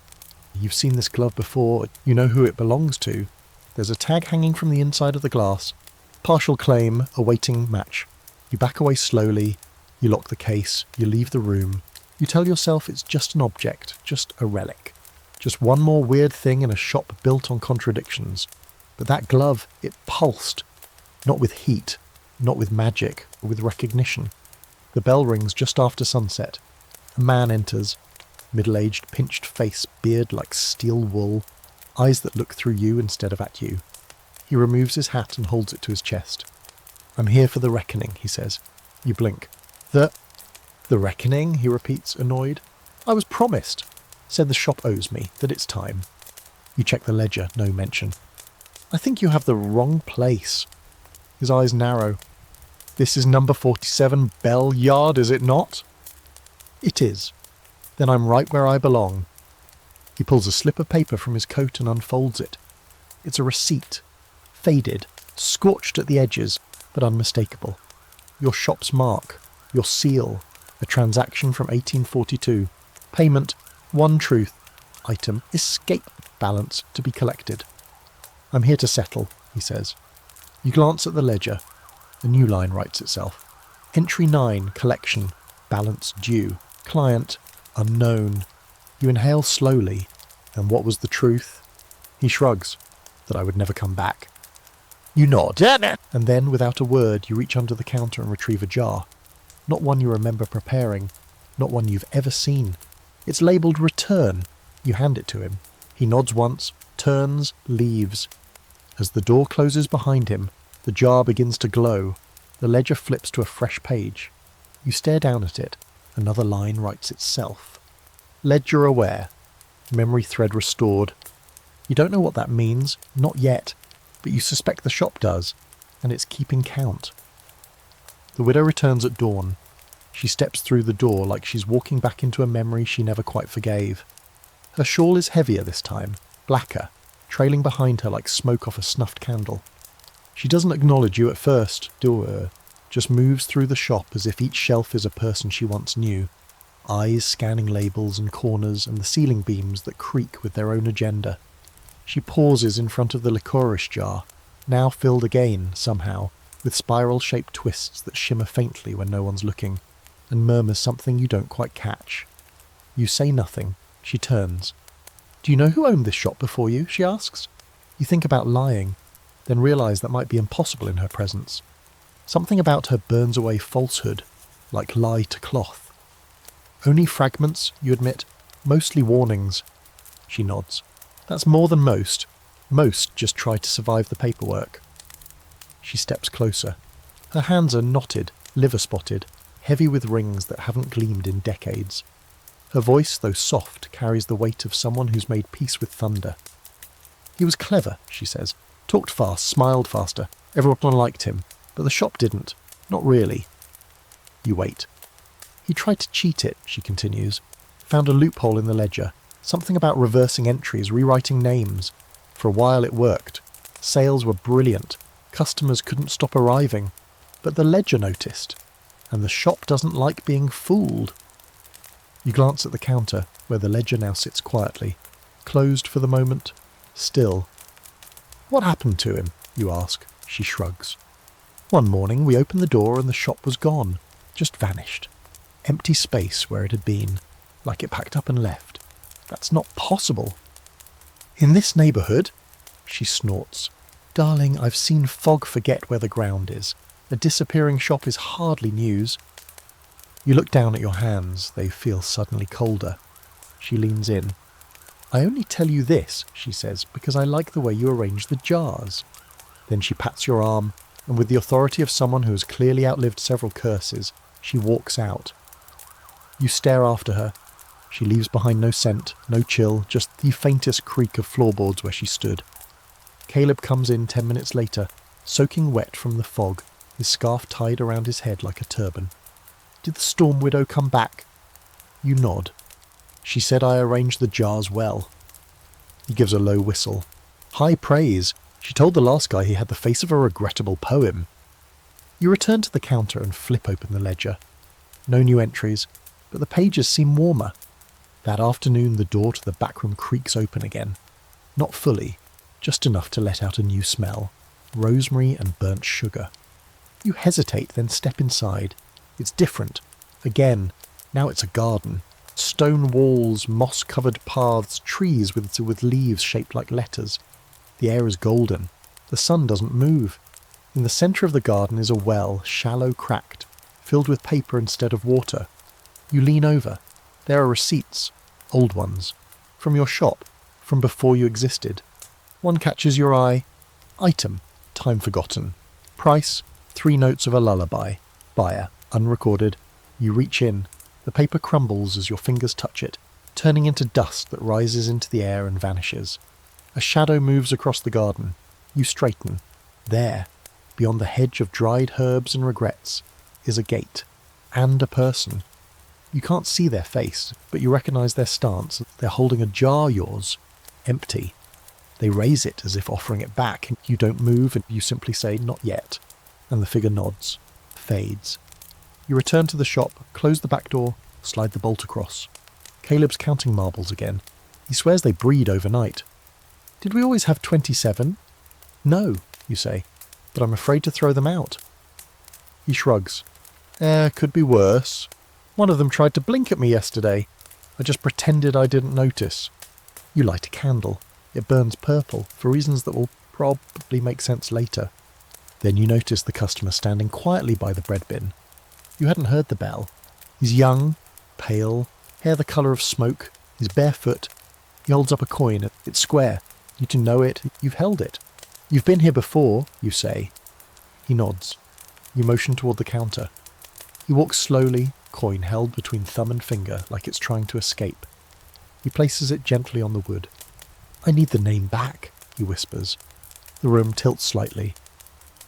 You've seen this glove before. You know who it belongs to. There's a tag hanging from the inside of the glass. Partial claim, awaiting match. You back away slowly. You lock the case. You leave the room. You tell yourself it's just an object, just a relic. Just one more weird thing in a shop built on contradictions. But that glove, it pulsed. Not with heat, not with magic, but with recognition. The bell rings just after sunset. A man enters. Middle-aged, pinched face, beard like steel wool, eyes that look through you instead of at you. He removes his hat and holds it to his chest. "I'm here for the reckoning," he says. You blink. The reckoning?" he repeats, annoyed. "I was promised. Said the shop owes me, that it's time." You check the ledger, no mention. "I think you have the wrong place." His eyes narrow. "This is number 47 Bell Yard, is it not?" "It is." "Then I'm right where I belong." He pulls a slip of paper from his coat and unfolds it. It's a receipt. Faded, scorched at the edges, but unmistakable. Your shop's mark, your seal, a transaction from 1842. Payment, one truth. Item, escape balance to be collected. "I'm here to settle," he says. You glance at the ledger. A new line writes itself. Entry 9, collection, balance due. Client, unknown. You inhale slowly. And what was the truth? He shrugs. That I would never come back. You nod. And then, without a word, you reach under the counter and retrieve a jar. Not one you remember preparing. Not one you've ever seen. It's labelled return. You hand it to him. He nods once, turns, leaves. As the door closes behind him, the jar begins to glow. The ledger flips to a fresh page. You stare down at it. Another line writes itself. Ledger aware. Memory thread restored. You don't know what that means, not yet, but you suspect the shop does, and it's keeping count. The widow returns at dawn. She steps through the door like she's walking back into a memory she never quite forgave. Her shawl is heavier this time, blacker, trailing behind her like smoke off a snuffed candle. She doesn't acknowledge you at first, just moves through the shop as if each shelf is a person she once knew, eyes scanning labels and corners and the ceiling beams that creak with their own agenda. She pauses in front of the licorice jar, now filled again, somehow, with spiral-shaped twists that shimmer faintly when no one's looking, and murmurs something you don't quite catch. You say nothing. She turns. "Do you know who owned this shop before you?" she asks. You think about lying, then realise that might be impossible in her presence. Something about her burns away falsehood, like lie to cloth. Only fragments, you admit. Mostly warnings. She nods. That's more than most. Most just try to survive the paperwork. She steps closer. Her hands are knotted, liver-spotted, heavy with rings that haven't gleamed in decades. Her voice, though soft, carries the weight of someone who's made peace with thunder. He was clever, she says. Talked fast, smiled faster. Everyone liked him, but the shop didn't. Not really. You wait. He tried to cheat it, she continues. Found a loophole in the ledger. Something about reversing entries, rewriting names. For a while it worked. Sales were brilliant. Customers couldn't stop arriving. But the ledger noticed. And the shop doesn't like being fooled. You glance at the counter, where the ledger now sits quietly. Closed for the moment. Still. What happened to him? You ask. She shrugs. One morning we opened the door and the shop was gone. Just vanished. Empty space where it had been. Like it packed up and left. That's not possible. In this neighbourhood? She snorts. Darling, I've seen fog forget where the ground is. A disappearing shop is hardly news. You look down at your hands. They feel suddenly colder. She leans in. I only tell you this, she says, because I like the way you arrange the jars. Then she pats your arm, and with the authority of someone who has clearly outlived several curses, she walks out. You stare after her. She leaves behind no scent, no chill, just the faintest creak of floorboards where she stood. Caleb comes in 10 minutes later, soaking wet from the fog, his scarf tied around his head like a turban. Did the storm widow come back? You nod. She said I arranged the jars well. He gives a low whistle. High praise. She told the last guy he had the face of a regrettable poem. You return to the counter and flip open the ledger. No new entries, but the pages seem warmer. That afternoon the door to the back room creaks open again. Not fully, just enough to let out a new smell. Rosemary and burnt sugar. You hesitate, then step inside. It's different. Again, now it's a garden. Stone walls, moss-covered paths, trees with leaves shaped like letters. The air is golden. The sun doesn't move. In the centre of the garden is a well, shallow, cracked, filled with paper instead of water. You lean over. There are receipts, old ones, from your shop, from before you existed. One catches your eye. Item, time forgotten. Price, 3 notes of a lullaby. Buyer, unrecorded. You reach in. The paper crumbles as your fingers touch it, turning into dust that rises into the air and vanishes. A shadow moves across the garden. You straighten. There, beyond the hedge of dried herbs and regrets, is a gate. And a person. You can't see their face, but you recognise their stance. They're holding a jar yours, empty. They raise it as if offering it back, and you don't move, and you simply say, not yet. And the figure nods, fades. You return to the shop, close the back door, slide the bolt across. Caleb's counting marbles again. He swears they breed overnight. Did we always have 27? No, you say, but I'm afraid to throw them out. He shrugs. Could be worse. One of them tried to blink at me yesterday. I just pretended I didn't notice. You light a candle. It burns purple, for reasons that will probably make sense later. Then you notice the customer standing quietly by the bread bin. You hadn't heard the bell. He's young, pale, hair the colour of smoke. He's barefoot. He holds up a coin. It's square. You two know it. You've held it. You've been here before, you say. He nods. You motion toward the counter. He walks slowly, coin held between thumb and finger like it's trying to escape. He places it gently on the wood. I need the name back, he whispers. The room tilts slightly.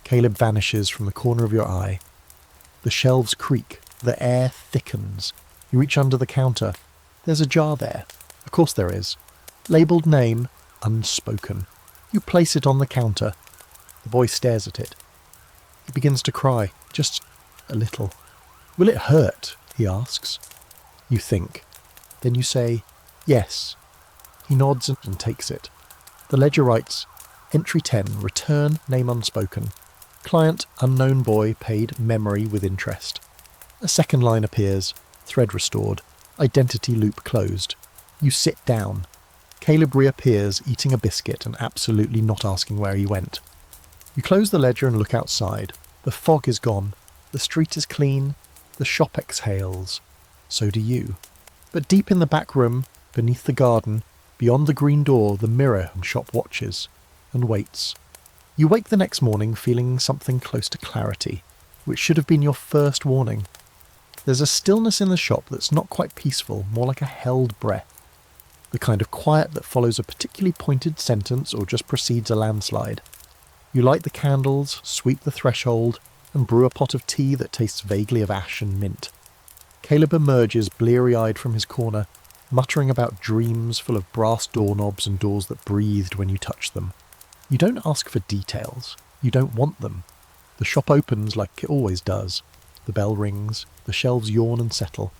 Caleb vanishes from the corner of your eye. The shelves creak. The air thickens. You reach under the counter. There's a jar there. Of course there is. Labelled name, unspoken. You place it on the counter. The boy stares at it. He begins to cry, just a little. Will it hurt? He asks. You think. Then you say, yes. He nods and takes it. The ledger writes, Entry 10, return, name unspoken. Client, unknown boy, paid, memory with interest. A second line appears, thread restored, identity loop closed. You sit down. Caleb reappears, eating a biscuit and absolutely not asking where he went. You close the ledger and look outside. The fog is gone. The street is clean. The shop exhales. So do you. But deep in the back room, beneath the garden, beyond the green door, the mirror and shop watches, and waits. You wake the next morning feeling something close to clarity, which should have been your first warning. There's a stillness in the shop that's not quite peaceful, more like a held breath. The kind of quiet that follows a particularly pointed sentence or just precedes a landslide. You light the candles, sweep the threshold, and brew a pot of tea that tastes vaguely of ash and mint. Caleb emerges bleary-eyed from his corner, muttering about dreams full of brass doorknobs and doors that breathed when you touched them. You don't ask for details. You don't want them. The shop opens like it always does. The bell rings, the shelves yawn and settle.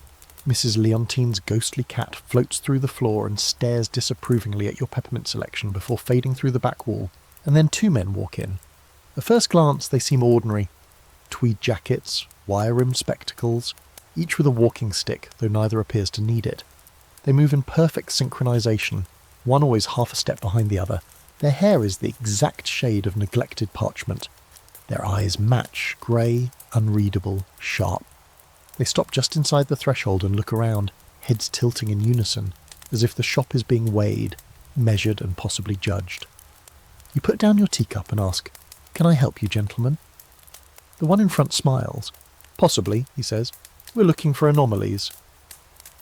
Mrs. Leontine's ghostly cat floats through the floor and stares disapprovingly at your peppermint selection before fading through the back wall, and then two men walk in. At first glance they seem ordinary. Tweed jackets, wire-rimmed spectacles, each with a walking stick, though neither appears to need it. They move in perfect synchronization, one always half a step behind the other. Their hair is the exact shade of neglected parchment. Their eyes match, grey, unreadable, sharp. They stop just inside the threshold and look around, heads tilting in unison, as if the shop is being weighed, measured and possibly judged. You put down your teacup and ask, "Can I help you, gentlemen?" The one in front smiles. "Possibly," he says. "We're looking for anomalies."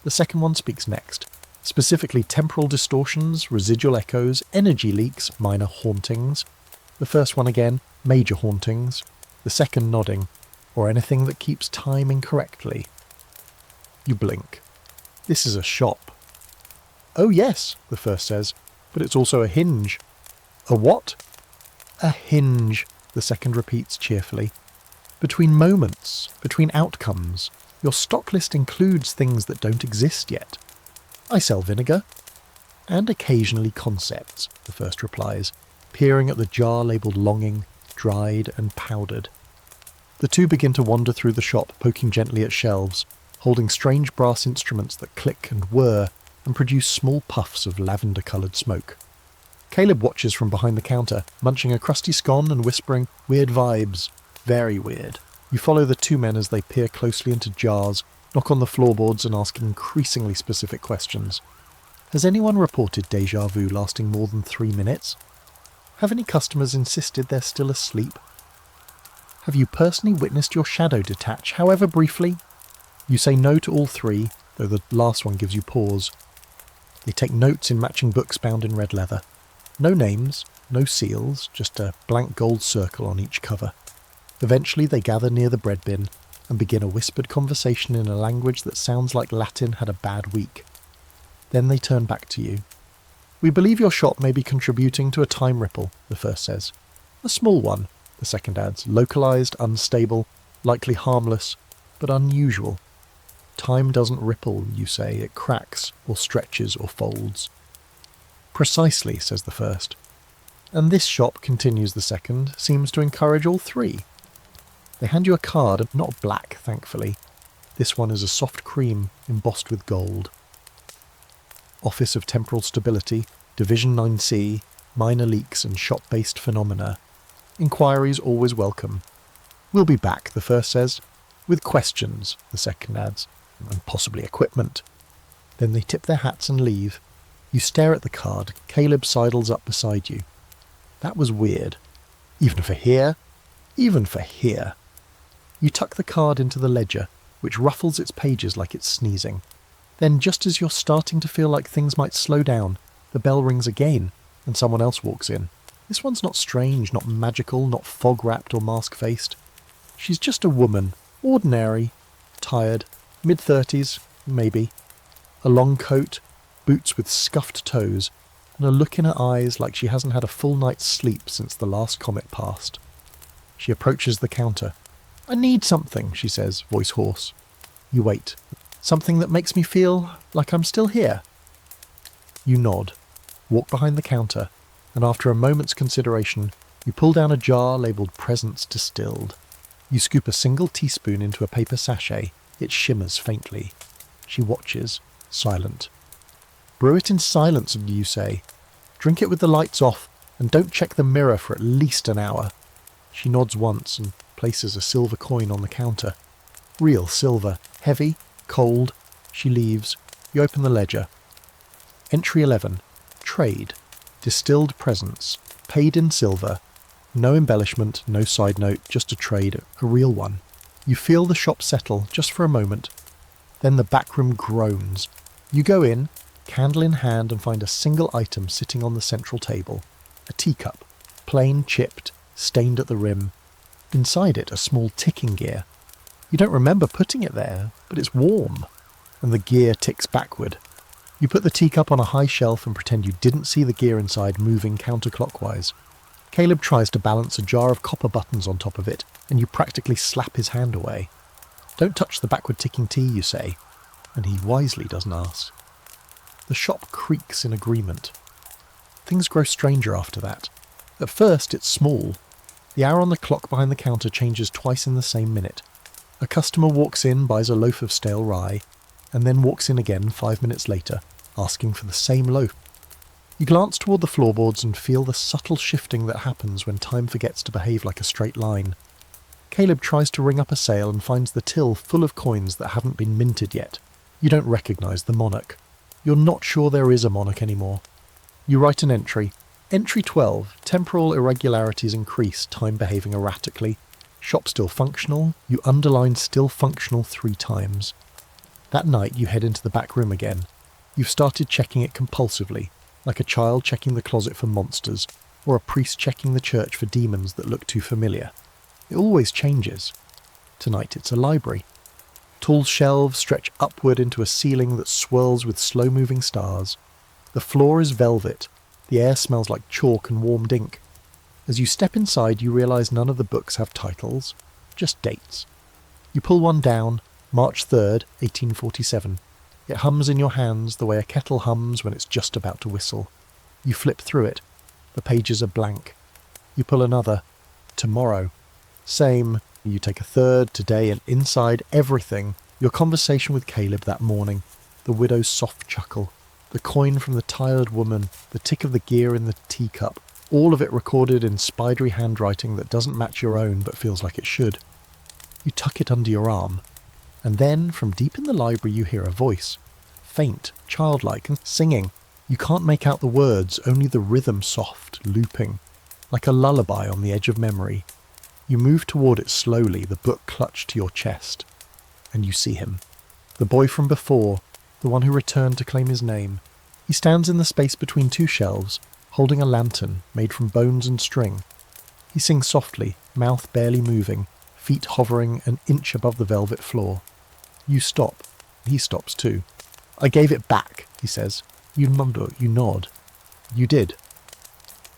The second one speaks next, specifically temporal distortions, residual echoes, energy leaks, minor hauntings. The first one again, major hauntings. The second nodding, or anything that keeps time incorrectly. You blink. This is a shop. "Oh yes," the first says, "but it's also a hinge." "A what?" "A hinge," the second repeats cheerfully. "Between moments, between outcomes. Your stock list includes things that don't exist yet." "I sell vinegar." "And occasionally concepts," the first replies, peering at the jar labelled longing, dried and powdered. The two begin to wander through the shop, poking gently at shelves, holding strange brass instruments that click and whir and produce small puffs of lavender-coloured smoke. Caleb watches from behind the counter, munching a crusty scone and whispering, "Weird vibes. Very weird." You follow the two men as they peer closely into jars, knock on the floorboards and ask increasingly specific questions. Has anyone reported déjà vu lasting more than 3 minutes? Have any customers insisted they're still asleep? Have you personally witnessed your shadow detach, however briefly? You say no to all three, though the last one gives you pause. They take notes in matching books bound in red leather. No names, no seals, just a blank gold circle on each cover. Eventually they gather near the bread bin and begin a whispered conversation in a language that sounds like Latin had a bad week. Then they turn back to you. "We believe your shop may be contributing to a time ripple," the first says. "A small one," the second adds, "localized, unstable, likely harmless, but unusual." "Time doesn't ripple," you say. "It cracks, or stretches, or folds." "Precisely," says the first. "And this shop," continues the second, "seems to encourage all three." They hand you a card, not black, thankfully. This one is a soft cream, embossed with gold. Office of Temporal Stability, Division 9C, Minor Leaks and Shop-Based Phenomena. Inquiries always welcome. "We'll be back," the first says. "With questions," the second adds, "and possibly equipment." Then they tip their hats and leave. You stare at the card. Caleb sidles up beside you. "That was weird. Even for here? Even for here." You tuck the card into the ledger, which ruffles its pages like it's sneezing. Then, just as you're starting to feel like things might slow down, the bell rings again, and someone else walks in. This one's not strange, not magical, not fog-wrapped or mask-faced. She's just a woman, ordinary, tired, mid-30s, maybe. A long coat, boots with scuffed toes, and a look in her eyes like she hasn't had a full night's sleep since the last comet passed. She approaches the counter. "I need something," she says, voice hoarse. You wait. "Something that makes me feel like I'm still here." You nod, walk behind the counter, and after a moment's consideration, you pull down a jar labelled Presence Distilled. You scoop a single teaspoon into a paper sachet. It shimmers faintly. She watches, silent. "Brew it in silence," you say. "Drink it with the lights off, and don't check the mirror for at least an hour." She nods once and places a silver coin on the counter. Real silver, heavy, cold, She leaves. You open the ledger. Entry 11. Trade. Distilled presents. Paid in silver. No embellishment, no side note, just a trade, a real one. You feel the shop settle, just for a moment. Then the back room groans. You go in, candle in hand, and find a single item sitting on the central table. A teacup. Plain, chipped, stained at the rim. Inside it, a small ticking gear. You don't remember putting it there, but it's warm. And the gear ticks backward. You put the teacup on a high shelf and pretend you didn't see the gear inside moving counterclockwise. Caleb tries to balance a jar of copper buttons on top of it, and you practically slap his hand away. Don't touch the backward ticking T, you say, and he wisely doesn't ask. The shop creaks in agreement. Things grow stranger after that. At first, it's small. The hour on the clock behind the counter changes twice in the same minute. A customer walks in, buys a loaf of stale rye, and then walks in again 5 minutes later, asking for the same loaf. You glance toward the floorboards and feel the subtle shifting that happens when time forgets to behave like a straight line. Caleb tries to ring up a sale and finds the till full of coins that haven't been minted yet. You don't recognise the monarch. You're not sure there is a monarch anymore. You write an entry. Entry 12. Temporal irregularities increase, time behaving erratically. Shop still functional. You underline still functional 3 times. That night you head into the back room again. You've started checking it compulsively, like a child checking the closet for monsters, or a priest checking the church for demons that look too familiar. It always changes. Tonight it's a library. Tall shelves stretch upward into a ceiling that swirls with slow-moving stars. The floor is velvet. The air smells like chalk and warmed ink. As you step inside, you realise none of the books have titles, just dates. You pull one down, March 3rd, 1847. It hums in your hands the way a kettle hums when it's just about to whistle. You flip through it. The pages are blank. You pull another. Tomorrow. Same. You take a third, today, and inside everything, your conversation with Caleb that morning, the widow's soft chuckle, the coin from the tired woman, the tick of the gear in the teacup, all of it recorded in spidery handwriting that doesn't match your own but feels like it should. You tuck it under your arm, and then from deep in the library you hear a voice, faint, childlike, and singing. You can't make out the words, only the rhythm soft, looping, like a lullaby on the edge of memory. You move toward it slowly, the book clutched to your chest, and you see him. The boy from before, the one who returned to claim his name. He stands in the space between 2 shelves, holding a lantern made from bones and string. He sings softly, mouth barely moving, feet hovering an inch above the velvet floor. You stop. He stops too. "I gave it back," he says. You nod. "You did."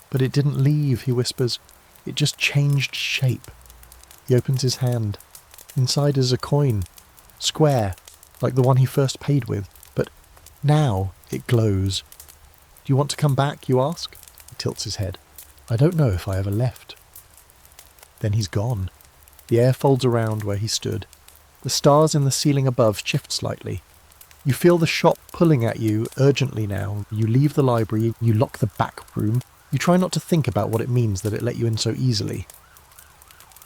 "But it didn't leave," he whispers. "It just changed shape." He opens his hand. Inside is a coin. Square, like the one he first paid with, but now it glows. "Do you want to come back?" you ask. He tilts his head. "I don't know if I ever left." Then he's gone. The air folds around where he stood. The stars in the ceiling above shift slightly. You feel the shop pulling at you urgently now. You leave the library, you lock the back room. You try not to think about what it means that it let you in so easily.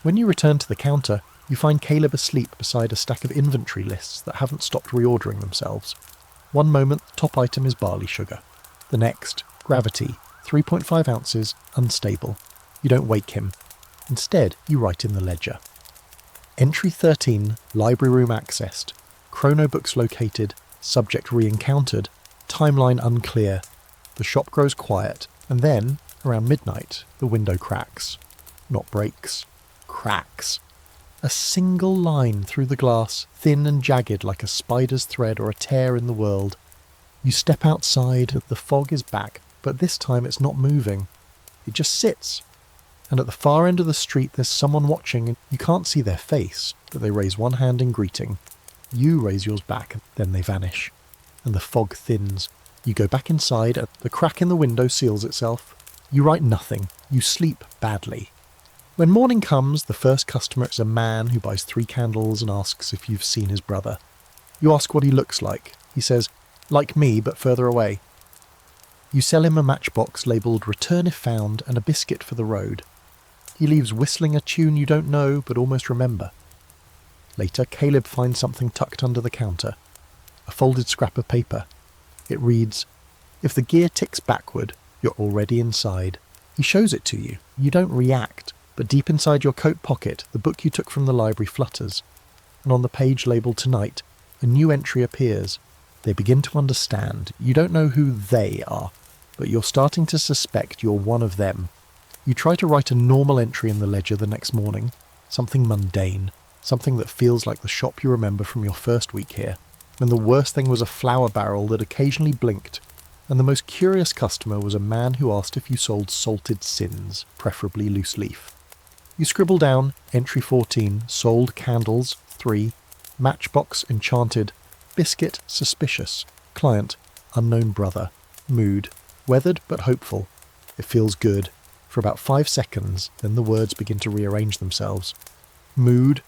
When you return to the counter, you find Caleb asleep beside a stack of inventory lists that haven't stopped reordering themselves. One moment, top item is barley sugar. The next, gravity, 3.5 ounces, unstable. You don't wake him. Instead, you write in the ledger. Entry 13, library room accessed. Chrono books located. Subject re-encountered. Timeline unclear. The shop grows quiet, and then, around midnight, the window cracks. Not breaks. Cracks. A single line through the glass, thin and jagged like a spider's thread or a tear in the world. You step outside, the fog is back, but this time it's not moving. It just sits. And at the far end of the street there's someone watching, and you can't see their face, but they raise one hand in greeting. You raise yours back, then they vanish. And the fog thins. You go back inside, and the crack in the window seals itself. You write nothing. You sleep badly. When morning comes, the first customer is a man who buys 3 candles and asks if you've seen his brother. You ask what he looks like. He says, "Like me, but further away." You sell him a matchbox labelled "Return if found" and a biscuit for the road. He leaves whistling a tune you don't know but almost remember. Later, Caleb finds something tucked under the counter. a folded scrap of paper. It reads, "If the gear ticks backward, you're already inside." He shows it to you. You don't react, but deep inside your coat pocket, the book you took from the library flutters. And on the page labelled "Tonight," a new entry appears. They begin to understand. You don't know who they are, but you're starting to suspect you're one of them. You try to write a normal entry in the ledger the next morning, something mundane, something that feels like the shop you remember from your first week here, when the worst thing was a flour barrel that occasionally blinked, and the most curious customer was a man who asked if you sold salted sins, preferably loose leaf. You scribble down entry 14, sold candles 3, matchbox enchanted, biscuit suspicious, client unknown brother, mood weathered but hopeful. It feels good. For about 5 seconds, then the words begin to rearrange themselves. Mood,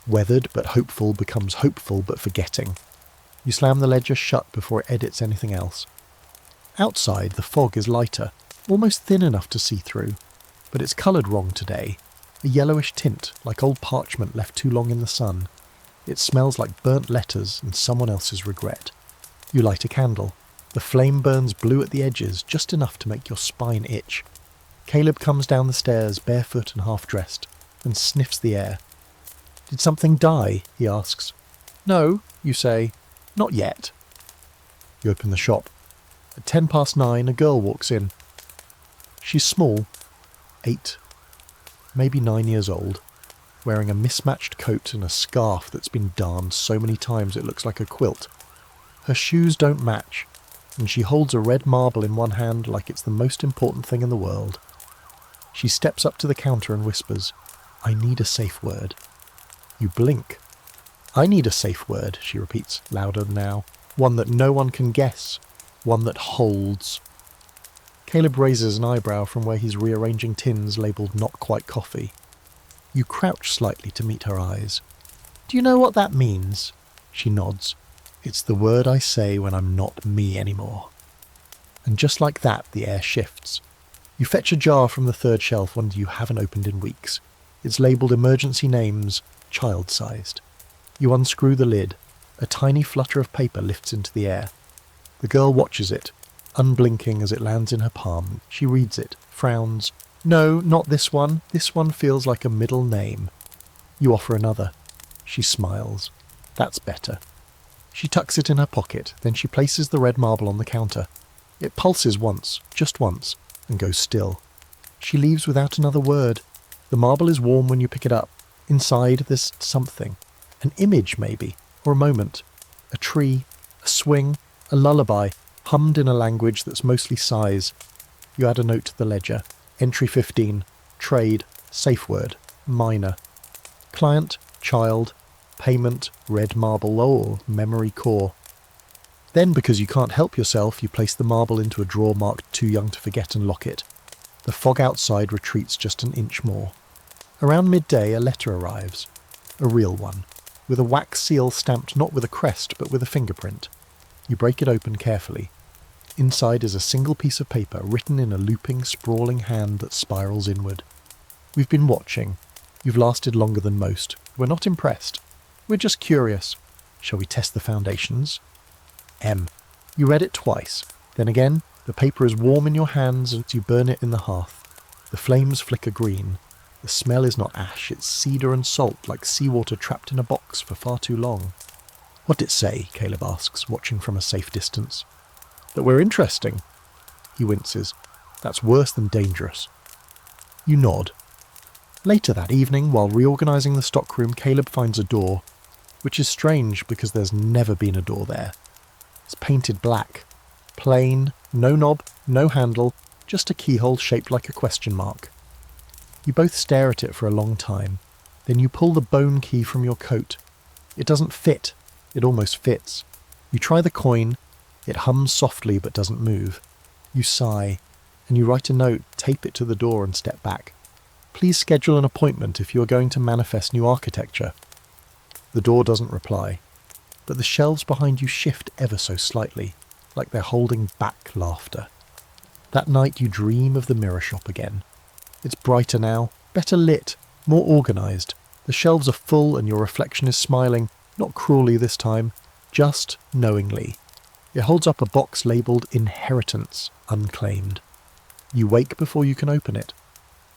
weathered but hopeful becomes hopeful but forgetting. You slam the ledger shut before it edits anything else. Outside, the fog is lighter, almost thin enough to see through, but it's coloured wrong today. A yellowish tint, like old parchment left too long in the sun. It smells like burnt letters and someone else's regret. You light a candle. The flame burns blue at the edges, just enough to make your spine itch. Caleb comes down the stairs, barefoot and half-dressed, and sniffs the air. "Did something die?" he asks. "No," you say. "Not yet." You open the shop. At 9:10, a girl walks in. She's small, 8, maybe 9 years old, wearing a mismatched coat and a scarf that's been darned so many times it looks like a quilt. Her shoes don't match, and she holds a red marble in one hand like it's the most important thing in the world. She steps up to the counter and whispers, "I need a safe word." You blink. "I need a safe word," she repeats, louder now. "One that no one can guess. One that holds." Caleb raises an eyebrow from where he's rearranging tins labelled "Not Quite Coffee." You crouch slightly to meet her eyes. "Do you know what that means?" She nods. "It's the word I say when I'm not me anymore." And just like that, the air shifts. You fetch a jar from the third shelf, one you haven't opened in weeks. It's labelled "Emergency Names," child-sized. You unscrew the lid. A tiny flutter of paper lifts into the air. The girl watches it, unblinking as it lands in her palm. She reads it, frowns. "No, not this one. This one feels like a middle name." You offer another. She smiles. "That's better." She tucks it in her pocket, then she places the red marble on the counter. It pulses once, just once, and goes still. She leaves without another word. The marble is warm when you pick it up. Inside there's something. An image, maybe, or a moment. A tree, a swing, a lullaby, hummed in a language that's mostly sighs. You add a note to the ledger. Entry 15, trade, safe word, minor. Client, child, payment, red marble or memory core. Then, because you can't help yourself, you place the marble into a drawer marked "Too Young to Forget" and lock it. The fog outside retreats just an inch more. Around midday, a letter arrives. A real one, with a wax seal stamped not with a crest but with a fingerprint. You break it open carefully. Inside is a single piece of paper written in a looping, sprawling hand that spirals inward. "We've been watching. You've lasted longer than most. We're not impressed. We're just curious. Shall we test the foundations?" M. You read it twice. Then again, the paper is warm in your hands as you burn it in the hearth. The flames flicker green. The smell is not ash, it's cedar and salt, like seawater trapped in a box for far too long. "What'd it say?" Caleb asks, watching from a safe distance. "That we're interesting." He winces. "That's worse than dangerous." You nod. Later that evening, while reorganising the stockroom, Caleb finds a door, which is strange because there's never been a door there. It's painted black. Plain, no knob, no handle, just a keyhole shaped like a question mark. You both stare at it for a long time. Then you pull the bone key from your coat. It doesn't fit. It almost fits. You try the coin. It hums softly but doesn't move. You sigh, and you write a note, tape it to the door and step back. "Please schedule an appointment if you are going to manifest new architecture." The door doesn't reply, but the shelves behind you shift ever so slightly, like they're holding back laughter. That night you dream of the mirror shop again. It's brighter now, better lit, more organised. The shelves are full and your reflection is smiling, not cruelly this time, Just knowingly. It holds up a box labelled Inheritance Unclaimed. You wake before you can open it.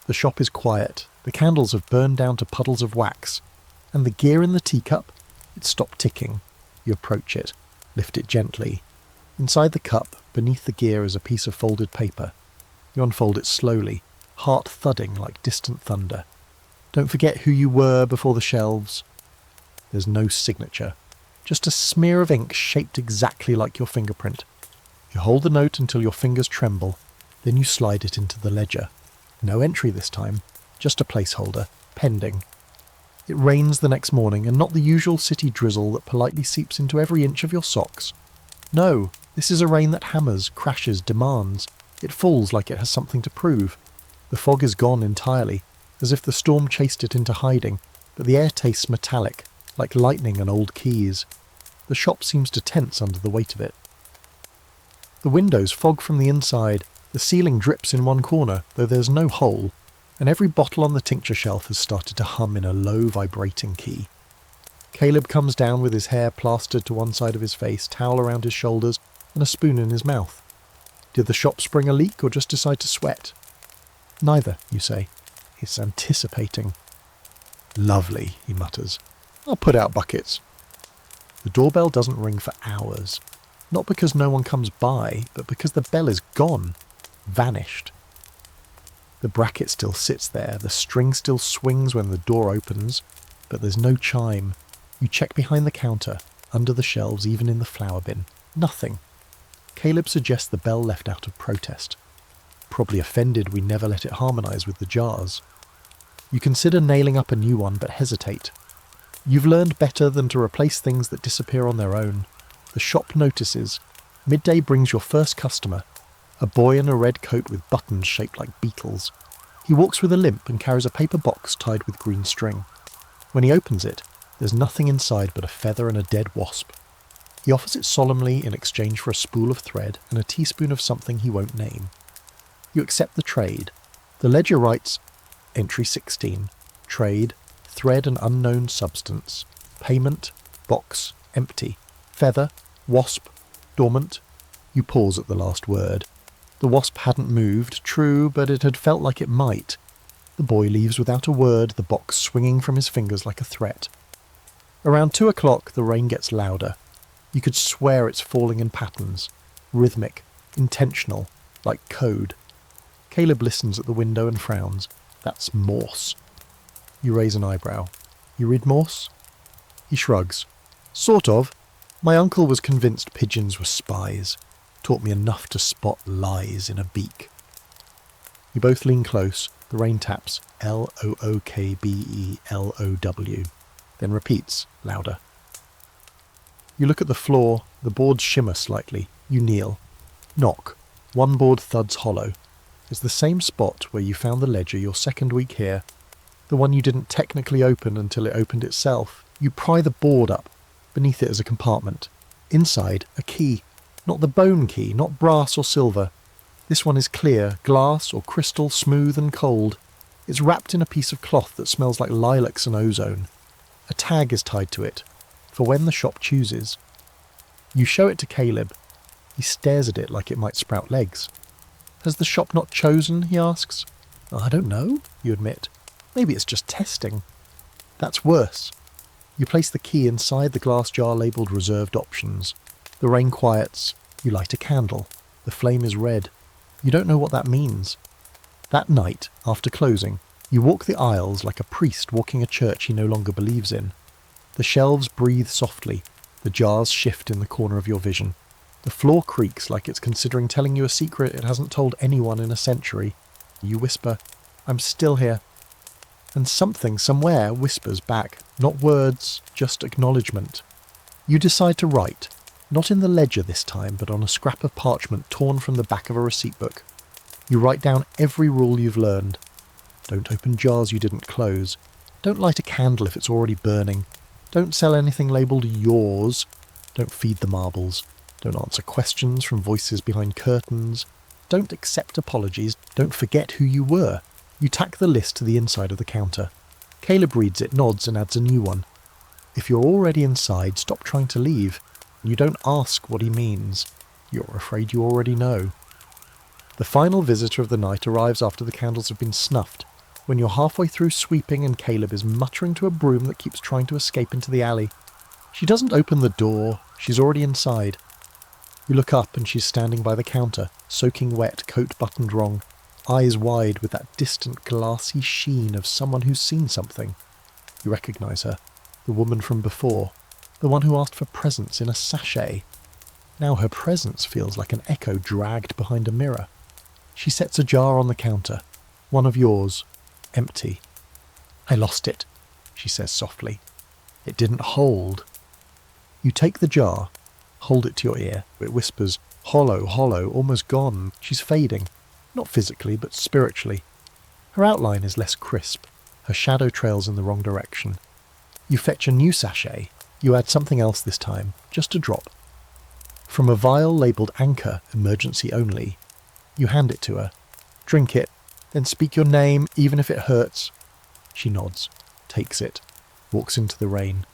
The shop is quiet, the candles have burned down to puddles of wax, and the gear in the teacup, it's stopped ticking. You approach it, lift it gently. Inside the cup, beneath the gear, is a piece of folded paper. You unfold it slowly, heart thudding like distant thunder. Don't forget who you were before the shelves. There's no signature, just a smear of ink shaped exactly like your fingerprint. You hold the note until your fingers tremble, then you slide it into the ledger. No entry this time, just a placeholder, pending. It rains the next morning, and not the usual city drizzle that politely seeps into every inch of your socks. No, this is a rain that hammers, crashes, demands. It falls like it has something to prove. The fog is gone entirely, as if the storm chased it into hiding, but the air tastes metallic, like lightning and old keys. The shop seems to tense under the weight of it. The windows fog from the inside. The ceiling drips in one corner, though there's no hole, and every bottle on the tincture shelf has started to hum in a low, vibrating key. Caleb comes down with his hair plastered to one side of his face, towel around his shoulders, and a spoon in his mouth. Did the shop spring a leak or just decide to sweat? Neither, you say. He's anticipating. Lovely, he mutters. I'll put out buckets. The doorbell doesn't ring for hours. Not because no one comes by, but because the bell is gone. Vanished. The bracket still sits there, the string still swings when the door opens, but there's no chime. You check behind the counter, under the shelves, even in the flour bin. Nothing. Caleb suggests the bell left out of protest. Probably offended we never let it harmonise with the jars. You consider nailing up a new one, but hesitate. You've learned better than to replace things that disappear on their own. The shop notices. Midday brings your first customer. A boy in a red coat with buttons shaped like beetles. He walks with a limp and carries a paper box tied with green string. When he opens it, there's nothing inside but a feather and a dead wasp. He offers it solemnly in exchange for a spool of thread and a teaspoon of something he won't name. You accept the trade. The ledger writes, Entry 16, Trade, Thread and unknown substance, Payment, Box, Empty, Feather, Wasp, Dormant. You pause at the last word. The wasp hadn't moved, true, but it had felt like it might. The boy leaves without a word, the box swinging from his fingers like a threat. Around 2 o'clock, the rain gets louder. You could swear it's falling in patterns. Rhythmic, intentional, like code. Caleb listens at the window and frowns. That's Morse. You raise an eyebrow. You read Morse? He shrugs. Sort of. My uncle was convinced pigeons were spies. Taught me enough to spot lies in a beak. You both lean close. The rain taps Lookbellow, then repeats, louder. You look at the floor. The boards shimmer slightly. You kneel. Knock. One board thuds hollow. It's the same spot where you found the ledger your second week here. The one you didn't technically open until it opened itself. You pry the board up. Beneath it is a compartment. Inside, a key. Not the bone key, not brass or silver. This one is clear, glass or crystal, smooth and cold. It's wrapped in a piece of cloth that smells like lilacs and ozone. A tag is tied to it, for when the shop chooses. You show it to Caleb. He stares at it like it might sprout legs. Has the shop not chosen, he asks. I don't know, you admit. Maybe it's just testing. That's worse. You place the key inside the glass jar labelled Reserved Options. The rain quiets. You light a candle. The flame is red. You don't know what that means. That night, after closing, you walk the aisles like a priest walking a church he no longer believes in. The shelves breathe softly. The jars shift in the corner of your vision. The floor creaks like it's considering telling you a secret it hasn't told anyone in a century. You whisper, I'm still here. And something somewhere whispers back, not words, just acknowledgement. You decide to write. Not in the ledger this time, but on a scrap of parchment torn from the back of a receipt book. You write down every rule you've learned. Don't open jars you didn't close. Don't light a candle if it's already burning. Don't sell anything labelled yours. Don't feed the marbles. Don't answer questions from voices behind curtains. Don't accept apologies. Don't forget who you were. You tack the list to the inside of the counter. Caleb reads it, nods and adds a new one. If you're already inside, stop trying to leave. You don't ask what he means. You're afraid you already know. The final visitor of the night arrives after the candles have been snuffed, when you're halfway through sweeping and Caleb is muttering to a broom that keeps trying to escape into the alley. She doesn't open the door, she's already inside. You look up and she's standing by the counter, soaking wet, coat buttoned wrong, eyes wide with that distant glassy sheen of someone who's seen something. You recognise her, the woman from before, the one who asked for presents in a sachet. Now her presence feels like an echo dragged behind a mirror. She sets a jar on the counter, one of yours, empty. "I lost it," she says softly. "It didn't hold." You take the jar, hold it to your ear. It whispers, "Hollow, hollow, almost gone." She's fading, not physically, but spiritually. Her outline is less crisp. Her shadow trails in the wrong direction. You fetch a new sachet. You add something else this time, just a drop. From a vial labelled Anchor, emergency only, you hand it to her. "Drink it, then speak your name, even if it hurts." She nods, takes it, walks into the rain.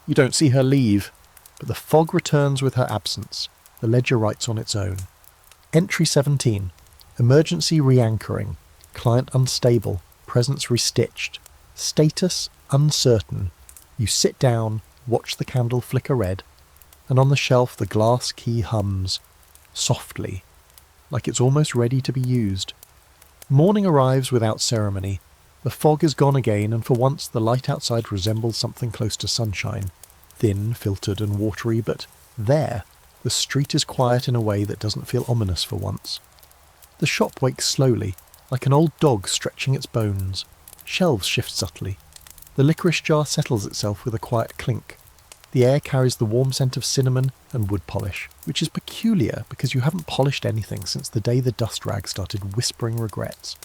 You don't see her leave, but the fog returns with her absence. The ledger writes on its own. Entry 17. Emergency re-anchoring. Client unstable. Presence restitched. Status uncertain. You sit down, watch the candle flicker red, and on the shelf the glass key hums, softly, like it's almost ready to be used. Morning arrives without ceremony. The fog is gone again, and for once the light outside resembles something close to sunshine. Thin, filtered and watery, but there, the street is quiet in a way that doesn't feel ominous for once. The shop wakes slowly, like an old dog stretching its bones. Shelves shift subtly. The licorice jar settles itself with a quiet clink. The air carries the warm scent of cinnamon and wood polish, which is peculiar because you haven't polished anything since the day the dust rag started whispering regrets.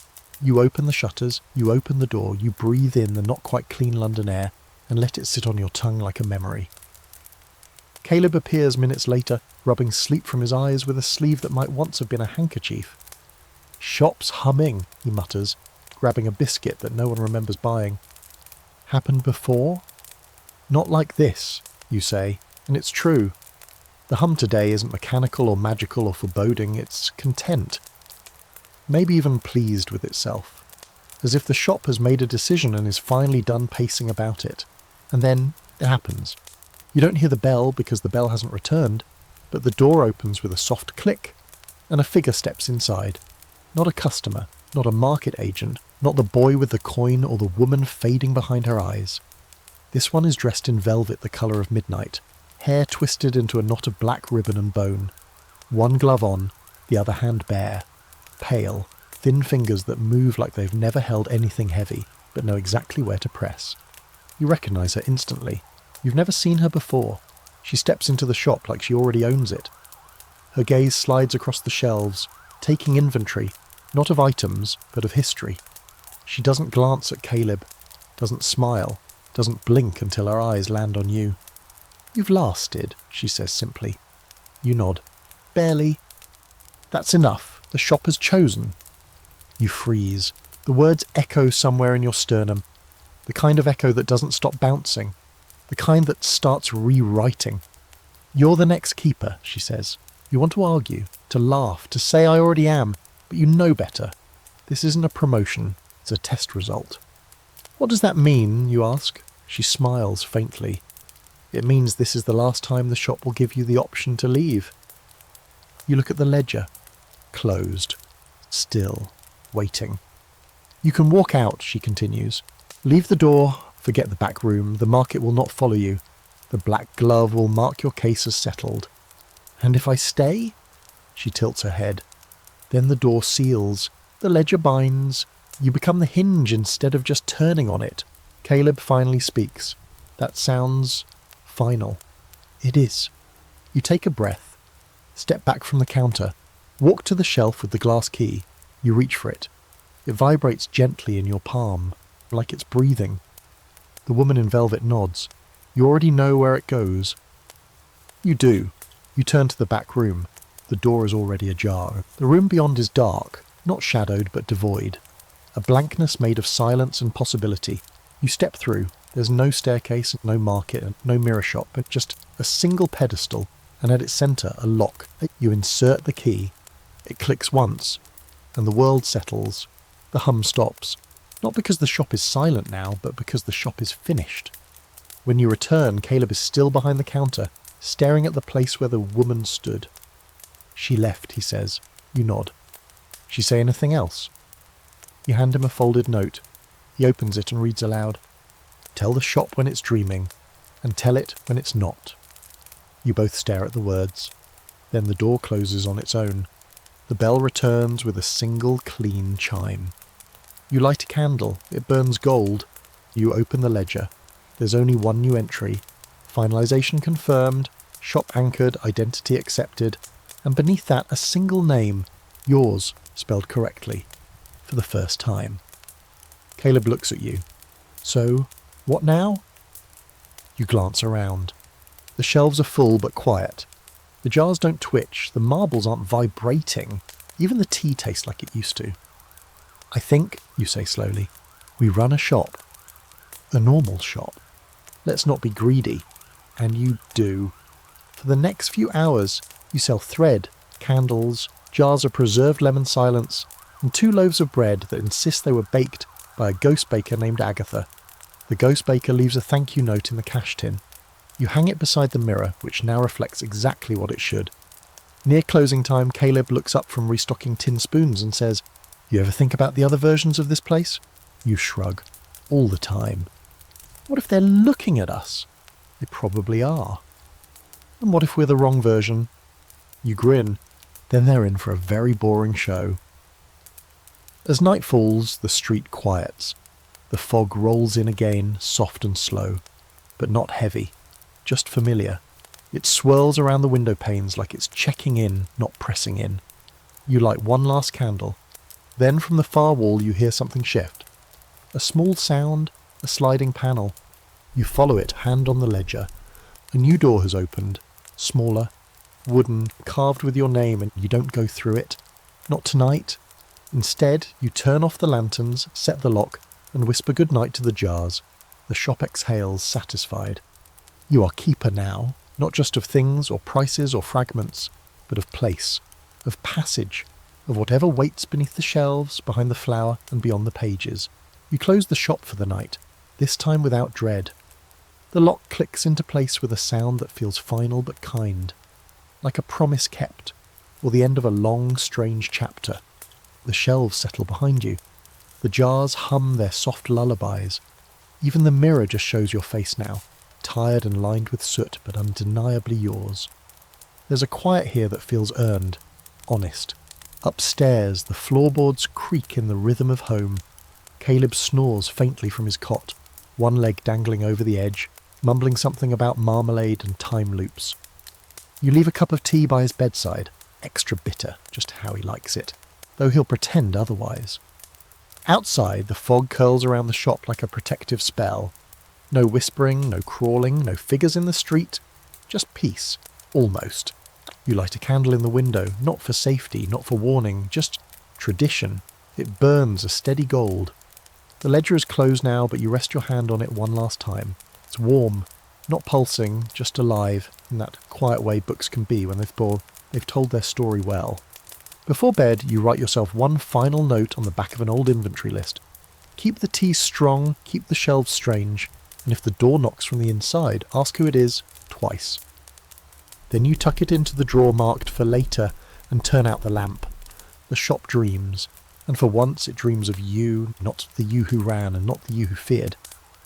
You open the shutters, you open the door, you breathe in the not quite clean London air and let it sit on your tongue like a memory. Caleb appears minutes later, rubbing sleep from his eyes with a sleeve that might once have been a handkerchief. "Shop's humming," he mutters, grabbing a biscuit that no one remembers buying. "Happened before?" "Not like this," you say, and it's true. The hum today isn't mechanical or magical or foreboding, it's content. Maybe even pleased with itself. As if the shop has made a decision and is finally done pacing about it. And then it happens. You don't hear the bell because the bell hasn't returned, but the door opens with a soft click, and a figure steps inside. Not a customer, not a market agent, not the boy with the coin or the woman fading behind her eyes. This one is dressed in velvet the colour of midnight, hair twisted into a knot of black ribbon and bone. One glove on, the other hand bare. Pale, thin fingers that move like they've never held anything heavy, but know exactly where to press. You recognise her instantly. You've never seen her before. She steps into the shop like she already owns it. Her gaze slides across the shelves, taking inventory, not of items, but of history. She doesn't glance at Caleb, doesn't smile, doesn't blink until her eyes land on you. "You've lasted," she says simply. You nod. "Barely." "That's enough. The shop has chosen." You freeze. The words echo somewhere in your sternum. The kind of echo that doesn't stop bouncing. The kind that starts rewriting. "You're the next keeper," she says. You want to argue, to laugh, to say I already am, but you know better. This isn't a promotion, it's a test result. "What does that mean?" you ask. She smiles faintly. "It means this is the last time the shop will give you the option to leave." You look at the ledger. Closed. Still. Waiting. "You can walk out," she continues. "Leave the door, forget the back room, the market will not follow you. The black glove will mark your case as settled. And if I stay?" She tilts her head. Then the door seals. The ledger binds. You become the hinge instead of just turning on it. Caleb finally speaks. That sounds final. It is. You take a breath. Step back from the counter. Walk to the shelf with the glass key. You reach for it. It vibrates gently in your palm, like it's breathing. The woman in velvet nods. You already know where it goes. You do. You turn to the back room. The door is already ajar. The room beyond is dark, not shadowed but devoid. A blankness made of silence and possibility. You step through. There's no staircase, no market, and no mirror shop, but just a single pedestal, and at its centre a lock. You insert the key. It clicks once, and the world settles. The hum stops. Not because the shop is silent now, but because the shop is finished. When you return, Caleb is still behind the counter, staring at the place where the woman stood. "She left," he says. You nod. "She say anything else?" You hand him a folded note. He opens it and reads aloud. "Tell the shop when it's dreaming, and tell it when it's not." You both stare at the words. Then the door closes on its own. The bell returns with a single clean chime. You light a candle. It burns gold. You open the ledger. There's only one new entry. Finalisation confirmed, shop anchored, identity accepted, and beneath that a single name, yours, spelled correctly, for the first time. Caleb looks at you. "So, what now?" You glance around. The shelves are full but quiet. The jars don't twitch, the marbles aren't vibrating, even the tea tastes like it used to. "I think," you say slowly, "we run a shop. A normal shop. Let's not be greedy." And you do. For the next few hours, you sell thread, candles, jars of preserved lemon silence, and 2 loaves of bread that insist they were baked by a ghost baker named Agatha. The ghost baker leaves a thank you note in the cash tin. You hang it beside the mirror, which now reflects exactly what it should. Near closing time, Caleb looks up from restocking tin spoons and says, "You ever think about the other versions of this place?" You shrug. "All the time." "What if they're looking at us?" "They probably are." "And what if we're the wrong version?" You grin. Then they're in for a very boring show. As night falls, the street quiets. The fog rolls in again, soft and slow, but not heavy, just familiar. It swirls around the window panes like it's checking in, not pressing in. You light one last candle. Then from the far wall you hear something shift. A small sound, a sliding panel. You follow it, hand on the ledger. A new door has opened, smaller, wooden, carved with your name, and you don't go through it. Not tonight. Instead, you turn off the lanterns, set the lock, and whisper goodnight to the jars. The shop exhales, satisfied. You are keeper now, not just of things or prices or fragments, but of place, of passage, of whatever waits beneath the shelves, behind the flower, and beyond the pages. You close the shop for the night, this time without dread. The lock clicks into place with a sound that feels final but kind, like a promise kept, or the end of a long, strange chapter. The shelves settle behind you. The jars hum their soft lullabies. Even the mirror just shows your face now, tired and lined with soot, but undeniably yours. There's a quiet here that feels earned, honest. Upstairs, the floorboards creak in the rhythm of home. Caleb snores faintly from his cot, one leg dangling over the edge, mumbling something about marmalade and time loops. You leave a cup of tea by his bedside, extra bitter, just how he likes it, though he'll pretend otherwise. Outside, the fog curls around the shop like a protective spell. No whispering, no crawling, no figures in the street, just peace, almost. You light a candle in the window, not for safety, not for warning, just tradition. It burns a steady gold. The ledger is closed now, but you rest your hand on it one last time. It's warm, not pulsing, just alive, in that quiet way books can be when they've told their story well. Before bed, you write yourself one final note on the back of an old inventory list. Keep the tea strong, keep the shelves strange, and if the door knocks from the inside, ask who it is, twice. Then you tuck it into the drawer marked for later and turn out the lamp. The shop dreams, and for once it dreams of you, not the you who ran and not the you who feared,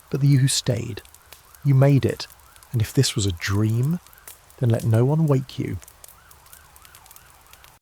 but the you who stayed. You made it, and if this was a dream, then let no one wake you